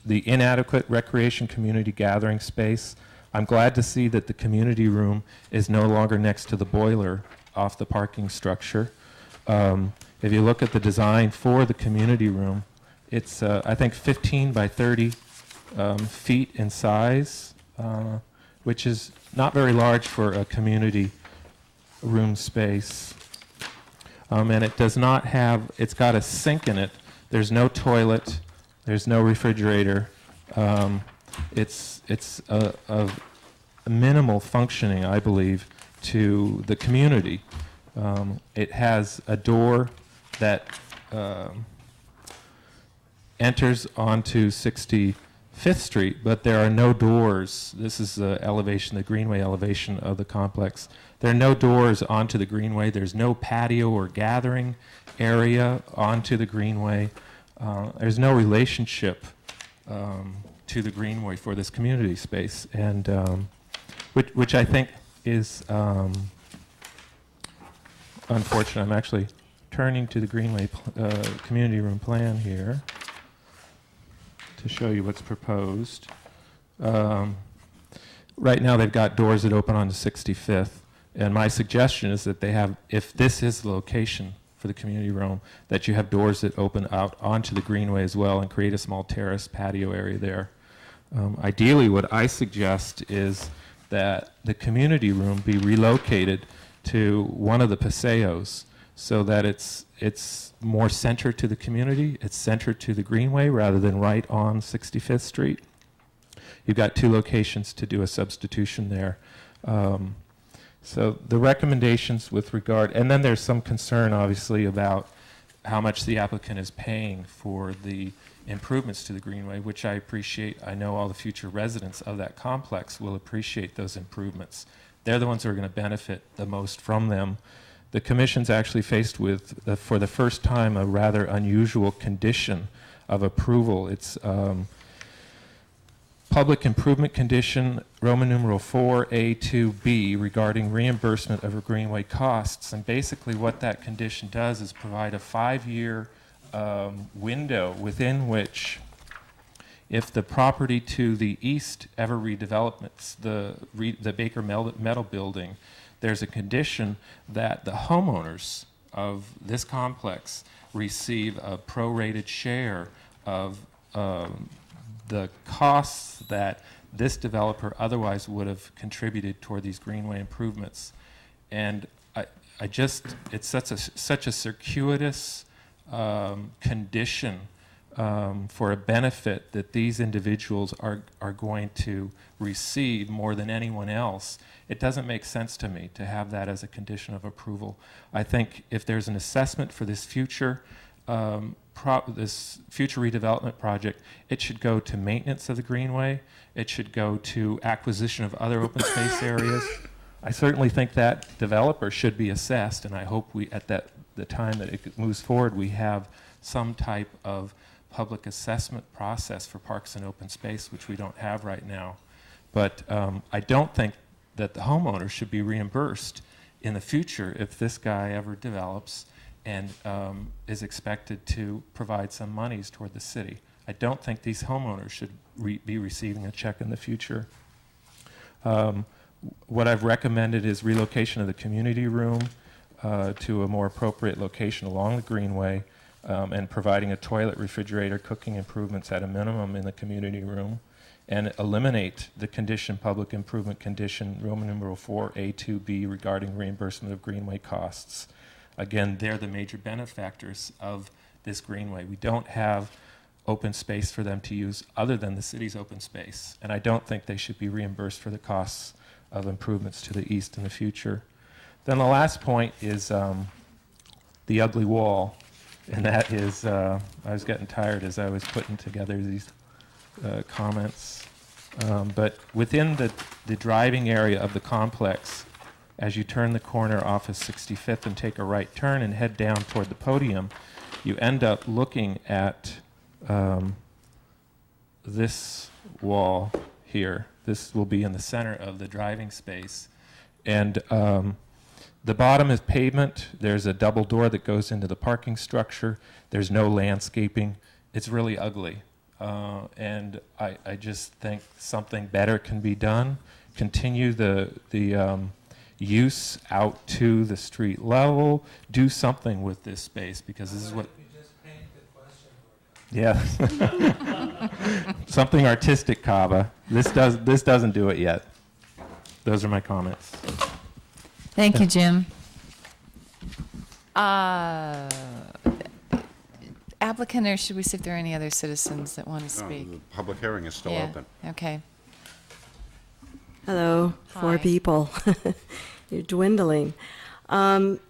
inadequate recreation community gathering space. I'm glad to see that the community room is no longer next to the boiler off the parking structure. If you look at the design for the community room, it's, I think, 15 by 30 feet in size, which is not very large for a community room space. And it does not have, it's got a sink in it. There's no toilet. There's no refrigerator. It's a minimal functioning, I believe, to the community. It has a door that enters onto 65th Street, but there are no doors. This is the elevation, the Greenway elevation of the complex. There are no doors onto the Greenway. There's no patio or gathering area onto the Greenway. There's no relationship to the Greenway for this community space, and which I think is unfortunate. I'm actually turning to the Greenway community room plan here to show you what's proposed. Right now they've got doors that open onto 65th, and my suggestion is that they have, if this is the location for the community room, that you have doors that open out onto the Greenway as well and create a small terrace patio area there. Ideally, what I suggest is that the community room be relocated to one of the Paseos so that it's more centered to the community, it's centered to the Greenway rather than right on 65th Street. You've got two locations to do a substitution there. So the recommendations with regard, and then there's some concern obviously about how much the applicant is paying for the improvements to the Greenway, which I appreciate. I know all the future residents of that complex will appreciate those improvements. They're the ones who are going to benefit the most from them. The Commission's actually faced with, for the first time, a rather unusual condition of approval. It's Public Improvement Condition, Roman numeral 4A2B, regarding reimbursement of Greenway costs. And basically what that condition does is provide a 5-year window within which, if the property to the east ever redevelopments, the Baker Metal Building, there's a condition that the homeowners of this complex receive a prorated share of the costs that this developer otherwise would have contributed toward these greenway improvements. And I just, it's such a circuitous condition for a benefit that these individuals are going to receive more than anyone else. It doesn't make sense to me to have that as a condition of approval. I think if there's an assessment for this future redevelopment project, it should go to maintenance of the greenway. It should go to acquisition of other open space areas. I certainly think that developer should be assessed, and I hope we, at the time that it moves forward, we have some type of public assessment process for parks and open space, which we don't have right now. But I don't think that the homeowner should be reimbursed in the future if this guy ever develops and is expected to provide some monies toward the city. I don't think these homeowners should be receiving a check in the future. What I've recommended is relocation of the community room to a more appropriate location along the greenway, and providing a toilet, refrigerator, cooking improvements at a minimum in the community room, and eliminate the condition, public improvement condition, Roman numeral 4A2B, regarding reimbursement of greenway costs. Again, they're the major benefactors of this greenway. We don't have open space for them to use other than the city's open space, and I don't think they should be reimbursed for the costs of improvements to the east in the future. Then the last point is the ugly wall, and that is, I was getting tired as I was putting together these comments, but within the driving area of the complex, as you turn the corner off of 65th and take a right turn and head down toward the podium, you end up looking at this wall here. This will be in the center of the driving space. And the bottom is pavement. There's a double door that goes into the parking structure. There's no landscaping. It's really ugly. And I just think something better can be done. Continue the use out to the street level. Do something with this space, because this is what... Yeah. Something artistic, Kava. This doesn't do it yet. Those are my comments. Thank you, Jim. Applicant, or should we see if there are any other citizens that want to speak? The public hearing is still Yeah, open. okay. Hello, Hi. 4 people. You're dwindling. Jane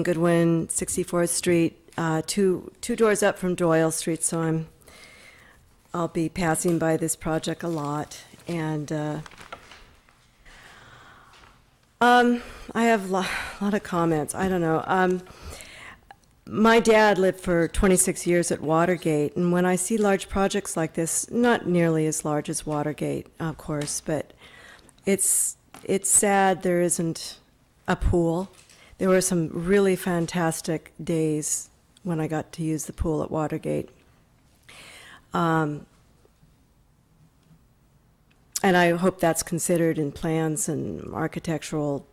Goodwin, 64th Street, two doors up from Doyle Street, so I'll be passing by this project a lot, and I have a lot of comments. I don't know. My dad lived for 26 years at Watergate, and when I see large projects like this, not nearly as large as Watergate, of course, but it's sad there isn't a pool. There were some really fantastic days when I got to use the pool at Watergate. And I hope that's considered in plans and architectural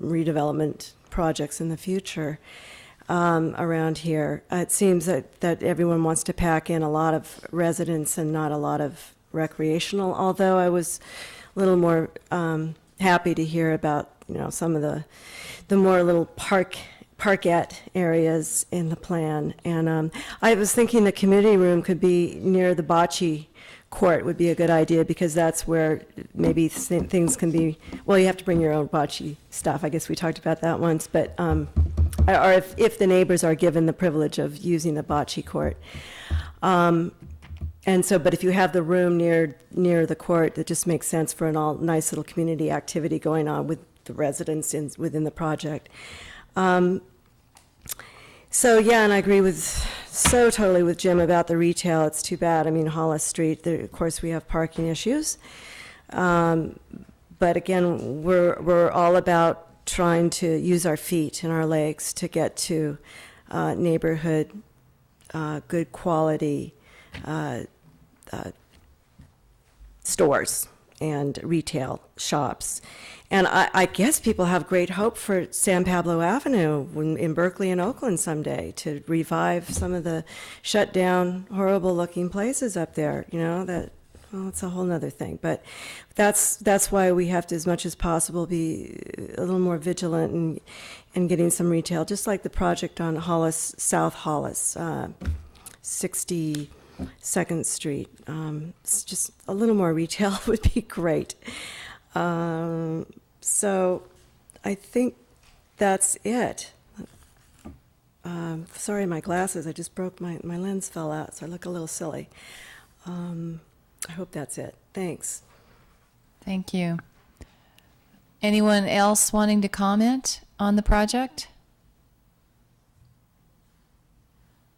redevelopment projects in the future around here. It seems that everyone wants to pack in a lot of residents and not a lot of recreational, although I was a little more happy to hear about, some of the more little parkette areas in the plan. And I was thinking the committee room could be near the bocce court would be a good idea, because that's where maybe things can be, well, you have to bring your own bocce stuff. I guess we talked about that once, but, or if the neighbors are given the privilege of using the bocce court. And so, but if you have the room near the court, it just makes sense for an all nice little community activity going on with the residents within the project. So yeah, and I agree totally with Jim about the retail. It's too bad. I mean, Hollis Street, of course, we have parking issues. But again, we're all about trying to use our feet and our legs to get to neighborhood, good quality stores. and retail shops. And I guess people have great hope for San Pablo Avenue in Berkeley and Oakland someday to revive some of the shut down, horrible looking places up there, well, it's a whole nother thing. But that's why we have to, as much as possible, be a little more vigilant in getting some retail, just like the project on Hollis, South Hollis, 62nd Street. It's just a little more retail would be great. So I think that's it. Sorry, my glasses, I just broke my lens fell out, so I look a little silly. I hope that's it. Thanks. Thank you. Anyone else wanting to comment on the project?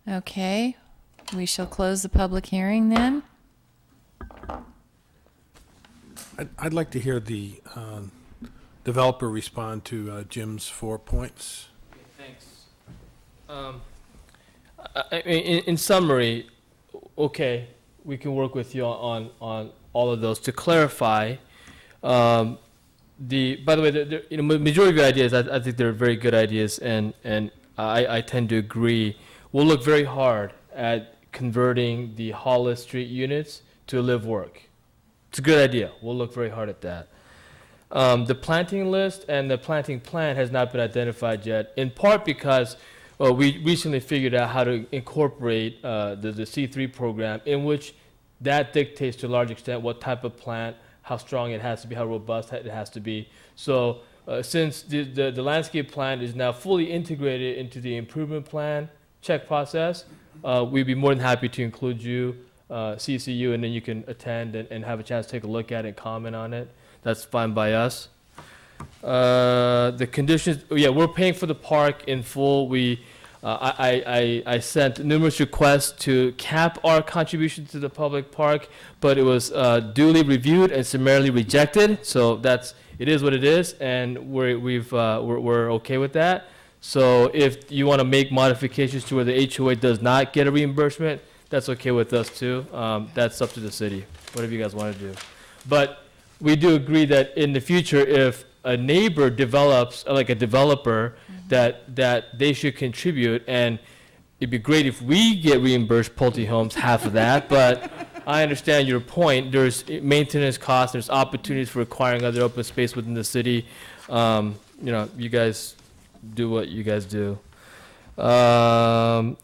Okay, we shall close the public hearing then. I'd like to hear the developer respond to Jim's 4 points. Thanks. In summary, okay, we can work with you on all of those. To clarify, by the way, the majority of your ideas, I think they're very good ideas, and I tend to agree. We'll look very hard at converting the Hollis Street units to live work. It's a good idea. We'll look very hard at that. The planting list and the planting plan has not been identified yet, in part because we recently figured out how to incorporate the C3 program, in which that dictates to a large extent what type of plant, how strong it has to be, how robust it has to be. So since the landscape plan is now fully integrated into the improvement plan check process, we'd be more than happy to include you, CC you, and then you can attend and have a chance to take a look at it and comment on it. That's fine by us. The conditions, yeah, we're paying for the park in full. I sent numerous requests to cap our contribution to the public park, but it was duly reviewed and summarily rejected. So it is what it is, and we're okay with that. So if you want to make modifications to where the HOA does not get a reimbursement, that's okay with us too. That's up to the city, whatever you guys want to do. But we do agree that in the future, if a neighbor develops, like a developer, that they should contribute, and it'd be great if we get reimbursed, Pulte Homes, half of that, but I understand your point. There's maintenance costs, there's opportunities for acquiring other open space within the city. You guys do what you guys do. The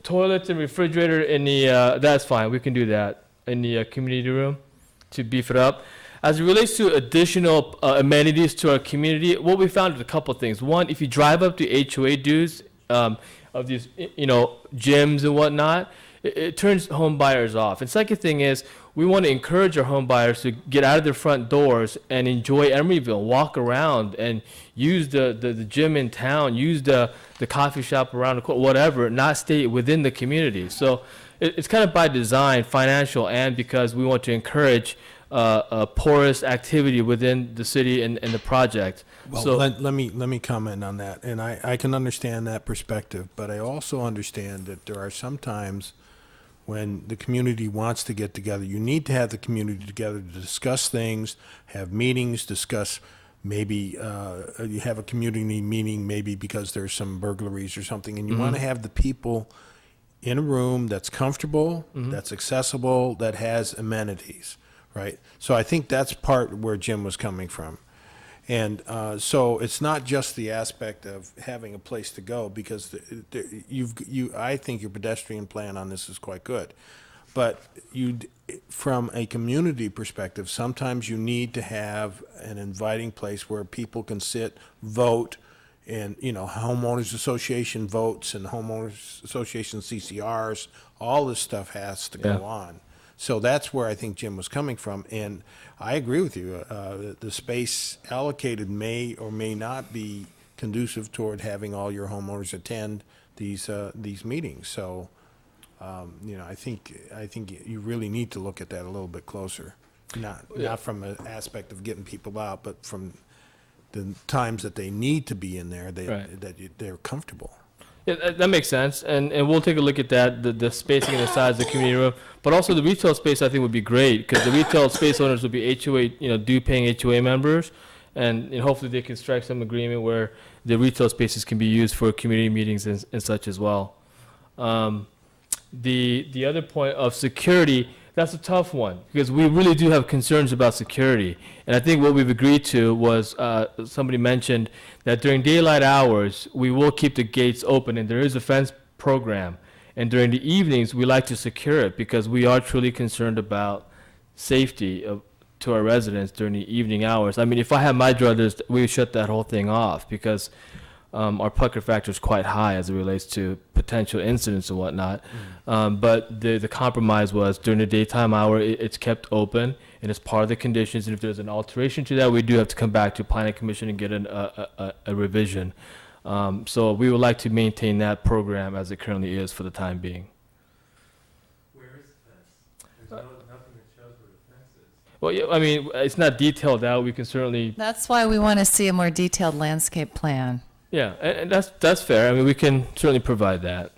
toilets and refrigerator in the, that's fine, we can do that in the community room to beef it up. As it relates to additional amenities to our community, what we found is a couple of things. One, if you drive up to HOA dues of these, gyms and whatnot, it turns home buyers off. And second thing is, we want to encourage our home buyers to get out of their front doors and enjoy Emeryville, walk around and use the gym in town, use the coffee shop around the corner, whatever, not stay within the community. So it's kind of by design, financial, and because we want to encourage a porous activity within the city and the project. Well, so let me comment on that, and I can understand that perspective, but I also understand that there are some times when the community wants to get together. You need to have the community together to discuss things, have meetings, discuss maybe you have a community meeting maybe because there's some burglaries or something, and you want to have the people in a room that's comfortable, that's accessible, that has amenities. Right. So I think that's part where Jim was coming from. And so it's not just the aspect of having a place to go, because I think your pedestrian plan on this is quite good. But from a community perspective, sometimes you need to have an inviting place where people can sit, vote, and, homeowners association votes and homeowners association CCRs, all this stuff has to go on. So that's where I think Jim was coming from, and I agree with you. The space allocated may or may not be conducive toward having all your homeowners attend these meetings. So, I think you really need to look at that a little bit closer, not from an aspect of getting people out, but from the times that they need to be in there, that they're comfortable. Yeah, that makes sense, and we'll take a look at that, the spacing and the size of the community room, but also the retail space I think would be great, because the retail space owners would be HOA, due paying HOA members, and hopefully they can strike some agreement where the retail spaces can be used for community meetings and such as well. The other point of security, that's a tough one, because we really do have concerns about security. And I think what we've agreed to was, somebody mentioned that during daylight hours, we will keep the gates open, and there is a fence program. And during the evenings, we like to secure it, because we are truly concerned about safety to our residents during the evening hours. I mean, if I had my druthers, we would shut that whole thing off, because our pucker factor is quite high as it relates to potential incidents and whatnot. But the compromise was during the daytime hour, it's kept open, and it's part of the conditions. And if there's an alteration to that, we do have to come back to Planning Commission and get a revision. So we would like to maintain that program as it currently is for the time being. Where is the fence? There's nothing that shows where the fence is. Well, yeah, I mean, it's not detailed out. We can certainly. That's why we want to see a more detailed landscape plan. Yeah, and that's fair. I mean, we can certainly provide that.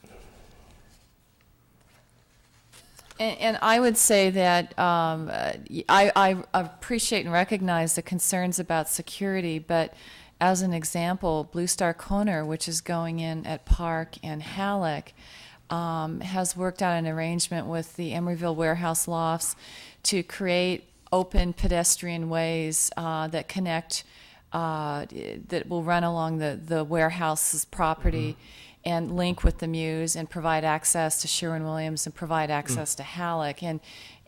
And I would say that I appreciate and recognize the concerns about security, but as an example, Blue Star Corner, which is going in at Park and Halleck, has worked out an arrangement with the Emeryville warehouse lofts to create open pedestrian ways that connect, that will run along the warehouse's property and link with the Muse and provide access to Sherwin-Williams and provide access to Halleck.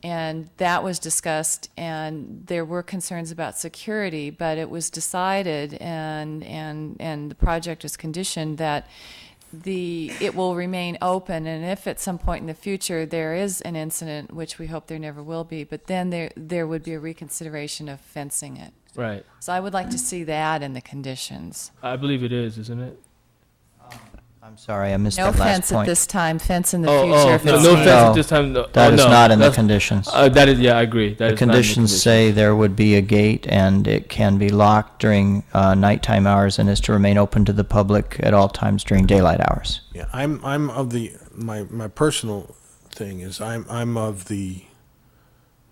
And that was discussed, and there were concerns about security, but it was decided, and the project is conditioned that it will remain open, and if at some point in the future there is an incident, which we hope there never will be, but then there would be a reconsideration of fencing it. Right. So I would like to see that in the conditions. I believe it is, isn't it? I'm sorry, I missed No that last fence at point. this time, fence in the Oh, future. if no, it's no needed. fence at this time. No. That Oh, is no, not in the that's- conditions. That is, yeah, I agree. That The is not in the conditions conditions. say there would be a gate, and it can be locked during nighttime hours, and is to remain open to the public at all times during daylight hours. Yeah, I'm of the, my personal thing is I'm of the,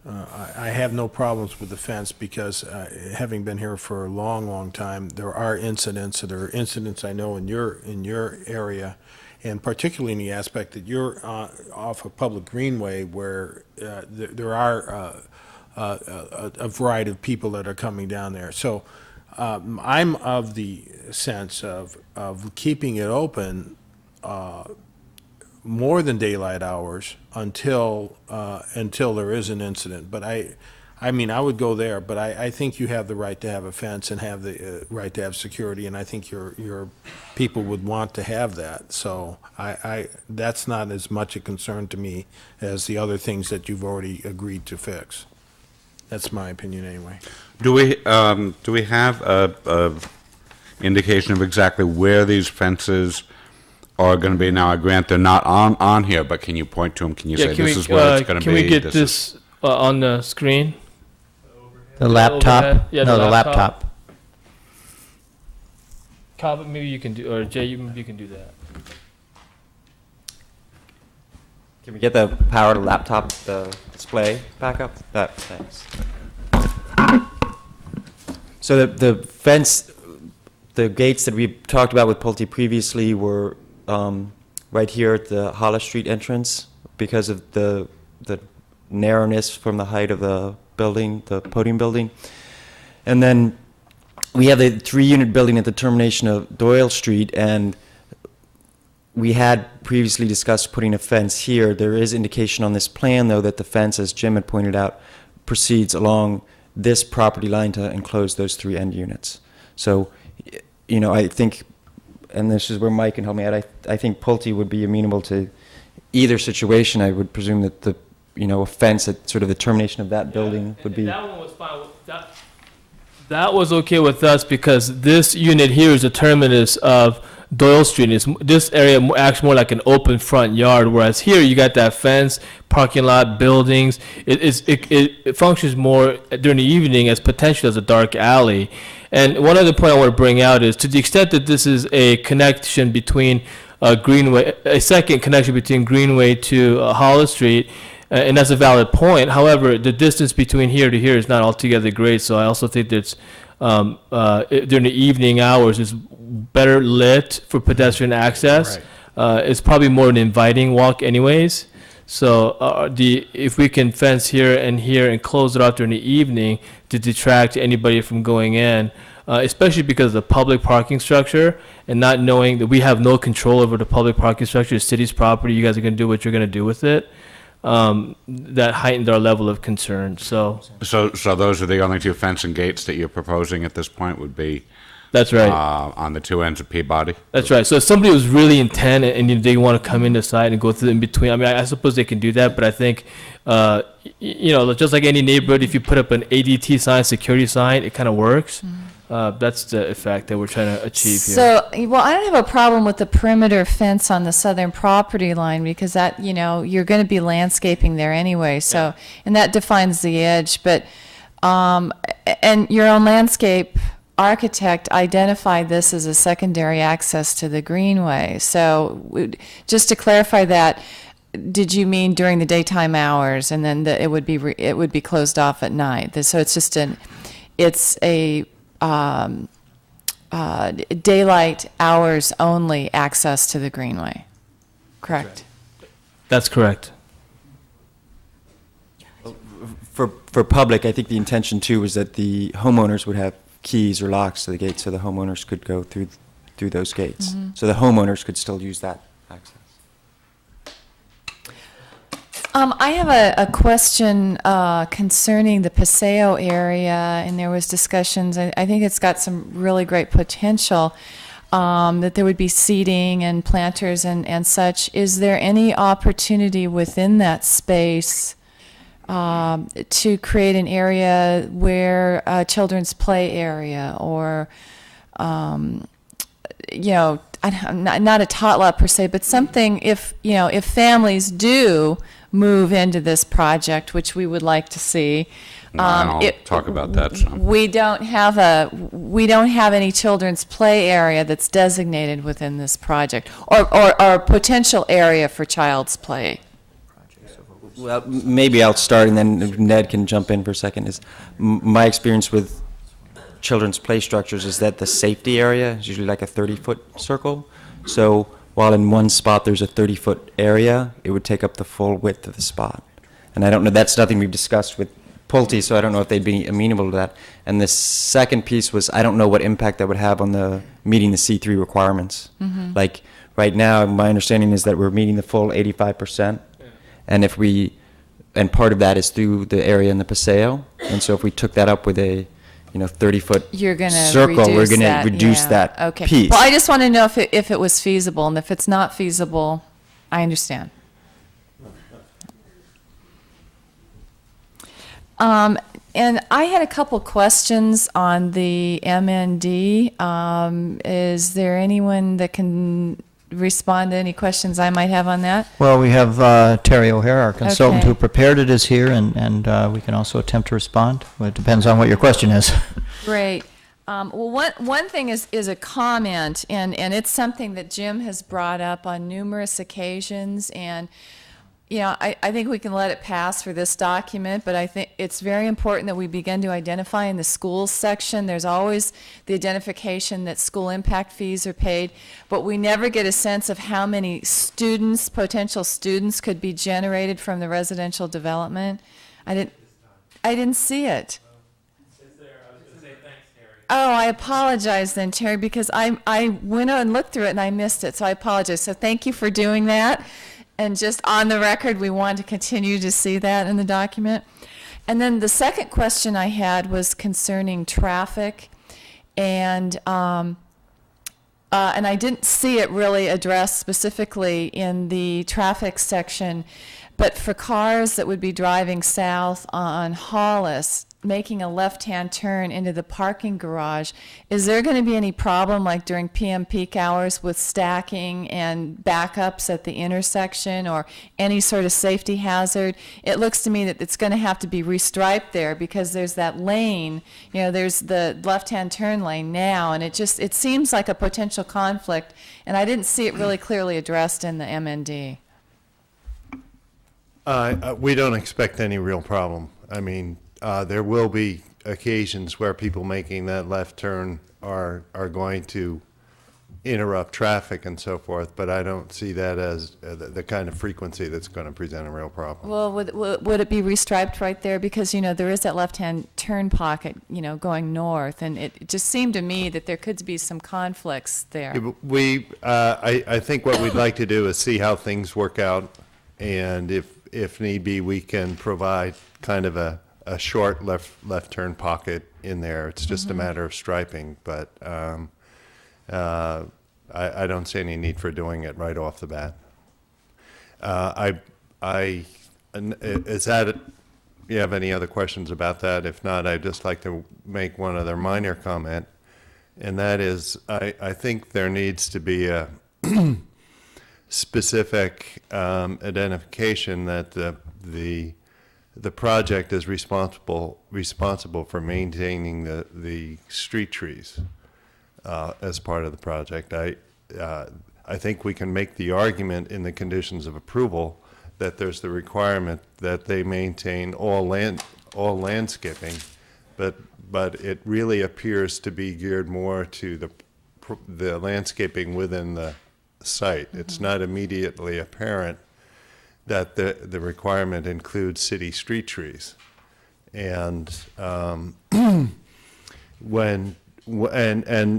I have no problems with the fence, because having been here for a long time, there are incidents I know in your area, and particularly in the aspect that you're off a public greenway where there are a variety of people that are coming down there. So I'm of the sense of keeping it open more than daylight hours until there is an incident. But I mean, I would go there, but I think you have the right to have a fence and have the right to have security, and I think your people would want to have that. So that's not as much a concern to me as the other things that you've already agreed to fix. That's my opinion anyway. Do we have a indication of exactly where these fences are going to be? Now, I grant they're not on here, but can you point to them? Can you say this is where it's going to be? Can we get this on the screen? The laptop? Overhead? Yeah, No, the the laptop. Kyle, maybe you can do, or Jay, you can do that. Can we get the power to laptop, the display back up? Thanks. So the fence, the gates that we talked about with Pulte previously were right here at the Hollis Street entrance because of the narrowness from the height of the building, the podium building. And then we have a 3-unit building at the termination of Doyle Street, and we had previously discussed putting a fence here. There is indication on this plan, though, that the fence, as Jim had pointed out, proceeds along this property line to enclose those 3 end units. So, I think, and this is where Mike can help me out, I think Pulte would be amenable to either situation. I would presume that a fence at sort of the termination of that building would be. That one was fine. That was okay with us because this unit here is the terminus of Doyle Street. This area acts more like an open front yard, whereas here you got that fence, parking lot, buildings. It functions more during the evening as potentially as a dark alley. And one other point I want to bring out is, to the extent that this is a connection between Greenway, a second connection between Greenway to Hollis Street, and that's a valid point. However, the distance between here to here is not altogether great, so I also think that during the evening hours is better lit for pedestrian access. It's probably more an inviting walk anyways. So if we can fence here and close it off during the evening to detract anybody from going in, especially because of the public parking structure, and not knowing that we have no control over the public parking structure, the city's property, you guys are going to do what you're going to do with it, that heightened our level of concern. So those are the only two fence and gates that you're proposing at this point would be? That's right. On the two ends of Peabody? That's right. So if somebody was really intent and they want to come in the side and go through in between, I mean, I suppose they can do that, but I think, just like any neighborhood, if you put up an ADT sign, security sign, it kind of works. That's the effect that we're trying to achieve here. So, well, I don't have a problem with the perimeter fence on the southern property line, because that, you're going to be landscaping there anyway. So, and that defines the edge. But, and your own landscape architect identified this as a secondary access to the greenway. So, just to clarify that, did you mean during the daytime hours, and then it would be closed off at night? So it's just a daylight hours only access to the greenway, correct? That's correct. For public, I think the intention too was that the homeowners would have keys or locks to the gate, so the homeowners could go through those gates. So the homeowners could still use that access. I have a question concerning the Paseo area, and there was discussions. I think it's got some really great potential, that there would be seating and planters and such. Is there any opportunity within that space to create an area where a children's play area, or not a tot lot per se, but something, if families do move into this project, which we would like to see. I'll talk about that some. We don't have any children's play area that's designated within this project, or a potential area for child's play. Well, maybe I'll start, and then Ned can jump in for a second. My experience with children's play structures is that the safety area is usually like a 30-foot circle. So while in one spot there's a 30-foot area, it would take up the full width of the spot. And I don't know, that's nothing we've discussed with Pulte, so I don't know if they'd be amenable to that. And the second piece was, I don't know what impact that would have on meeting the C3 requirements. Like right now, my understanding is that we're meeting the full 85%. And and part of that is through the area in the Paseo. And so if we took that up with a 30-foot circle, we're going to reduce that piece. Well, I just want to know if it was feasible, and if it's not feasible, I understand. And I had a couple questions on the MND. Is there anyone that can respond to any questions I might have on that? Well, we have Terry O'Hare, our consultant Okay. who prepared it, is here, and we can also attempt to respond. Well, it depends on what your question is. Great. Well, one thing is a comment, and it's something that Jim has brought up on numerous occasions, and I think we can let it pass for this document, but I think it's very important that we begin to identify in the schools section. There's always the identification that school impact fees are paid, but we never get a sense of how many students, potential students, could be generated from the residential development. I didn't see it. Oh, I apologize then, Terry, because I went out and looked through it and I missed it, so I apologize. So thank you for doing that. And just on the record, we want to continue to see that in the document. And then the second question I had was concerning traffic, and I didn't see it really addressed specifically in the traffic section, But for cars that would be driving south on Hollis, making a left-hand turn into the parking garage, is there going to be any problem, like during PM peak hours, with stacking and backups at the intersection, or any sort of safety hazard? It looks to me that it's going to have to be restriped there, because there's that lane, there's the left-hand turn lane now, and it seems like a potential conflict, and I didn't see it really clearly addressed in the MND. We don't expect any real problem. I mean, there will be occasions where people making that left turn are going to interrupt traffic and so forth, but I don't see that as the kind of frequency that's going to present a real problem. Well, would it be restriped right there? Because, there is that left-hand turn pocket, going north, and it just seemed to me that there could be some conflicts there. Yeah, but I think what we'd like to do is see how things work out, and if need be, we can provide kind of a short left turn pocket in there. It's just a matter of striping, but I don't see any need for doing it right off the bat. Is that, you have any other questions about that? If not, I'd just like to make one other minor comment, and that is, I think there needs to be a specific identification that the project is responsible for maintaining the street trees as part of the project. I think we can make the argument in the conditions of approval that there's the requirement that they maintain all landscaping, but it really appears to be geared more to the landscaping within the site. It's not immediately apparent that the requirement includes city street trees. And and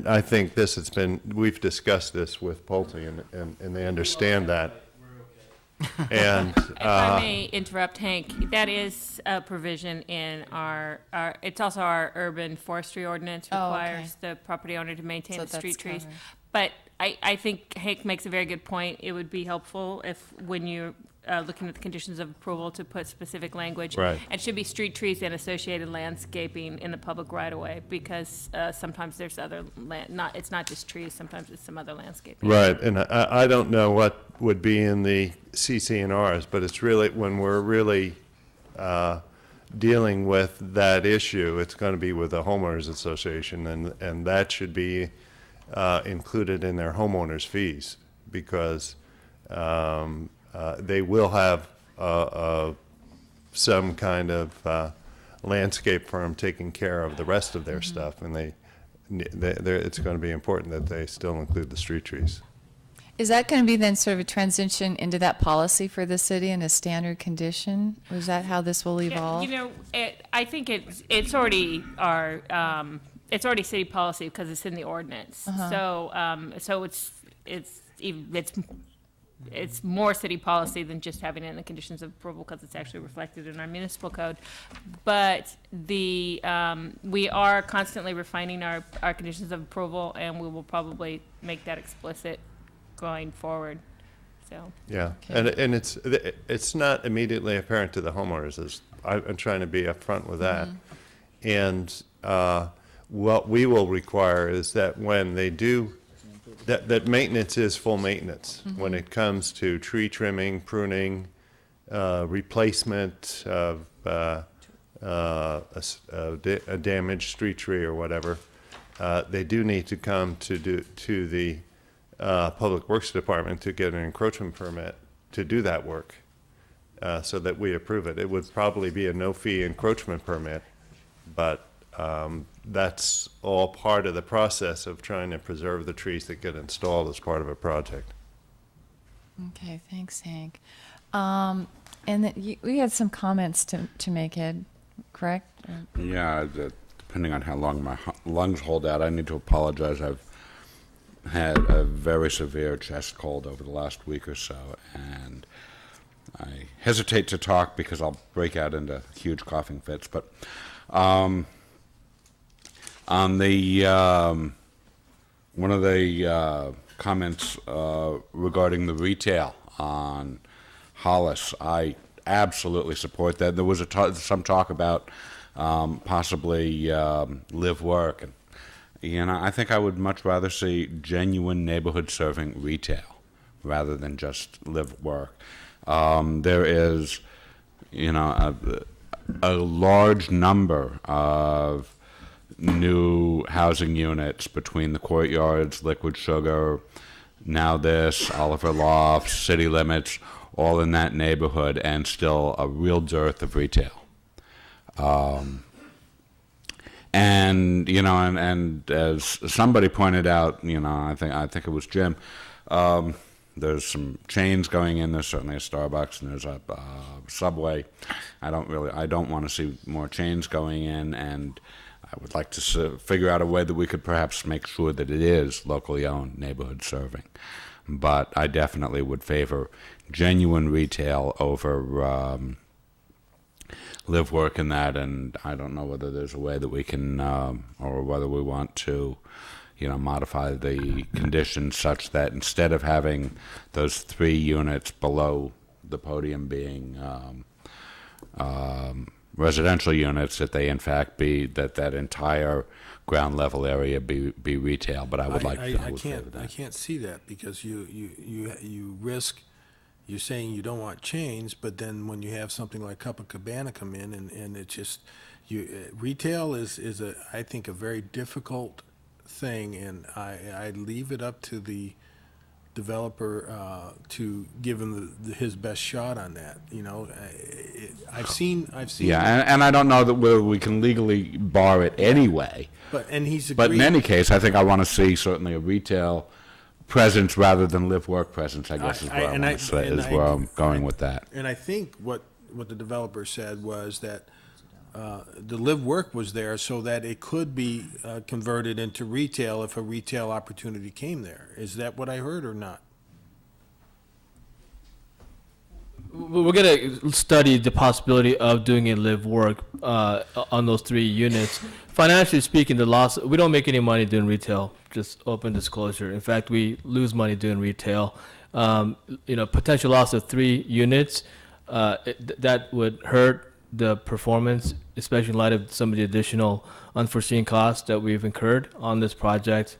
I think this has been, we've discussed this with Pulte, and they understand that. And if I may interrupt, Hank, that is a provision in our it's also our urban forestry ordinance requires the property owner to maintain the street trees. Covered. But I think Hank makes a very good point. It would be helpful if, when you're looking at the conditions of approval, to put specific language. Right. And should be street trees and associated landscaping in the public right-of-way, because sometimes there's other it's not just trees, sometimes it's some other landscaping. right, and I don't know what would be in the CC&Rs, but it's really, when we're really dealing with that issue, it's going to be with the homeowners association, and that should be included in their homeowners fees, because they will have some kind of landscape firm taking care of the rest of their stuff, and it's going to be important that they still include the street trees. Is that going to be then sort of a transition into that policy for the city in a standard condition? Or is that how this will evolve? Yeah, I think it's already it's already city policy because it's in the ordinance. So it's more city policy than just having it in the conditions of approval, because it's actually reflected in our municipal code. But we are constantly refining our conditions of approval, and we will probably make that explicit going forward. So yeah, and it's not immediately apparent to the homeowners. I'm trying to be upfront with that, and what we will require is that when they do. That maintenance is full maintenance when it comes to tree trimming, pruning, replacement of a damaged street tree or whatever. They do need to come to the Public Works Department to get an encroachment permit to do that work, so that we approve it. It would probably be a no-fee encroachment permit, but that's all part of the process of trying to preserve the trees that get installed as part of a project. Okay, thanks, Hank. And we had some comments to make, Ed, correct? Yeah, depending on how long my lungs hold out, I need to apologize. I've had a very severe chest cold over the last week or so, and I hesitate to talk because I'll break out into huge coughing fits, but on the one of the comments regarding the retail on Hollis, I absolutely support that. There was some talk about possibly live work, and I think I would much rather see genuine neighborhood serving retail rather than just live work. There is, a large number of new housing units between the Courtyards, Liquid Sugar, now this, Oliver Lofts, City Limits, all in that neighborhood, and still a real dearth of retail. And as somebody pointed out, I think it was Jim, there's some chains going in. There's certainly a Starbucks and there's a Subway. I don't want to see more chains going in, and I would like to figure out a way that we could perhaps make sure that it is locally owned, neighborhood serving. But I definitely would favor genuine retail over live work in that, and I don't know whether there's a way that we can, or whether we want to, modify the conditions such that instead of having those 3 units below the podium being residential units, that they in fact be that entire ground level area be retail. But I would I can't see that, because you risk. You're saying you don't want chains, but then when you have something like Copacabana come in, and it's just retail is I think a very difficult thing, and I leave it up to the developer to give him his best shot on that. I've seen. Yeah, and I don't know that we can legally bar it anyway. But in any case, I think I want to see certainly a retail presence rather than live work presence, I guess, is where I'm going with that. And I think what the developer said was that the live work was there so that it could be converted into retail if a retail opportunity came there. Is that what I heard or not? We're going to study the possibility of doing a live work on those 3 units. Financially speaking, we don't make any money doing retail, just open disclosure. In fact, we lose money doing retail. Potential loss of 3 units, that would hurt the performance, especially in light of some of the additional unforeseen costs that we've incurred on this project.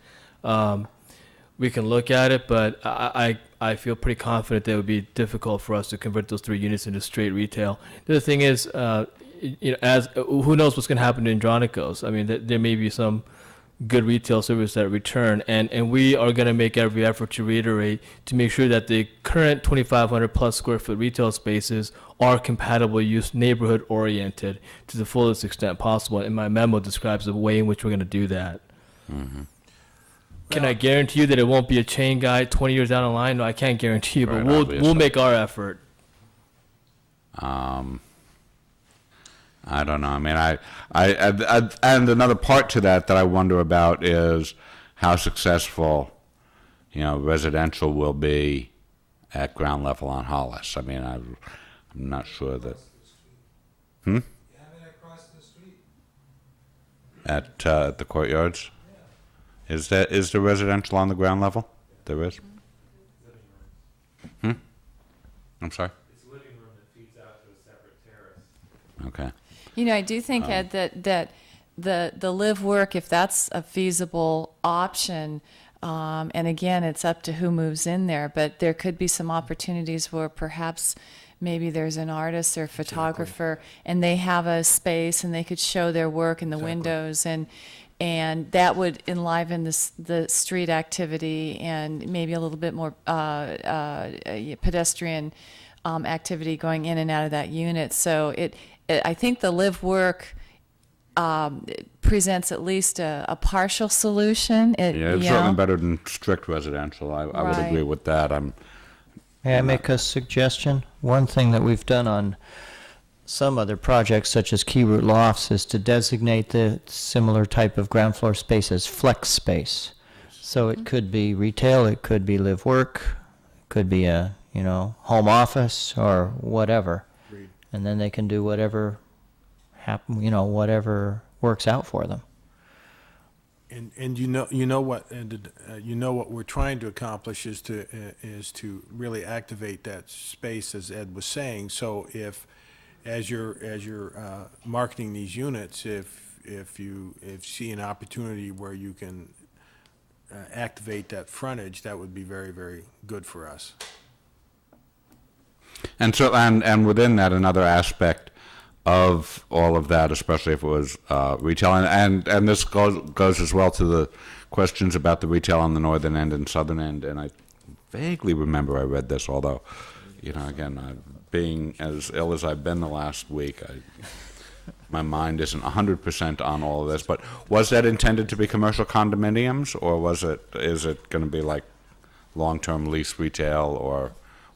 We can look at it, but I feel pretty confident that it would be difficult for us to convert those 3 units into straight retail. The other thing is, who knows what's going to happen to Andronicos? I mean, there may be some good retail service that return, and we are going to make every effort to reiterate to make sure that the current 2,500 plus square foot retail spaces are compatible use, neighborhood oriented to the fullest extent possible. And my memo describes the way in which we're going to do that. Mm-hmm. Can I guarantee you that it won't be a chain guy 20 years down the line? No, I can't guarantee you, but we'll make our effort. I don't know. I mean, I and another part to that I wonder about is how successful, residential will be at ground level on Hollis. I mean, I'm not sure that. You have it across the street. At the Courtyards. Is there residential on the ground level? There is. I'm sorry. It's a living room that feeds out to a separate terrace. Okay. I do think, Ed, that the live work, if that's a feasible option, and again, it's up to who moves in there, but there could be some opportunities where perhaps maybe there's an artist or photographer and they have a space and they could show their work in the windows, and that would enliven the street activity and maybe a little bit more pedestrian activity going in and out of that unit. So I think the live work presents at least a partial solution. It's certainly better than strict residential. I would agree with that. May I make a suggestion? One thing that we've done on some other projects, such as Key Route Lofts, is to designate the similar type of ground floor space as flex space. So it could be retail, it could be live work, it could be a home office or whatever, and then they can do whatever whatever works out for them. And you know what we're trying to accomplish is to really activate that space, as Ed was saying. So if as you're marketing these units, if you see an opportunity where you can activate that frontage, that would be very, very good for us. And so, and within that, another aspect of all of that, especially if it was retail, and this goes as well to the questions about the retail on the northern end and southern end. And I vaguely remember I read this, although, again, being as ill as I've been the last week, my mind isn't 100% on all of this. But was that intended to be commercial condominiums, or is it going to be like long-term lease retail or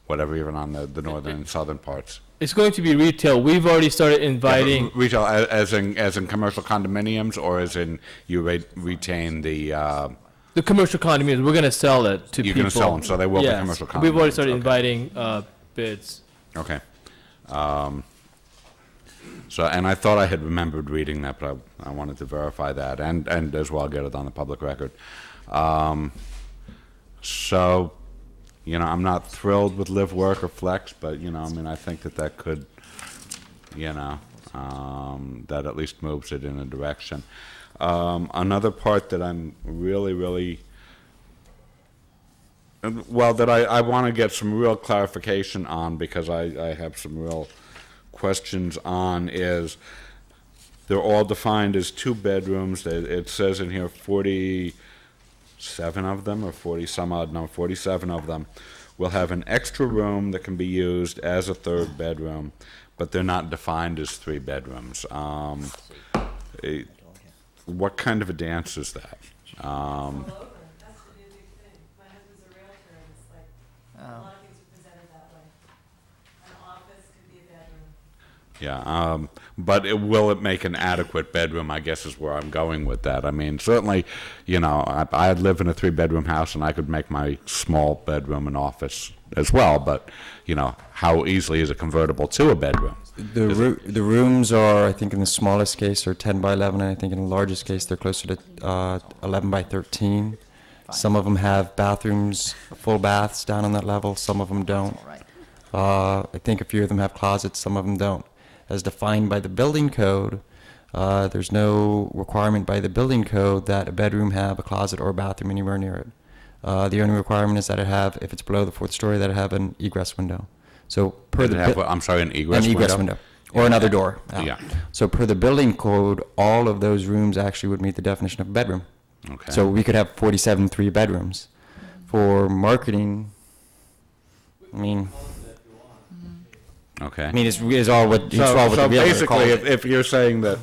whatever, even on the northern and southern parts? It's going to be retail. We've already started inviting... Yeah, retail as in commercial condominiums, or as in you retain the... The commercial condominiums, we're going to sell it to people. You're going to sell them, so they will be commercial condominiums. We've already started inviting bids. Okay. And I thought I had remembered reading that, but I wanted to verify that and as well get it on the public record. So, I'm not thrilled with live, work, or flex, but, I think that could, that at least moves it in a direction. Another part that I'm really, that I want to get some real clarification on, because I have some real questions on, is they're all defined as 2 bedrooms. It says in here 47 of them, or 40 some odd number, 47 of them will have an extra room that can be used as a 3rd bedroom, but they're not defined as 3 bedrooms. What kind of a dance is that? Yeah, but will it make an adequate bedroom, I guess, is where I'm going with that. I mean, certainly, I live in a 3-bedroom house, and I could make my small bedroom an office as well, but, how easily is it convertible to a bedroom? The rooms are, I think in the smallest case, are 10 by 11, and I think in the largest case, they're closer to 11 by 13. Some of them have bathrooms, full baths down on that level. Some of them don't. I think a few of them have closets. Some of them don't. As defined by the building code, there's no requirement by the building code that a bedroom have a closet or a bathroom anywhere near it. The only requirement is that it have, if it's below the 4th story, that it have an egress window. So per the I'm sorry, an egress window? An egress window. Or another door. Yeah. So per the building code, all of those rooms actually would meet the definition of a bedroom. Okay. So we could have 47 3-bedrooms. For marketing, I mean... Okay. I mean, it's all what the So realtor basically, called it. if you're saying that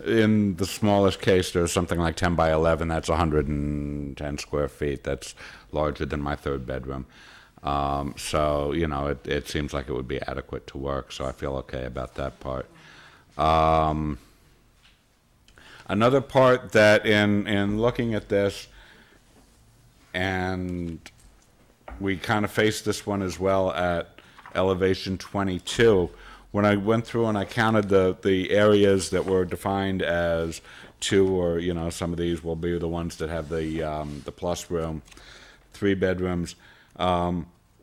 in the smallest case there's something like 10 by 11, that's 110 square feet. That's larger than my 3rd bedroom. So, it seems like it would be adequate to work, so I feel okay about that part. Another part that in looking at this, and we kind of faced this one as well at elevation 22, when I went through and I counted the areas that were defined as 2, or some of these will be the ones that have the plus room, 3 bedrooms,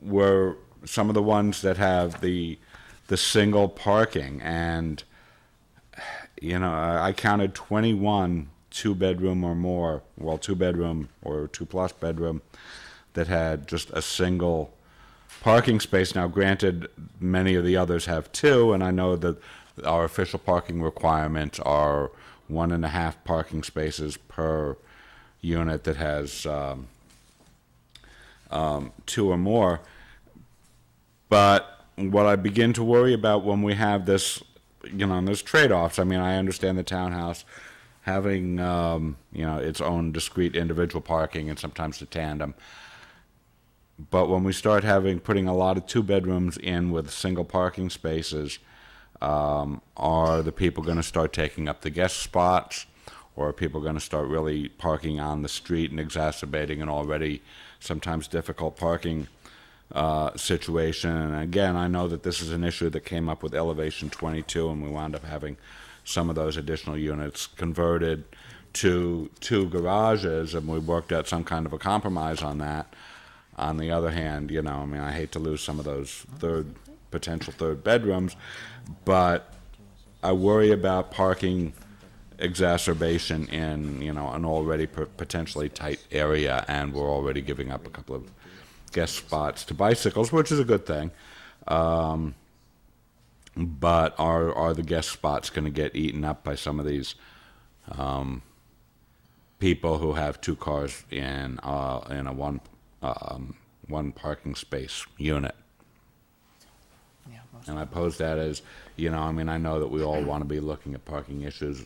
were some of the ones that have the single parking, and I counted 21 2-bedroom or more, 2-bedroom or 2+ bedroom, that had just a single parking space. Now, granted, many of the others have 2, and I know that our official parking requirements are 1.5 parking spaces per unit that has 2 or more. But what I begin to worry about when we have this, there's trade-offs. I mean, I understand the townhouse having, its own discrete individual parking and sometimes the tandem. But when we start putting a lot of 2-bedrooms in with single parking spaces, are the people going to start taking up the guest spots, or are people going to start really parking on the street and exacerbating an already sometimes difficult parking situation? And again, I know that this is an issue that came up with elevation 22, and we wound up having some of those additional units converted to 2 garages, and we worked out some kind of a compromise on that. On the other hand, you know, I mean, I hate to lose some of those potential third bedrooms, but I worry about parking exacerbation in, you know, an already potentially tight area, and we're already giving up a couple of guest spots to bicycles, which is a good thing. But are the guest spots going to get eaten up by some of these people who have 2 cars in a one parking space unit? And I pose that as, you know, I mean, I know that we all want to be looking at parking issues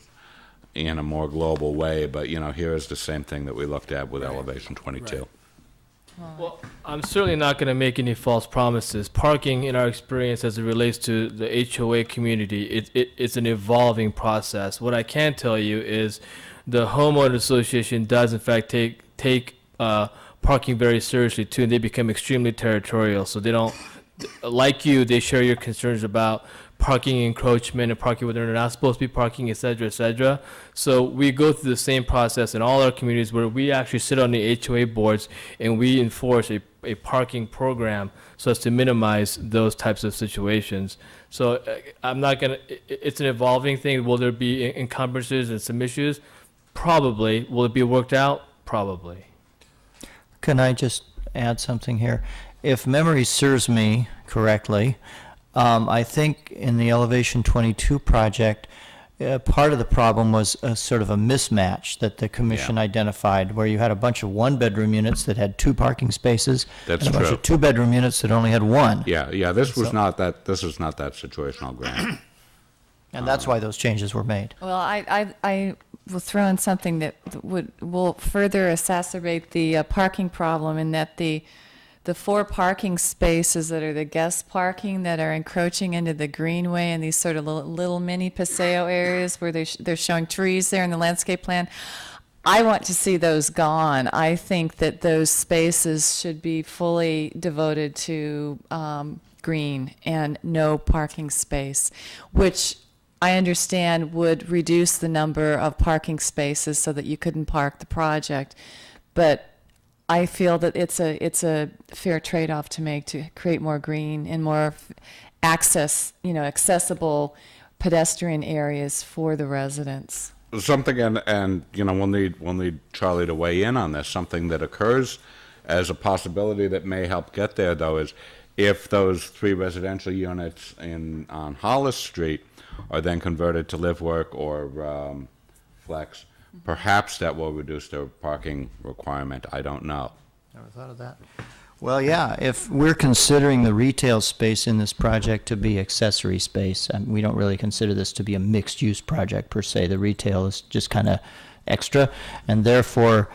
in a more global way, but, you know, here is the same thing that we looked at with Elevation 22. Well, I'm certainly not going to make any false promises. Parking, in our experience as it relates to the HOA community, it's an evolving process. What I can tell you is the homeowner association does, in fact, take parking very seriously, too, and they become extremely territorial. So they don't, like you, they share your concerns about parking encroachment and parking where they're not supposed to be parking, et cetera, et cetera. So we go through the same process in all our communities where we actually sit on the HOA boards and we enforce a parking program so as to minimize those types of situations. So I'm not going to, it's an evolving thing. Will there be encumbrances and some issues? Probably. Will it be worked out? Probably. Can I just add something here? If memory serves me correctly, I think in the Elevation 22 project, part of the problem was a sort of a mismatch that the commission identified, where you had a bunch of 1-bedroom units that had 2 parking spaces, That's and a bunch true. of 2-bedroom units that only had 1. Yeah, this was not that situational grant. And that's why those changes were made. Well, I will throw in something that will further exacerbate the parking problem, in that the 4 parking spaces that are the guest parking that are encroaching into the greenway and these sort of little mini paseo areas where they're showing trees there in the landscape plan, I want to see those gone. I think that those spaces should be fully devoted to green and no parking space, which I understand would reduce the number of parking spaces so that you couldn't park the project. But I feel that it's a fair trade-off to make to create more green and more accessible pedestrian areas for the residents. Something, and you know, we'll need Charlie to weigh in on this. Something that occurs as a possibility that may help get there, though, is if those 3 residential units on Hollis Street are then converted to live, work, or flex, perhaps that will reduce their parking requirement. I don't know. Never thought of that. Well, yeah, if we're considering the retail space in this project to be accessory space, we don't really consider this to be a mixed-use project per se. The retail is just kind of extra, and therefore,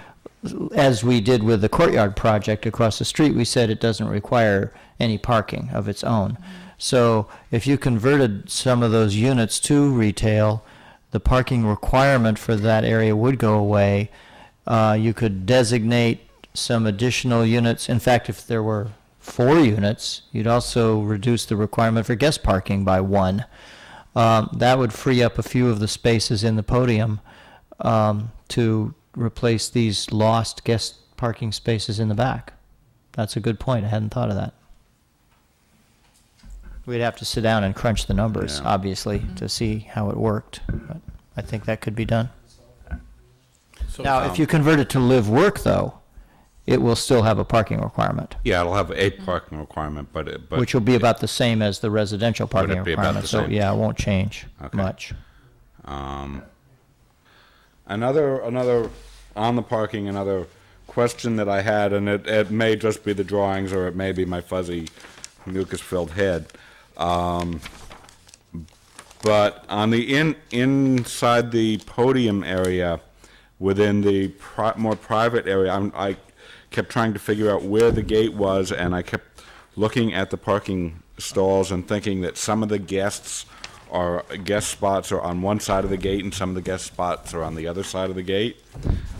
as we did with the courtyard project across the street, we said it doesn't require any parking of its own. So if you converted some of those units to retail, the parking requirement for that area would go away. You could designate some additional units. In fact, if there were 4 units, you'd also reduce the requirement for guest parking by 1. That would free up a few of the spaces in the podium to replace these lost guest parking spaces in the back. That's a good point. I hadn't thought of that. We'd have to sit down and crunch the numbers, obviously, to see how it worked. But I think that could be done. Now, if you convert it to live work, though, it will still have a parking requirement. Yeah, it'll have a parking requirement, but which will be about the same as the residential parking requirement. So yeah, it won't change much. Another on the parking, another question that I had, and it may just be the drawings or it may be my fuzzy mucus-filled head. But on the inside the podium area, within the more private area, I kept trying to figure out where the gate was, and I kept looking at the parking stalls and thinking that some of the guest spots are on one side of the gate and some of the guest spots are on the other side of the gate.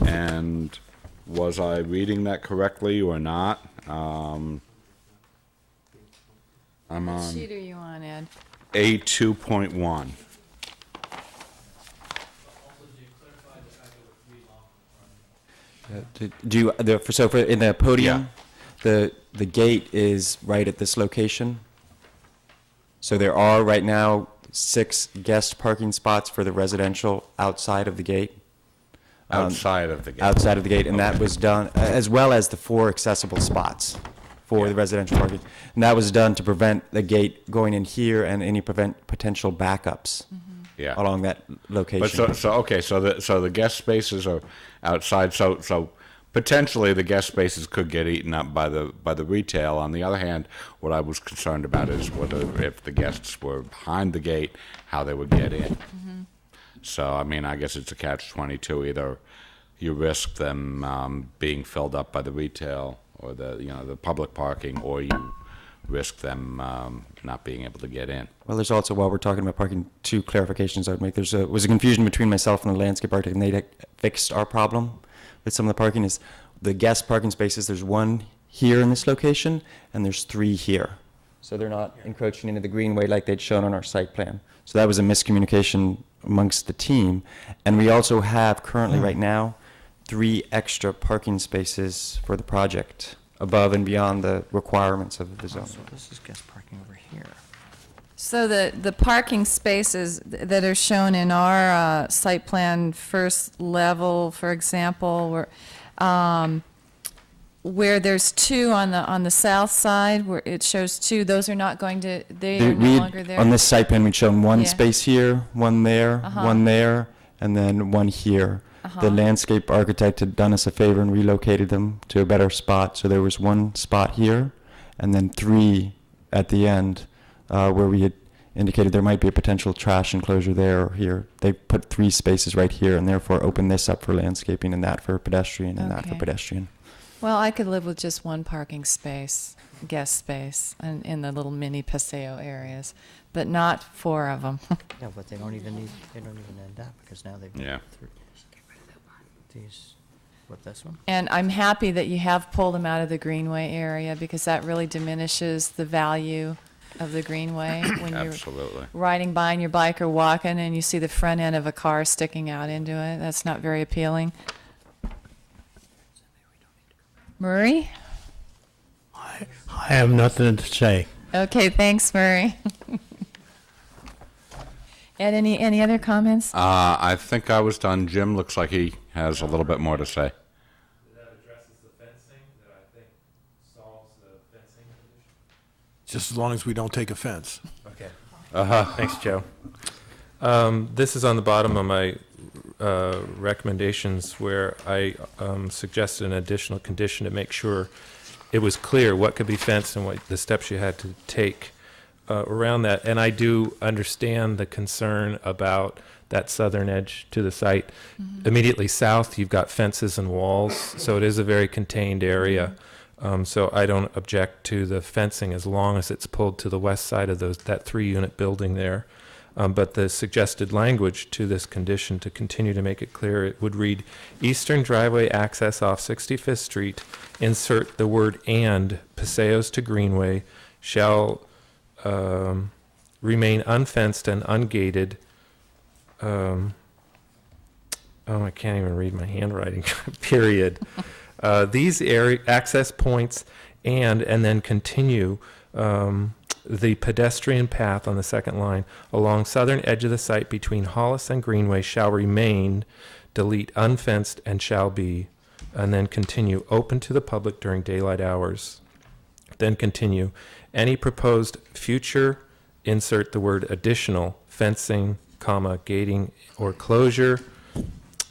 And was I reading that correctly or not? I'm What on sheet are you on, Ed? A2.1. In the podium, the gate is right at this location. So there are right now 6 guest parking spots for the residential outside of the gate. Outside of the gate. Outside of the gate, and that was done, as well as the 4 accessible spots for the residential parking. And that was done to prevent the gate going in here and any potential backups along that location. But so the guest spaces are outside. So potentially the guest spaces could get eaten up by the retail. On the other hand, what I was concerned about is if the guests were behind the gate, how they would get in. So I mean, I guess it's a catch-22. Either you risk them being filled up by the retail or the public parking, or you risk them not being able to get in. Well, there's also, while we're talking about parking, 2 clarifications I would make. There was a confusion between myself and the landscape architect, and they fixed our problem with some of the parking. Is the guest parking spaces, there's 1 here in this location, and there's 3 here. So they're not encroaching into the greenway like they'd shown on our site plan. So that was a miscommunication amongst the team. And we also have currently right now 3 extra parking spaces for the project above and beyond the requirements of the zone. So this is guest parking over here. So the parking spaces that are shown in our site plan first level, for example, where there's 2 on the south side, where it shows 2, those are not going to, they are no longer there? On this site plan, we'd shown 1 Yeah. space here, 1 there, 1 there, and then 1 here. The landscape architect had done us a favor and relocated them to a better spot. So there was 1 spot here, and then 3 at the end, where we had indicated there might be a potential trash enclosure there or here. They put 3 spaces right here, and therefore opened this up for landscaping and that for pedestrian and that for Okay. pedestrian. Well, I could live with just 1 parking space, guest space, in the little mini paseo areas, but not 4 of them. Yeah, but they don't even end up, because now they've. Yeah. These, what, this one? And I'm happy that you have pulled them out of the greenway area, because that really diminishes the value of the greenway when Absolutely. you're riding by on your bike or walking and you see the front end of a car sticking out into it. That's not very appealing. Murray? I have nothing to say. Okay, thanks, Murray. Ed, any other comments? I think I was done. Jim looks like he has a little bit more to say. That addresses the fencing, that I think solves the fencing issue. Just as long as we don't take offense. Okay. Thanks, Joe. This is on the bottom of my recommendations, where I suggested an additional condition to make sure it was clear what could be fenced and what the steps you had to take around that. And I do understand the concern about that southern edge to the site. Immediately south, you've got fences and walls, so it is a very contained area. So I don't object to the fencing as long as it's pulled to the west side of that 3-unit building there. But the suggested language to this condition, to continue to make it clear, it would read, eastern driveway access off 65th Street, insert the word "and" paseos to Greenway, shall remain unfenced and ungated. I can't even read my handwriting, period. These access points and then continue the pedestrian path on the second line along southern edge of the site between Hollis and Greenway shall remain, delete unfenced, and shall be, and then continue open to the public during daylight hours. Then continue. Any proposed future, insert the word additional, fencing, comma, gating, or closure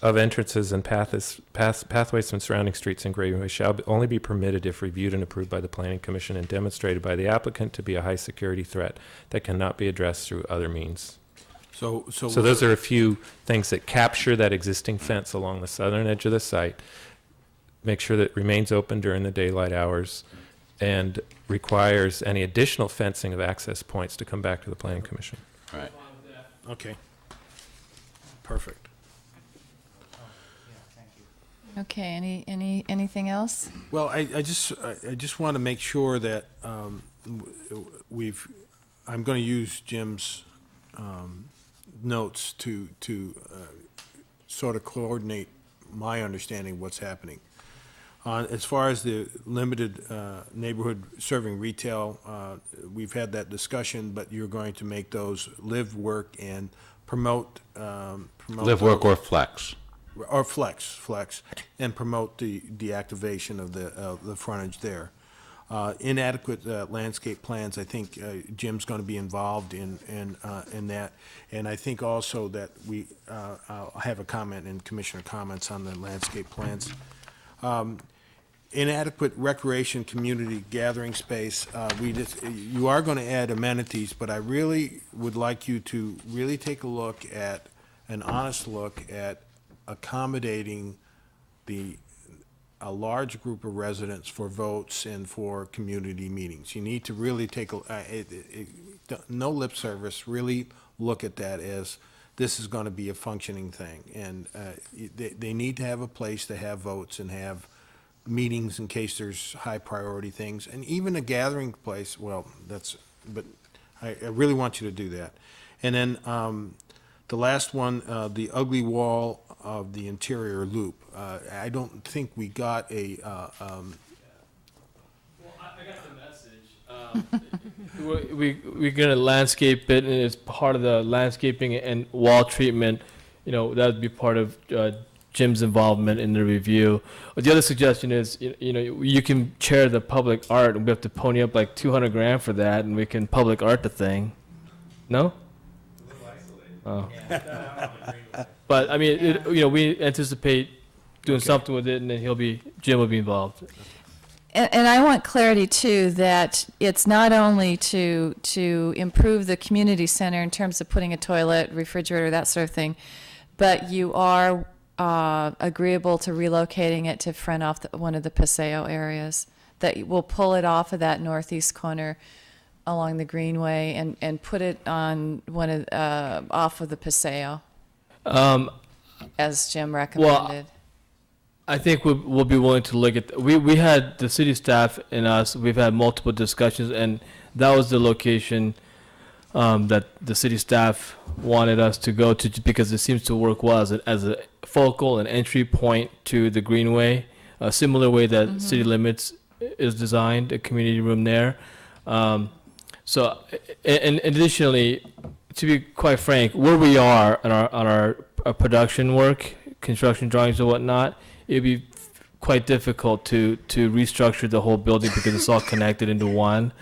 of entrances and pathways from surrounding streets and greenways shall only be permitted if reviewed and approved by the Planning Commission and demonstrated by the applicant to be a high security threat that cannot be addressed through other means. So those are a few things that capture that existing fence along the southern edge of the site, make sure that it remains open during the daylight hours, and requires any additional fencing of access points to come back to the Planning Commission. Right. Okay. Perfect. Okay, anything else? Well, I just want to make sure that I'm going to use Jim's notes to sort of coordinate my understanding of what's happening. As far as the limited neighborhood serving retail, we've had that discussion, but you're going to make those live, work, and promote. Live, work, or flex. Or flex, and promote the activation of the frontage there. Inadequate landscape plans, I think Jim's going to be involved in that. And I think also that I'll have a comment in Commissioner comments on the landscape plans. Inadequate recreation community gathering space. You are going to add amenities, but I really would like you to really take a look at, an honest look at accommodating a large group of residents for votes and for community meetings. You need to really take no lip service, really look at that as this is going to be a functioning thing. And they need to have a place to have votes and have meetings in case there's high priority things, and even a gathering place. Well, but I really want you to do that. And then the last one, the ugly wall of the interior loop. I don't think we got a. Well, I got the message. We're gonna landscape it, and it's part of the landscaping and wall treatment. You know, that would be part of Jim's involvement in the review. The other suggestion is, you can chair the public art, and we have to pony up like $200,000 for that, and we can public art the thing. No? Oh. But I mean, we anticipate doing something with it, and then Jim will be involved. And I want clarity too, that it's not only to improve the community center in terms of putting a toilet, refrigerator, that sort of thing, but you are agreeable to relocating it to front off one of the Paseo areas, that will pull it off of that northeast corner along the Greenway and put it on one of off of the Paseo, as Jim recommended. Well, I think we'll be willing to look at. We had the city staff and us. We've had multiple discussions, and that was the location that the city staff wanted us to go to, because it seems to work well as a focal and entry point to the Greenway, a similar way that City Limits is designed, a community room there. So, and additionally, to be quite frank, where we are on our production work, construction drawings and whatnot, it'd be quite difficult to restructure the whole building because it's all connected into one.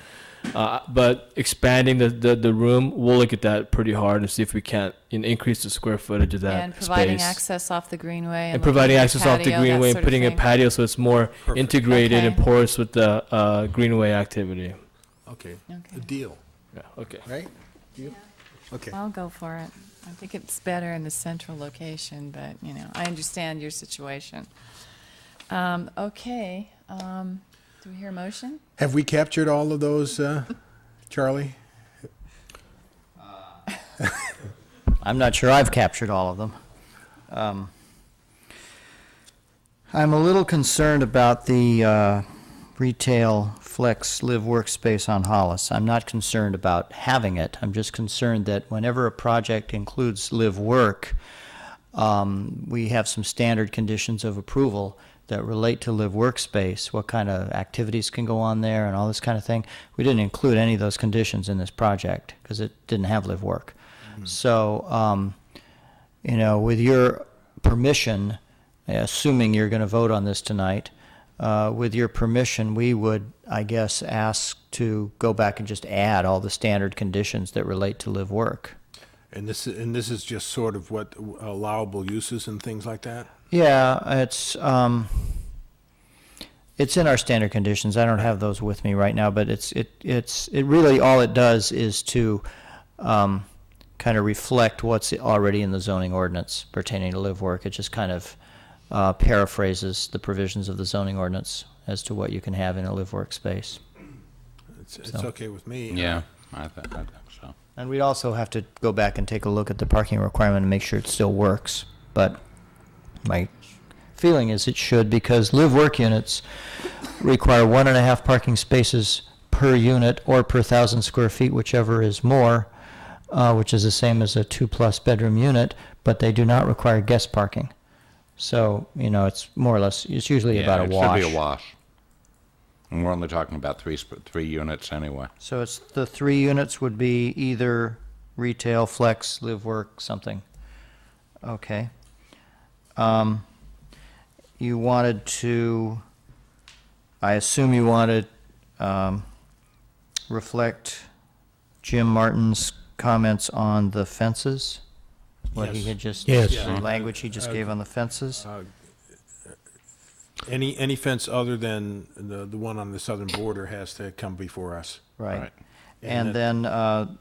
But expanding the room, we'll look at that pretty hard and see if we can't increase the square footage of that and providing space. access off the Greenway. And providing access off the patio, Greenway that and putting a sort of thing. patio so it's more integrated Okay. and porous with the Greenway activity. Okay. A deal. Yeah, okay. Right? Deal? Okay. I'll go for it. I think it's better in the central location, but, I understand your situation. Okay. Do we hear a motion? Have we captured all of those, Charlie? I'm not sure I've captured all of them. I'm a little concerned about the retail flex live workspace on Hollis. I'm not concerned about having it. I'm just concerned that whenever a project includes live work, we have some standard conditions of approval that relate to live workspace, what kind of activities can go on there and all this kind of thing. We didn't include any of those conditions in this project because it didn't have live work. So, with your permission, assuming you're going to vote on this tonight, with your permission, we would, I guess, ask to go back and just add all the standard conditions that relate to live work. And this is just sort of what allowable uses and things like that? Yeah, it's in our standard conditions. I don't have those with me right now, but it really all it does is to kind of reflect what's already in the zoning ordinance pertaining to live work. It just kind of paraphrases the provisions of the zoning ordinance as to what you can have in a live work space. It's okay with me. Yeah, I think so. And we'd also have to go back and take a look at the parking requirement and make sure it still works. But my feeling is it should, because live work units require 1.5 parking spaces per unit or per 1,000 square feet, whichever is more, which is the same as a 2+ bedroom unit, but they do not require guest parking. So, it's more or less, it's usually Yeah, about a it wash. should be a wash. And we're only talking about three units anyway. So it's the 3 units would be either retail, flex, live, work, something. Okay. You wanted to, I assume you wanted, reflect Jim Martin's comments on the fences? What he Yes. had just, Yes. the language he just gave on the fences? Any fence other than the one on the southern border has to come before us. Right. And then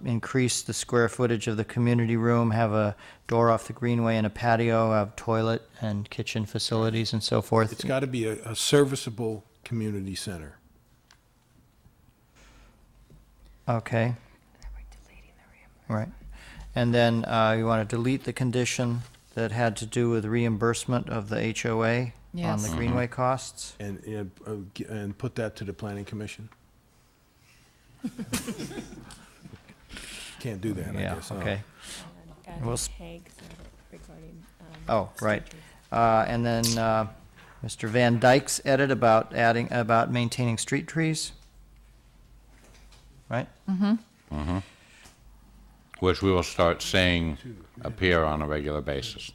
increase the square footage of the community room, have a door off the greenway and a patio, have toilet and kitchen facilities and so forth. It's got to be a serviceable community center. Okay. Right. And then you want to delete the condition that had to do with reimbursement of the HOA on Yes. the greenway costs? And put that to the planning commission? Can't do that, I Yeah, guess. huh? okay. We'll s- regarding. Oh, right. And then Mr. Van Dyke's edit about maintaining street trees? Right? Mm-hmm. Which we will start seeing appear on a regular basis.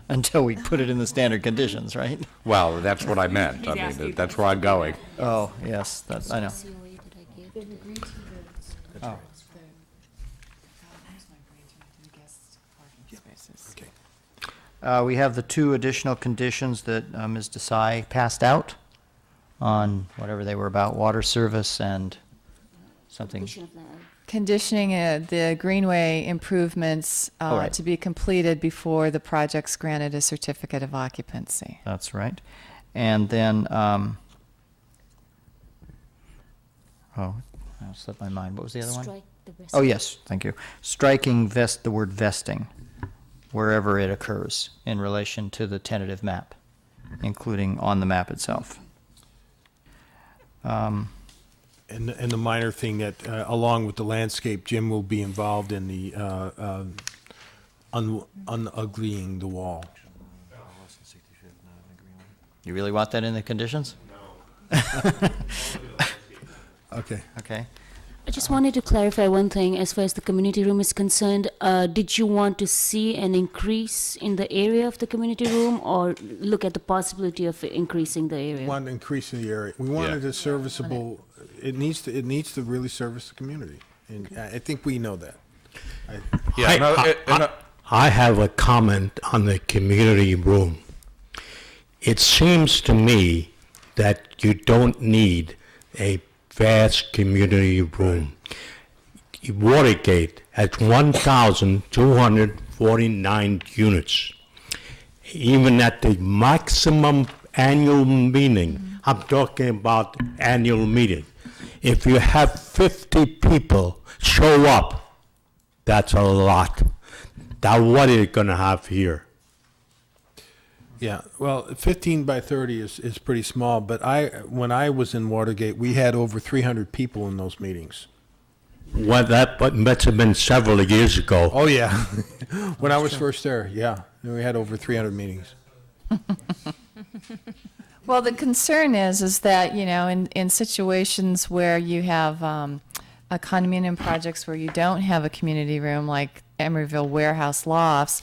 Until we put it in the standard conditions, right? Well, that's what I meant. I mean, that's where I'm going. Oh, yes, that, I know. Oh. We have the 2 additional conditions that Ms. Desai passed out on whatever they were about, water service and something. Conditioning the greenway improvements Oh, right. to be completed before the project's granted a certificate of occupancy. That's right. And then, I slipped my mind. What was the other one? Strike the Oh, yes, thank you. Striking the word vesting wherever it occurs in relation to the tentative map, including on the map itself. And the minor thing that, along with the landscape, Jim will be involved in the unuglying the wall. You really want that in the conditions? Okay. Okay. I just wanted to clarify one thing as far as the community room is concerned. Did you want to see an increase in the area of the community room or look at the possibility of increasing the We area? want to increase in the area. We wanted a serviceable, it needs to really service the community. And I think we know that. I have a comment on the community room. It seems to me that you don't need a vast community room. Watergate has 1,249 units. Even at the maximum annual meeting, I'm talking about annual meeting, if you have 50 people show up, that's a lot. Now what are you going to have here? Yeah, well, 15 by 30 is pretty small, but when I was in Watergate, we had over 300 people in those meetings. Well, that must have been several years ago. Oh, yeah. When I was first there, yeah, we had over 300 meetings. Well, the concern is that, in situations where you have a condominium projects where you don't have a community room, like Emeryville Warehouse Lofts,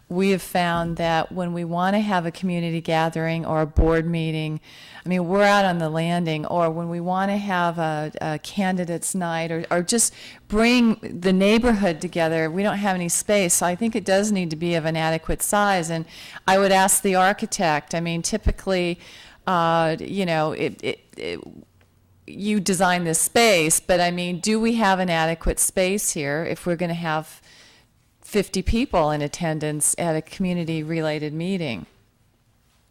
we have found that when we want to have a community gathering or a board meeting, we're out on the landing, or when we want to have a candidates night or just bring the neighborhood together, we don't have any space. So I think it does need to be of an adequate size. And I would ask the architect, typically, you design this space, but do we have an adequate space here if we're going to have 50 people in attendance at a community-related meeting?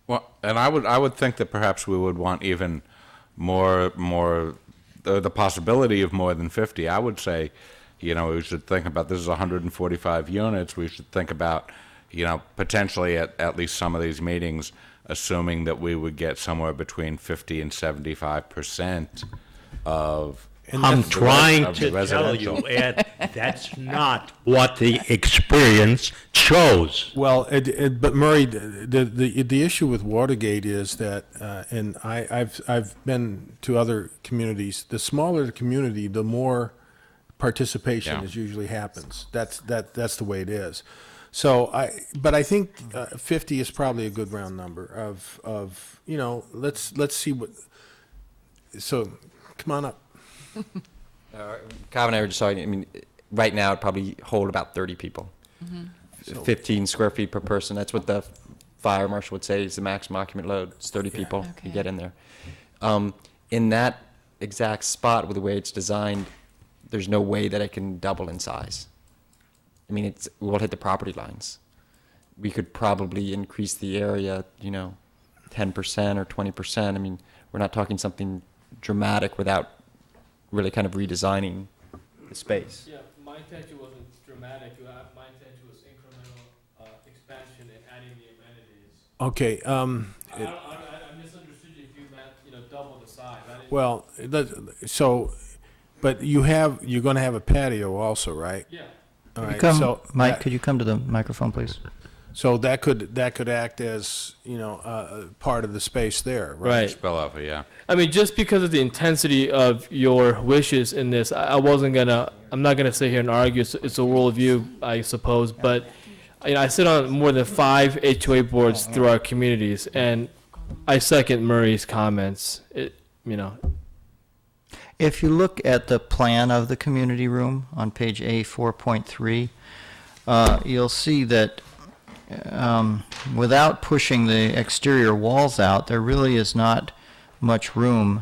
Well, and I would think that perhaps we would want even more the possibility of more than 50. I would say, we should think about, this is 145 units. We should think about, potentially at least some of these meetings, assuming that we would get somewhere between 50 and 75% of And I'm that's- trying Of to the tell you, residential. Ed, that's not what the experience shows. Well, but Murray, the issue with Watergate is that, and I've been to other communities. The smaller the community, the more participation Yeah. is usually happens. That's the way it is. So but I think 50 is probably a good round number of let's see what. So, come on up. Kyle and I were just talking, I mean, right now it'd probably hold about 30 people. 15 square feet per person. That's what the fire marshal would say is the maximum occupant load. It's 30 people you get in there. In that exact spot with the way it's designed, there's no way that it can double in size. I mean, we'll hit the property lines. We could probably increase the area, 10% or 20%. I mean, we're not talking something dramatic without really kind of redesigning the space. Yeah, my intention wasn't dramatic. My intention was incremental expansion and adding the amenities. Okay. I misunderstood you if you meant, double the size. Well, but you're going to have a patio also, right? Yeah. All right. Mike, could you come to the microphone, please? So that could act as part of the space there, right? Right. Spill over, yeah. I mean, just because of the intensity of your wishes in this, I'm not gonna sit here and argue. It's a worldview, I suppose, but I sit on more than 5 HOA boards through our communities, and I second Murray's comments. If you look at the plan of the community room on page A4.3, you'll see that without pushing the exterior walls out, there really is not much room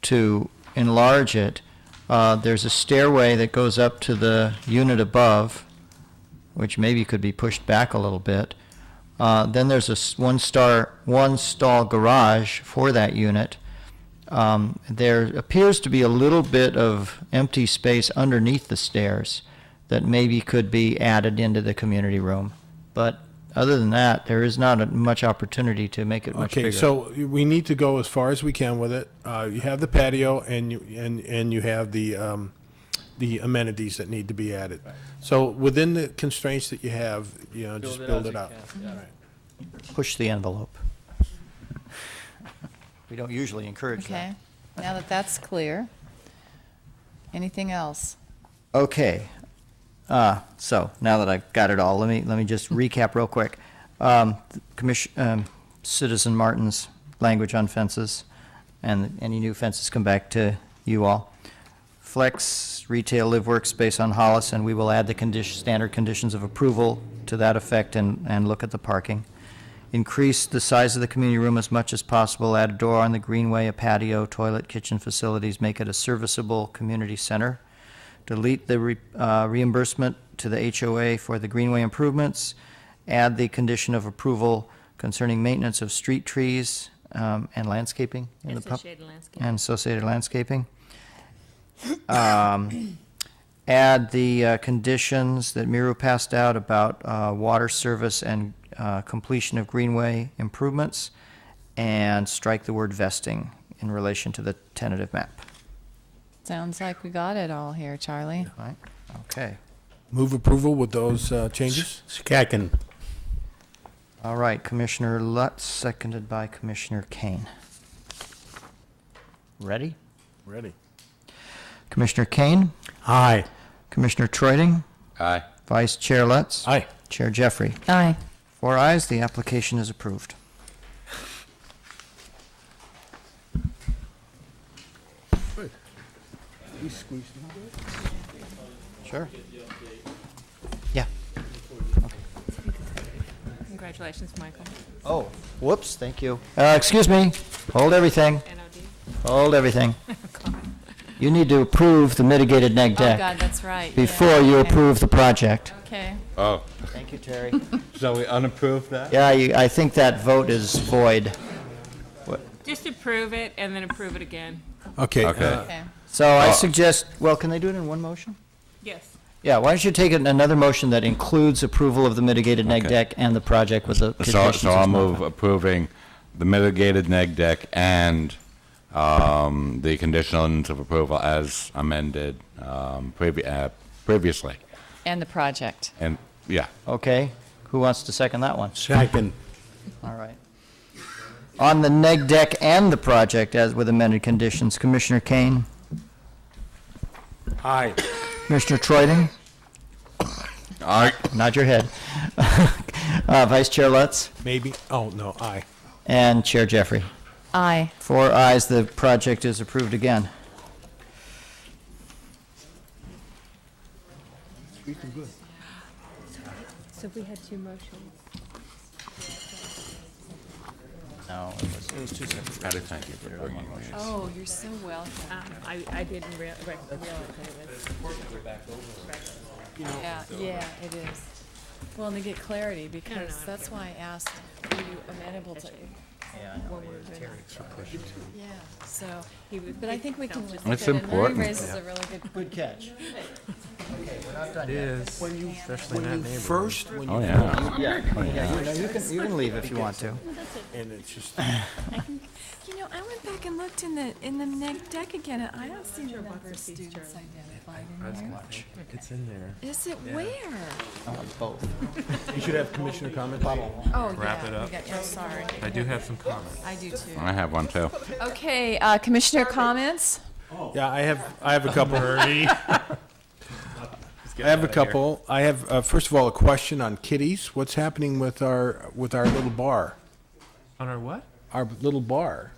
to enlarge it. There's a stairway that goes up to the unit above, which maybe could be pushed back a little bit. Then there's a one stall garage for that unit. There appears to be a little bit of empty space underneath the stairs that maybe could be added into the community room. But other than that, there is not much opportunity to make it much bigger. Okay, so we need to go as far as we can with it. You have the patio and you have the amenities that need to be added. So within the constraints that you have, just build it out. Right. Push the envelope. We don't usually encourage that. Okay, now that that's clear, anything else? Okay. So now that I've got it all, let me just recap real quick. Citizen Martin's language on fences, and any new fences come back to you all. Flex retail live workspace on Hollis, and we will add the standard conditions of approval to that effect and look at the parking. Increase the size of the community room as much as possible. Add a door on the greenway, a patio, toilet, kitchen facilities. Make it a serviceable community center. Delete the reimbursement to the HOA for the greenway improvements. Add the condition of approval concerning maintenance of street trees and landscaping. Associated landscaping. And associated landscaping. Add the conditions that Miru passed out about water service and completion of greenway improvements, and strike the word vesting in relation to the tentative map. Sounds like we got it all here, Charlie. All right. Okay. Move approval with those changes? Skagin. All right, Commissioner Lutz, seconded by Commissioner Kane. Ready? Ready. Commissioner Kane? Aye. Commissioner Troiting? Aye. Vice Chair Lutz? Aye. Chair Jeffrey? Aye. 4 ayes, the application is approved. Sure. Yeah. Congratulations, Michael. Oh, whoops, thank you. Excuse me, hold everything. NOD. Hold everything. You need to approve the mitigated neg Oh, deck God, that's right. before Yeah, you okay. approve the project. Okay. Oh. Thank you, Terry. So we unapproved that? Yeah, I think that vote is void. Just approve it and then approve it again. Okay. Okay. So I suggest, well, can they do it in one motion? Yes. Yeah, why don't you take another motion that includes approval of the mitigated neg Okay. deck and the project with the So conditions I'll as move modified. approving the mitigated neg deck and the conditions of approval as amended previously. And the project. And, yeah. Okay, who wants to second that one? Second. All right. On the neg deck and the project as with amended conditions, Commissioner Kane, Aye. Commissioner Troyding, Aye. nod your head, Vice Chair Lutz, Maybe, oh, no, aye. and Chair Jeffrey. Aye. 4 ayes, the project is approved again. So we had 2 motions. No, It was 2 separate. Thank you for bringing me. Oh, you're so welcome. I didn't realize that it was. Yeah, it is. Well, and to get clarity, because that's why I asked, were you amenable to? Yeah, I know. Yeah, so, but I think we can just. It's look at it, and Mary important. raises a really good catch. It is, especially in that neighborhood. First, when you. Oh, yeah. Yeah, you can leave if you want to. And it's just, You know, I went back and looked in the neg deck again, and I don't see the number of students identified in there. It's in there. Is it where? I want both. you should have commissioner comment. Oh, Wrap yeah. it up. Yeah, sorry. I do have some comments. I do too. I have one too. Okay, Commissioner comments? Yeah, I have a couple. I have a couple. I have, first of all, a question on kitties. What's happening with our little bar? On our what? Our little bar.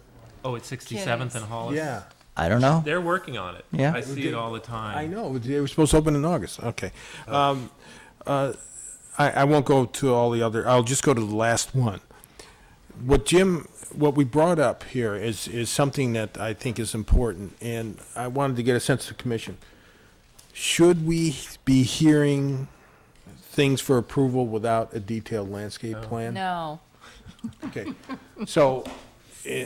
Oh, it's 67th and Hollis? Yeah. I don't know. They're working on it. Yeah. I see it all the time. I know. They were supposed to open in August. Okay. I won't go to all the other, I'll just go to the last one. What we brought up here is something that I think is important, and I wanted to get a sense of the commission. Should we be hearing things for approval without a detailed landscape plan? No. Okay. So,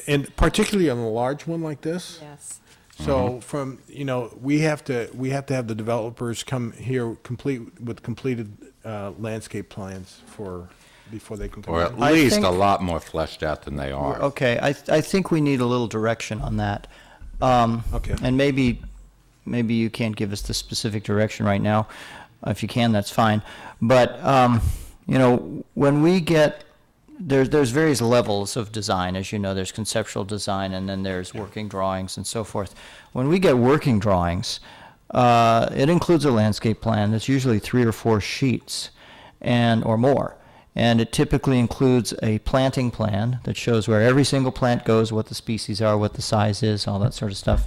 and particularly on a large one like this? Yes. So from, we have to have the developers come here with completed landscape plans before they can come Or in. at least a lot more fleshed out than they are. Okay, I think we need a little direction on that. Okay. And maybe you can't give us the specific direction right now. If you can, that's fine. But, when we get, there's various levels of design. As you know, there's conceptual design, and then there's working drawings and so forth. When we get working drawings, it includes a landscape plan that's usually 3 or 4 sheets or more. And it typically includes a planting plan that shows where every single plant goes, what the species are, what the size is, all that sort of stuff.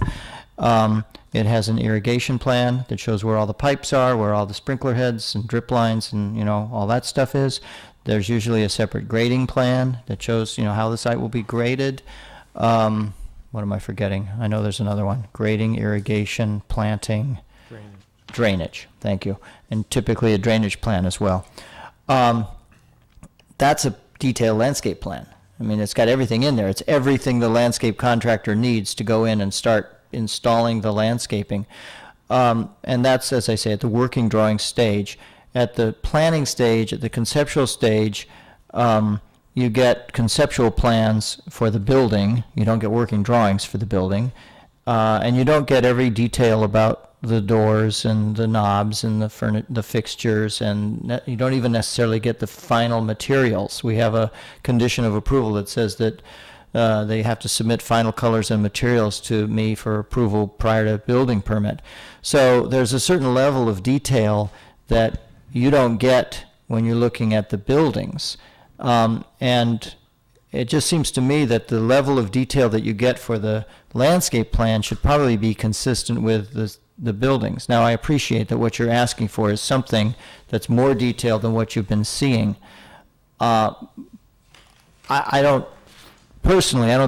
It has an irrigation plan that shows where all the pipes are, where all the sprinkler heads and drip lines and, all that stuff is. There's usually a separate grading plan that shows, how the site will be graded. What am I forgetting? I know there's another one. Grading, irrigation, planting, drainage. Thank you. And typically a drainage plan as well. That's a detailed landscape plan. I mean, it's got everything in there. It's everything the landscape contractor needs to go in and start installing the landscaping. And that's, as I say, at the working drawing stage. At the planning stage, at the conceptual stage, you get conceptual plans for the building. You don't get working drawings for the building. And you don't get every detail about the doors and the knobs and the fixtures, and you don't even necessarily get the final materials. We have a condition of approval that says that they have to submit final colors and materials to me for approval prior to building permit. So there's a certain level of detail that you don't get when you're looking at the buildings. And it just seems to me that the level of detail that you get for the landscape plan should probably be consistent with the buildings. Now, I appreciate that what you're asking for is something that's more detailed than what you've been seeing. I don't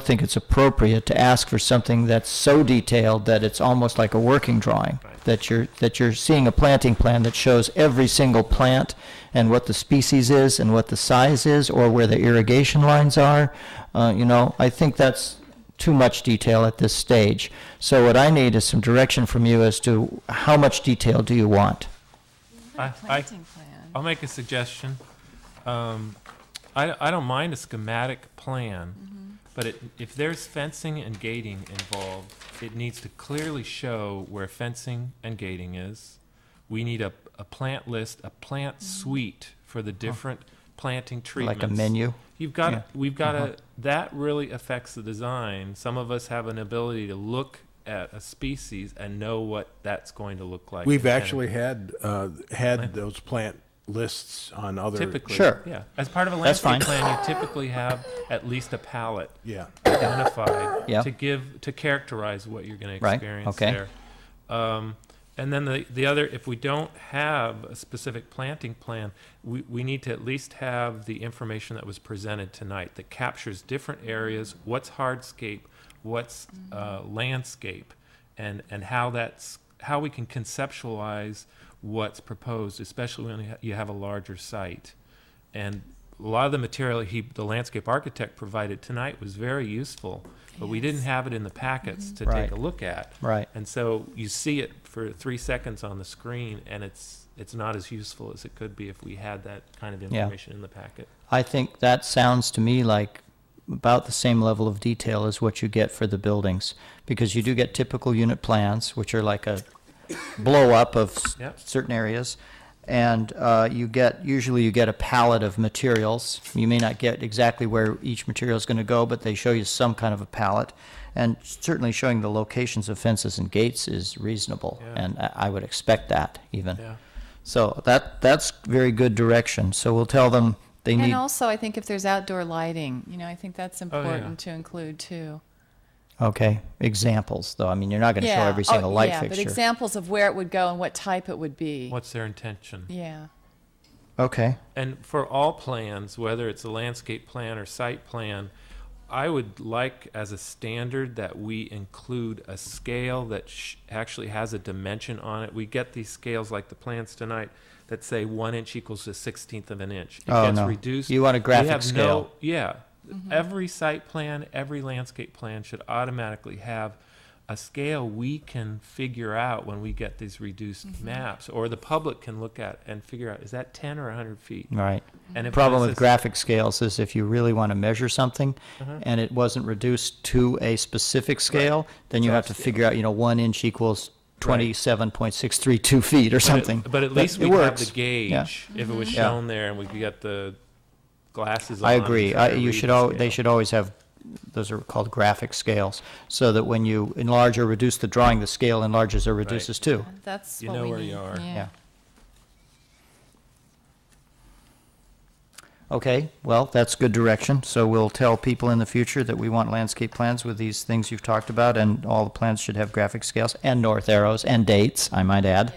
think it's appropriate to ask for something that's so detailed that it's almost like a working drawing. That you're seeing a planting plan that shows every single plant and what the species is and what the size is, or where the irrigation lines are. I think that's too much detail at this stage. So what I need is some direction from you as to how much detail do you want? I'll make a suggestion. I don't mind a schematic plan, But if there's fencing and gating involved, it needs to clearly show where fencing and gating is. We need a plant list, a plant suite for the different planting treatments. Like a menu? We've got to, that really affects the design. Some of us have an ability to look at a species and know what that's going to look like. We've actually had those plant lists on other. Typically, Sure. yeah. As part of a That's landscape fine. plan, you typically have at least a palette Yeah. identified Yeah. to characterize what you're going to Right, experience okay. there. And then the other, if we don't have a specific planting plan, we need to at least have the information that was presented tonight that captures different areas, what's hardscape, what's landscape, and how we can conceptualize what's proposed, especially when you have a larger site. And a lot of the material the landscape architect provided tonight was very useful, but we didn't have it in the packets to Right. take a look at. Right. And so you see it for 3 seconds on the screen, and it's not as useful as it could be if we had that kind of information in the packet. I think that sounds to me like about the same level of detail as what you get for the buildings, because you do get typical unit plans, which are like a blow-up of Yep. certain areas, and usually you get a palette of materials. You may not get exactly where each material is going to go, but they show you some kind of a palette, and certainly showing the locations of fences and gates is reasonable, Yeah. and I would expect that even. Yeah. So that's very good direction. So we'll tell them they need. And also, I think if there's outdoor lighting, I think that's yeah. important to include too. Okay, examples, though. I mean, you're not going to show every single light yeah, fixture. but examples of where it would go and what type it would be. What's their intention? Yeah. Okay. And for all plans, whether it's a landscape plan or site plan, I would like as a standard that we include a scale that actually has a dimension on it. We get these scales like the plans tonight that say 1 inch equals a 16th of an inch. It Oh, gets no. reduced. You want a graphic We have scale. Yeah. Every site plan, every landscape plan should automatically have a scale we can figure out when we get these reduced maps, or the public can look at and figure out, is that 10 or 100 feet? Right. And The if problem it's with a- graphic scales is if you really want to measure something and it wasn't reduced to a specific scale, then you have to figure out, 1 inch equals 27.632 feet or something. But at least it we have works. the gauge Yeah. if it was Yeah. shown there, and we could get the glasses on. I agree. and try to You read should the they scale. should always have, those are called graphic scales, so that when you enlarge or reduce the drawing, the scale enlarges or reduces too. That's You what know we where need. you are. Yeah. Okay, well, that's good direction. So we'll tell people in the future that we want landscape plans with these things you've talked about, and all the plans should have graphic scales and north arrows and dates, I might add.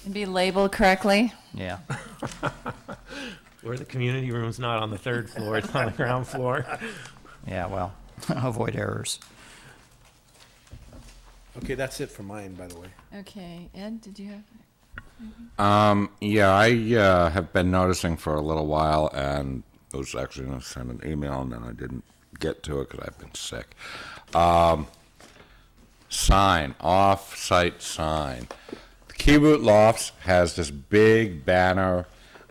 And be labeled correctly. Yeah. Where the community room's not on the 3rd floor, it's on the ground floor. Yeah, well, avoid errors. Okay, that's it for mine, by the way. Okay, Ed, did you have? Yeah, I have been noticing for a little while, and I was actually going to send an email, and then I didn't get to it because I've been sick. Sign, off-site sign. The Key Route Lofts has this big banner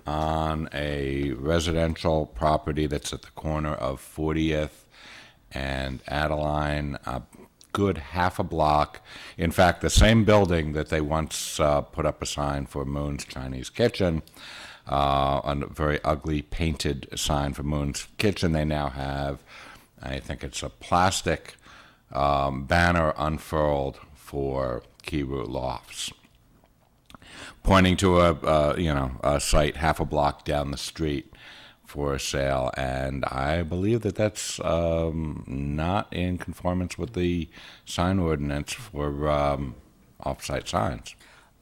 on a residential property that's at the corner of 40th and Adeline, a good half a block. In fact, the same building that they once put up a sign for Moon's Chinese Kitchen, a very ugly painted sign for Moon's Kitchen, they now have, I think it's a plastic banner unfurled for Key Route Lofts, pointing to a site half a block down the street for sale, and I believe that that's not in conformance with the sign ordinance for off-site signs.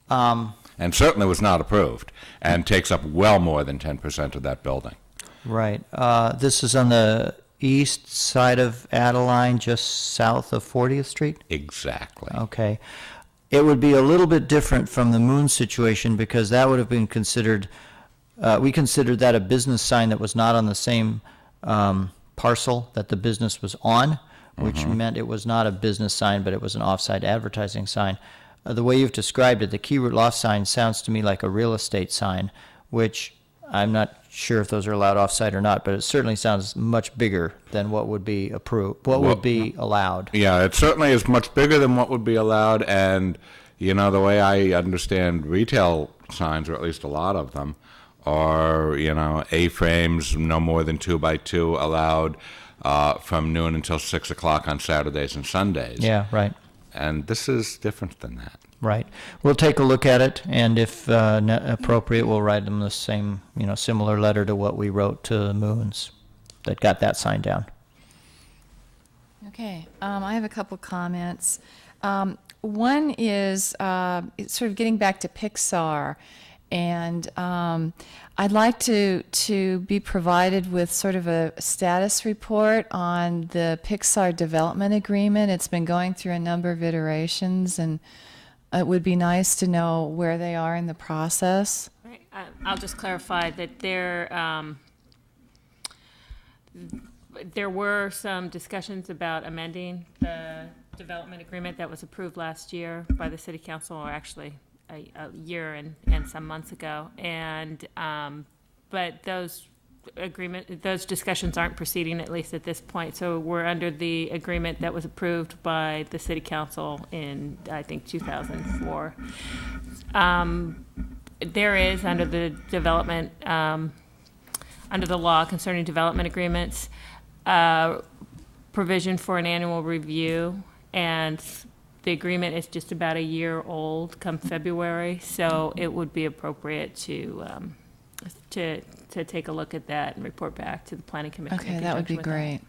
And certainly was not approved, and takes up well more than 10% of that building. Right. This is on the east side of Adeline, just south of 40th Street? Exactly. Okay. It would be a little bit different from the Moon situation, because that would have been considered, we considered that a business sign that was not on the same parcel that the business was on, which meant it was not a business sign, but it was an off-site advertising sign. The way you've described it, the Key Route Loft sign sounds to me like a real estate sign, which I'm not sure if those are allowed off-site or not, but it certainly sounds much bigger than what would be approved, what would be allowed. Yeah, it certainly is much bigger than what would be allowed, and, you know, the way I understand retail signs, or at least a lot of them, are, you know, A-frames, no more than 2 by 2 allowed from noon until 6 o'clock on Saturdays and Sundays. Yeah, right. And this is different than that. Right. We'll take a look at it, and if appropriate, we'll write them the same, similar letter to what we wrote to Moons that got that sign down. Okay, I have a couple comments. One is it's sort of getting back to Pixar, and I'd like to be provided with sort of a status report on the Pixar development agreement. It's been going through a number of iterations, and it would be nice to know where they are in the process. Right. I'll just clarify that there were some discussions about amending the development agreement that was approved last year by the City Council, or actually a year and some months ago. And but those discussions aren't proceeding, at least at this point. So we're under the agreement that was approved by the City Council in, I think, 2004. There is, under the development, under the law concerning development agreements, provision for an annual review, and the agreement is just about a year old come February, so it would be appropriate to take a look at that and report back to the Planning Commission. Okay, that would be great.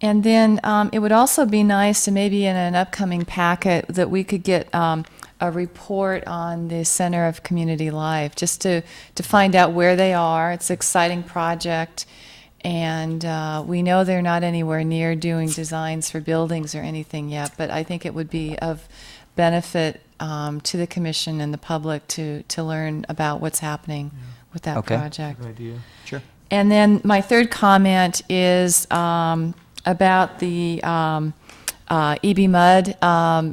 And then it would also be nice to maybe in an upcoming packet that we could get a report on the Center of Community Life, just to find out where they are. It's an exciting project, and we know they're not anywhere near doing designs for buildings or anything yet, but I think it would be of benefit to the commission and the public to learn about what's happening with that project. Good idea. Sure. And then my third comment is about the EB Mud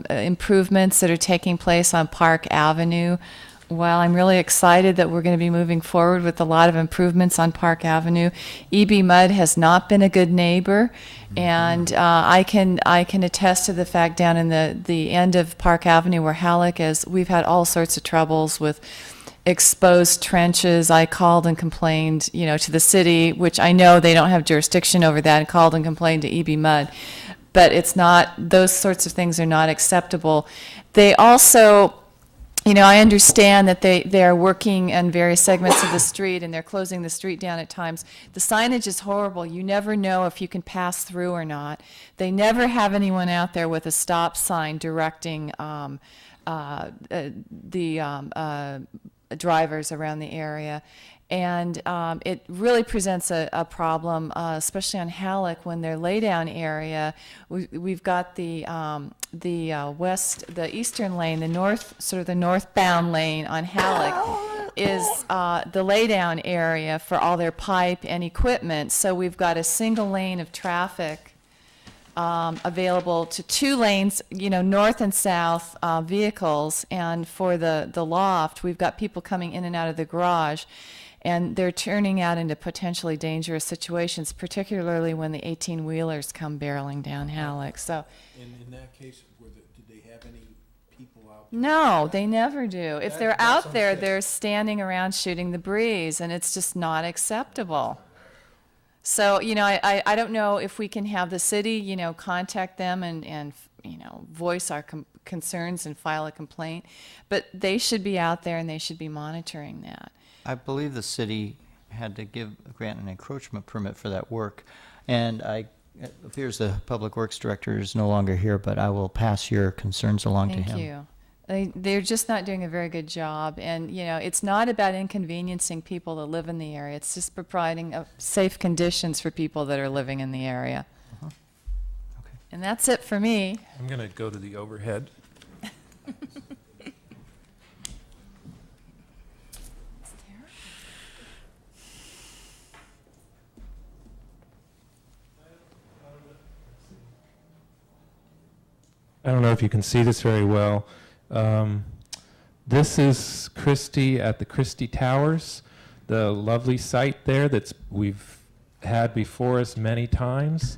improvements that are taking place on Park Avenue. While I'm really excited that we're going to be moving forward with a lot of improvements on Park Avenue, EB Mud has not been a good neighbor, and I can attest to the fact down in the end of Park Avenue where Halleck is, we've had all sorts of troubles with exposed trenches. I called and complained, to the city, which I know they don't have jurisdiction over that, and called and complained to EB Mud. But it's not, those sorts of things are not acceptable. They also, I understand that they are working on various segments of the street, and they're closing the street down at times. The signage is horrible. You never know if you can pass through or not. They never have anyone out there with a stop sign directing drivers around the area. And it really presents a problem, especially on Halleck, when their laydown laydown area. We've got the eastern lane, the northbound lane on Halleck is the laydown area for all their pipe and equipment. So we've got a single lane of traffic available to 2 lanes, north and south vehicles, and for the loft, we've got people coming in and out of the garage. And they're turning out into potentially dangerous situations, particularly when the 18-wheelers come barreling down Halleck. So, in that case, did they have any people out there? No, they never do. If they're out there, they're standing around shooting the breeze, and it's just not acceptable. So, I don't know if we can have the city, contact them and voice our concerns and file a complaint, but they should be out there and they should be monitoring that. I believe the city had to grant an encroachment permit for that work, and it appears the Public Works Director is no longer here, but I will pass your concerns along to him. Thank you. They're just not doing a very good job, and it's not about inconveniencing people that live in the area. It's just providing safe conditions for people that are living in the area. Okay. And that's it for me. I'm going to go to the overhead. I don't know if you can see this very well. This is Christie at the Christie Towers. the lovely site there we've had before us many times.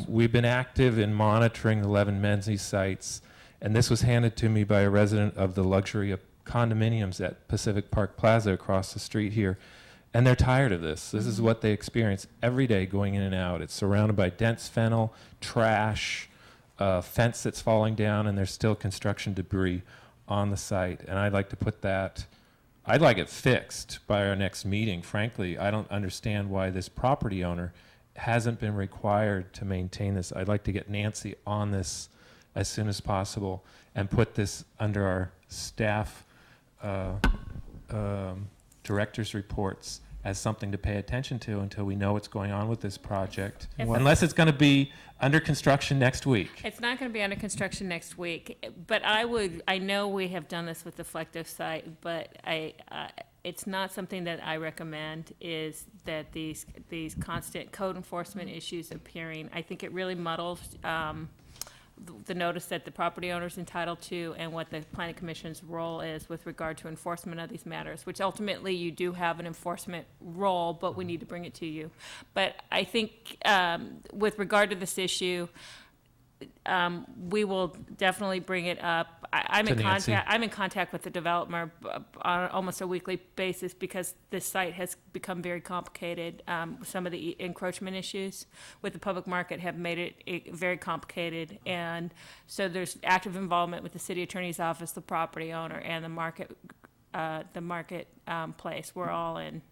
We've been active in monitoring the Levin Menzies sites, and this was handed to me by a resident of the luxury condominiums at Pacific Park Plaza across the street here. And they're tired of this. This is what they experience every day going in and out. It's surrounded by dense fennel, trash, fence that's falling down, and there's still construction debris on the site. And I'd like to I'd like it fixed by our next meeting. Frankly, I don't understand why this property owner hasn't been required to maintain this. I'd like to get Nancy on this as soon as possible and put this under our staff director's reports as something to pay attention to until we know what's going on with this project. Unless it's going to be under construction next week. It's not going to be under construction next week, but I know we have done this with the Flecto site, but it's not something that I recommend, is that these constant code enforcement issues appearing. I think it really muddles the notice that the property owner is entitled to and what the planning commission's role is with regard to enforcement of these matters, which ultimately you do have an enforcement role, but we need to bring it to you. But I think with regard to this issue, we will definitely bring it up. I'm in contact with the developer on almost a weekly basis because this site has become very complicated. Some of the encroachment issues with the public market have made it very complicated, and so there's active involvement with the city attorney's office, the property owner, and the marketplace. We're all in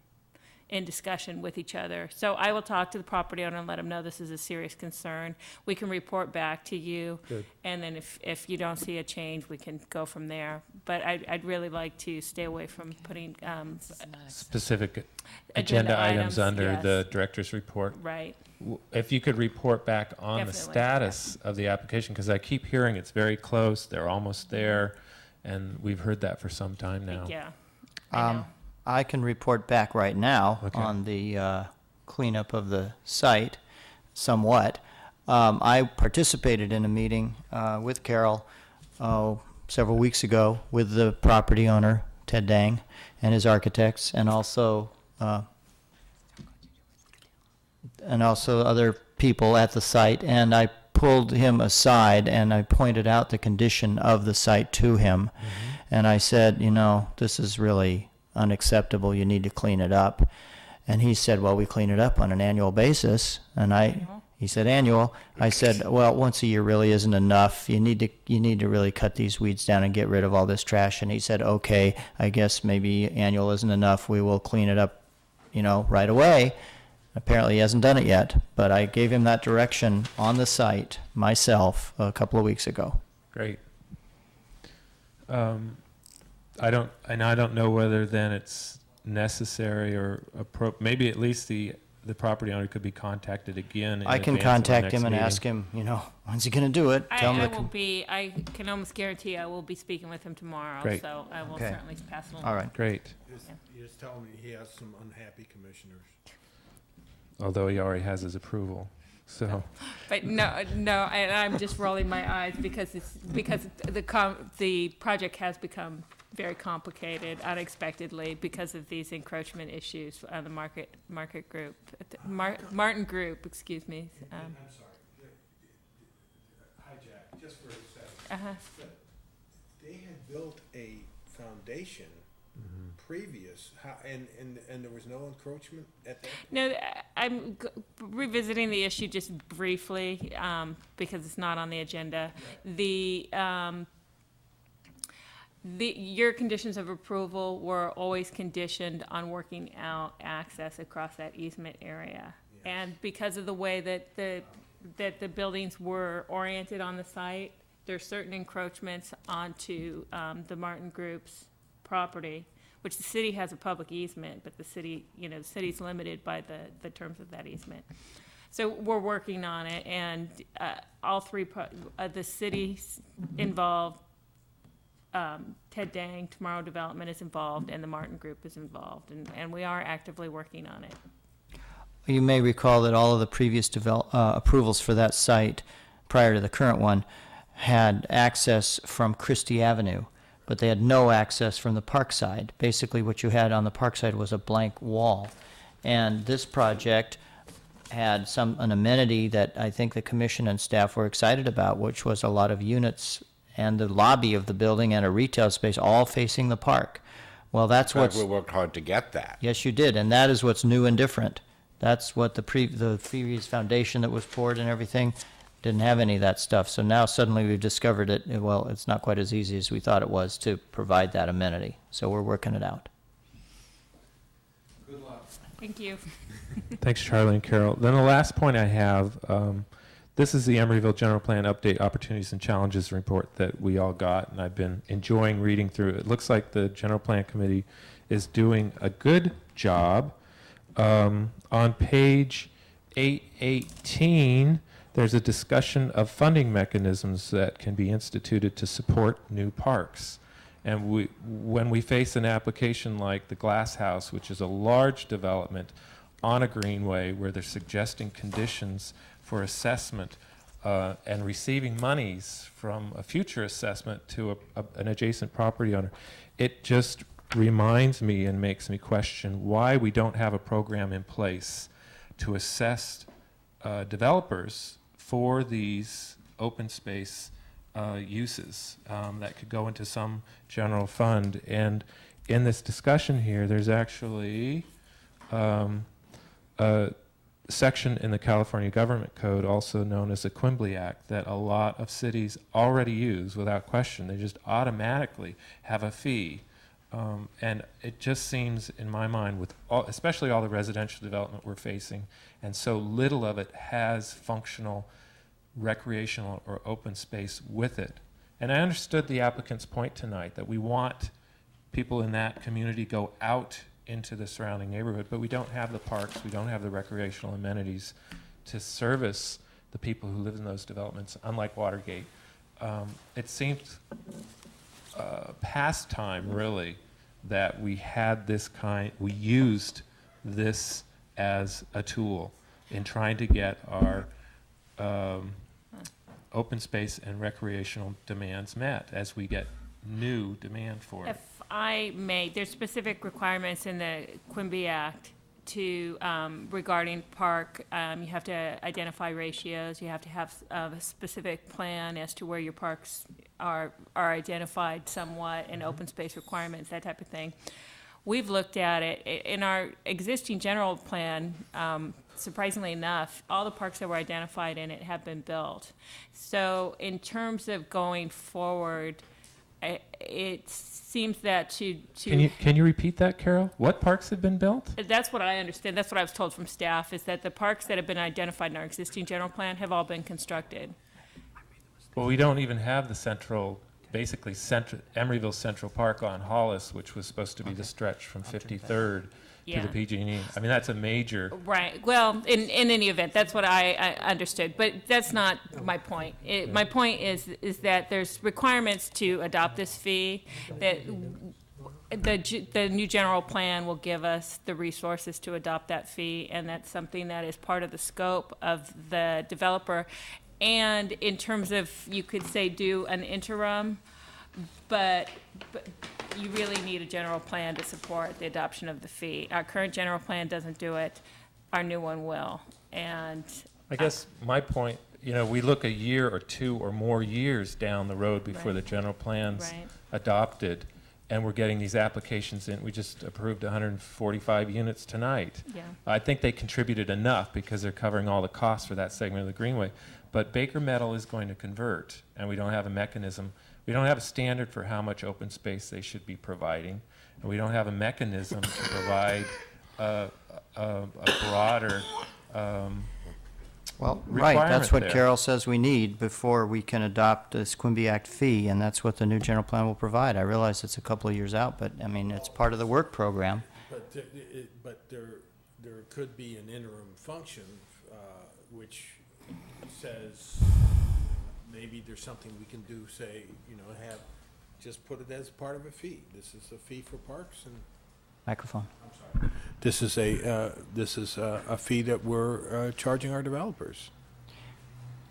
discussion with each other. So I will talk to the property owner and let him know this is a serious concern. We can report back to you. Good. And then if you don't see a change, we can go from there. But I'd really like to stay away from putting specific agenda items under the director's report. Right. If you could report back on the status of the application, because I keep hearing it's very close, they're almost there, and we've heard that for some time now. Yeah. I know. I can report back right now on the cleanup of the site, somewhat. I participated in a meeting with Carol several weeks ago with the property owner, Ted Dang, and his architects, and also other people at the site. And I pulled him aside and I pointed out the condition of the site to him. Mm-hmm. And I said, this is really unacceptable. You need to clean it up. And he said, well, we clean it up on an annual basis. And he said, annual. I said, well, once a year really isn't enough. You need to really cut these weeds down and get rid of all this trash. And he said, okay, I guess maybe annual isn't enough. We will clean it up, right away. Apparently he hasn't done it yet, but I gave him that direction on the site myself a couple of weeks ago. Great. I don't know whether then it's necessary or maybe at least the property owner could be contacted again. I can contact him and ask him, when's he going to do it? I can almost guarantee I will be speaking with him tomorrow. Great. So I will certainly pass it along. All right. Great. Just tell me he has some unhappy commissioners. Although he already has his approval. So, but no, and I'm just rolling my eyes because the project has become very complicated unexpectedly because of these encroachment issues on the market group, Martin Group, excuse me. I'm sorry. Hi, Jack. Just for a second. They had built a foundation previous, and there was no encroachment at that point? No, I'm revisiting the issue just briefly because it's not on the agenda. Right. Your conditions of approval were always conditioned on working out access across that easement area. Yes. And because of the way that the buildings were oriented on the site, there are certain encroachments onto the Martin Group's property, which the city has a public easement, but the city's limited by the terms of that easement. So we're working on it, and all three, the city's involved, Ted Dang, Tomorrow Development is involved, and the Martin Group is involved, and we are actively working on it. You may recall that all of the previous approvals for that site, prior to the current one, had access from Christie Avenue, but they had no access from the park side. Basically, what you had on the park side was a blank wall. And this project had an amenity that I think the commission and staff were excited about, which was a lot of units and the lobby of the building and a retail space all facing the park. Well, that's what's... We worked hard to get that. Yes, you did, and that is what's new and different. That's what the previous foundation that was poured and everything didn't have any of that stuff. So now suddenly we've discovered it, well, it's not quite as easy as we thought it was to provide that amenity. So we're working it out. Good luck. Thank you. Thanks, Charlie and Carol. Then the last point I have, this is the Emeryville General Plan Update Opportunities and Challenges report that we all got, and I've been enjoying reading through it. It looks like the General Plan Committee is doing a good job. On page 818, there's a discussion of funding mechanisms that can be instituted to support new parks. And when we face an application like the Glass House, which is a large development on a greenway where they're suggesting conditions for assessment and receiving monies from a future assessment to an adjacent property owner, it just reminds me and makes me question why we don't have a program in place to assess developers for these open space uses that could go into some general fund. And in this discussion here, there's actually a section in the California Government Code, also known as the Quimby Act, that a lot of cities already use without question. They just automatically have a fee. And it just seems, in my mind, with especially all the residential development we're facing, and so little of it has functional recreational or open space with it. And I understood the applicant's point tonight that we want people in that community go out into the surrounding neighborhood, but we don't have the parks, we don't have the recreational amenities to service the people who live in those developments, unlike Watergate. It seems past time, really, that we had this we used this as a tool in trying to get our open space and recreational demands met as we get new demand for it. If I may, there's specific requirements in the Quimby Act to regarding park. You have to identify ratios. You have to have a specific plan as to where your parks are identified somewhat, and open space requirements, that type of thing. We've looked at it in our existing general plan. Surprisingly enough, all the parks that were identified in it have been built. So in terms of going forward, it seems that to Can you repeat that, Carol? What parks have been built? That's what I understand. That's what I was told from staff, is that the parks that have been identified in our existing general plan have all been constructed. Well, we don't even have the Emeryville Central Park on Hollis, which was supposed to be the stretch from 53rd to the PG&E. I mean, that's a major... Right. Well, in any event, that's what I understood. But that's not my point. My point is that there's requirements to adopt this fee, that the new general plan will give us the resources to adopt that fee, and that's something that is part of the scope of the developer. And in terms of, you could say, do an interim, but you really need a general plan to support the adoption of the fee. Our current general plan doesn't do it. Our new one will. And I guess my point, we look a year or two or more years down the road before the general plan's adopted, and we're getting these applications in. We just approved 145 units tonight. Yeah. I think they contributed enough because they're covering all the costs for that segment of the Greenway. But Baker Metal is going to convert, and we don't have a mechanism. We don't have a standard for how much open space they should be providing, and we don't have a mechanism to provide a broader right, that's what there. Carol says we need before we can adopt this Quimby Act fee, and that's what the new general plan will provide. I realize it's a couple of years out, but I mean, it's part of the work program. But there could be an interim function which says maybe there's something we can do, say, just put it as part of a fee. This is a fee for parks, and Microphone. I'm sorry. This is a fee that we're charging our developers.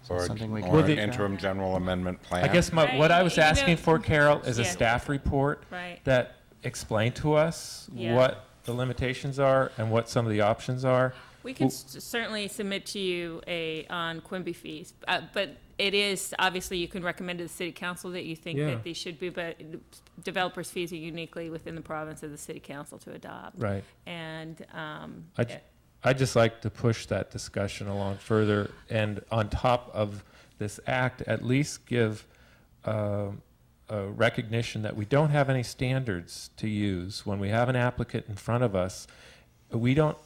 Or something we or can an interim general amendment plan? I guess what I was Right, asking for, Carol, is a Yeah. staff report Right. that explained to us Yeah. what the limitations are and what some of the options are. We can certainly submit to you on Quimby fees, but it is, obviously, you can recommend to the city council that you think Yeah. that these should be, but developers' fees are uniquely within the province of the city council to adopt. Right. And, I'd just like to push that discussion along further, and on top of this act, at least give a recognition that we don't have any standards to use. When we have an applicant in front of us, we don't,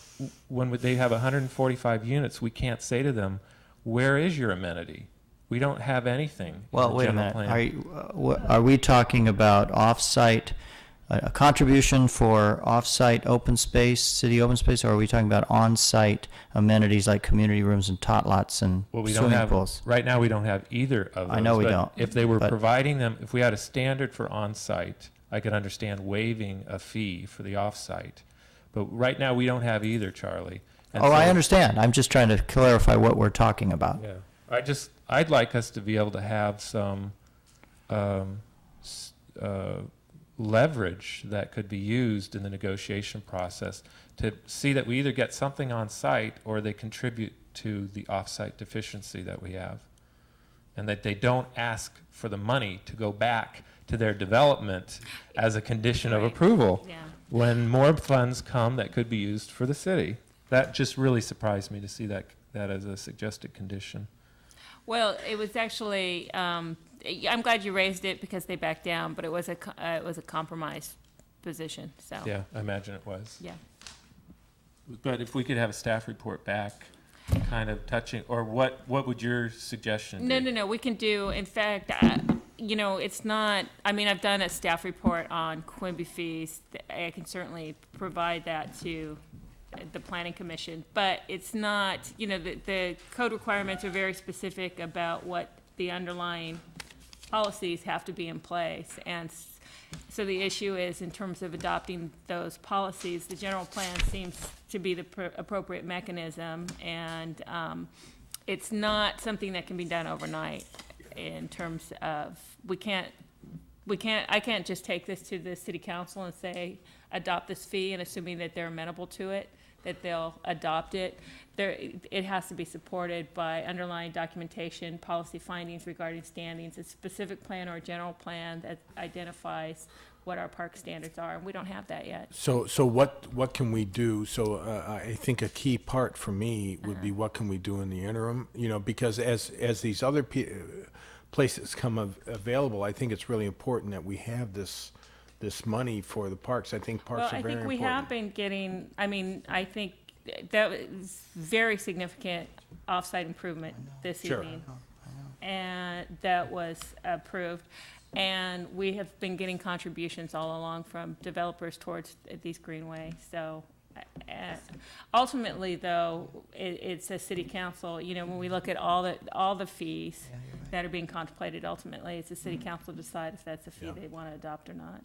when they have 145 units, we can't say to them, where is your amenity? We don't have anything in Well, the wait a general minute. plan. Are we talking about off-site, a contribution for off-site open space, city open space, or are we talking about on-site amenities like community rooms and tot lots and Well, we don't swimming have, pools? right now, we don't have either of those. I know we but don't, If they were but- providing them, if we had a standard for on-site, I could understand waiving a fee for the off-site. But right now, we don't have either, Charlie. And Oh, so- I understand. I'm just trying to clarify what we're talking about. Yeah, I'd like us to be able to have some leverage that could be used in the negotiation process to see that we either get something on site or they contribute to the off-site deficiency that we have. And that they don't ask for the money to go back to their development as a condition of approval. Yeah. When more funds come that could be used for the city. That just really surprised me to see that as a suggested condition. well, it was actually, I'm glad you raised it because they backed down, but it was a compromise position, so. Yeah, I imagine it was. Yeah. But if we could have a staff report back, kind of touching, or what would your suggestion be? No, we can do, in fact, it's not, I've done a staff report on Quimby fees. I can certainly provide that to the Planning Commission, but it's not, the code requirements are very specific about what the underlying policies have to be in place. And so the issue is, in terms of adopting those policies, the general plan seems to be the appropriate mechanism, and it's not something that can be done overnight in terms of, I can't just take this to the city council and say, adopt this fee, and assuming that they're amenable to it, that they'll adopt it. It has to be supported by underlying documentation, policy findings regarding standings, a specific plan or a general plan that identifies what our park standards are, and we don't have that yet. So what can we do? So I think a key part for me would be what can we do in the interim? Because as these other places come available, I think it's really important that we have this money for the parks. I think parks are very important. Well, I think we have been getting, I think that was very significant off-site improvement this evening. And that was approved. And we have been getting contributions all along from developers towards these greenways. So ultimately, though, it's a city council. When we look at all the fees that are being contemplated, ultimately, it's the city council to decide if that's a fee they want to adopt or not.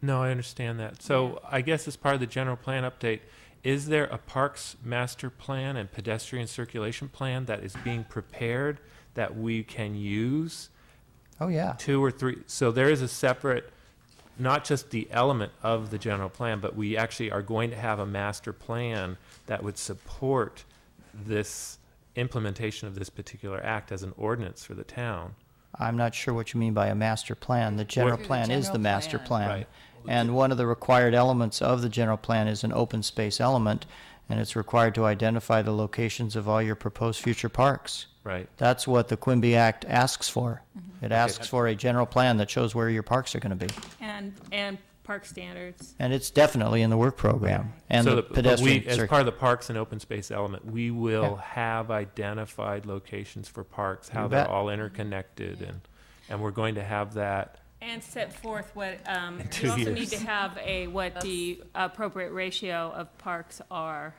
No, I understand that. So I guess as part of the general plan update, is there a parks master plan and pedestrian circulation plan that is being prepared that we can use? Oh, yeah. 2 or 3. So there is a separate, not just the element of the general plan, but we actually are going to have a master plan that would support this implementation of this particular act as an ordinance for the town. I'm not sure what you mean by a master plan. The general plan is the master plan. Right. And one of the required elements of the general plan is an open space element, and it's required to identify the locations of all your proposed future parks. Right. That's what the Quimby Act asks for. It asks for a general plan that shows where your parks are going to be. And park standards. And it's definitely in the work program and So the pedestrian. as part of the parks and open space element, we will have identified locations for parks, how they're all interconnected, and we're going to have that. And set forth what, 2 you also years. need to have what the appropriate ratio of parks are.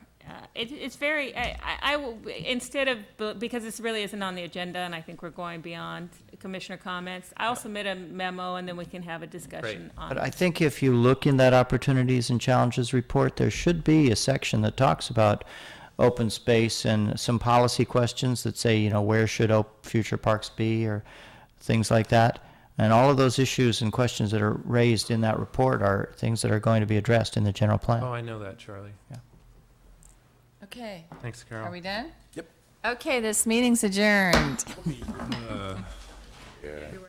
It's very, I will, instead of, because this really isn't on the agenda, and I think we're going beyond commissioner comments, I'll submit a memo, and then we can have a discussion on it. But I think if you look in that opportunities and challenges report, there should be a section that talks about open space and some policy questions that say, where should future parks be or things like that. And all of those issues and questions that are raised in that report are things that are going to be addressed in the general plan. Oh, I know that, Charlie. Yeah. Okay. Thanks, Carol. Are we done? Yep. Okay, this meeting's adjourned. Yeah.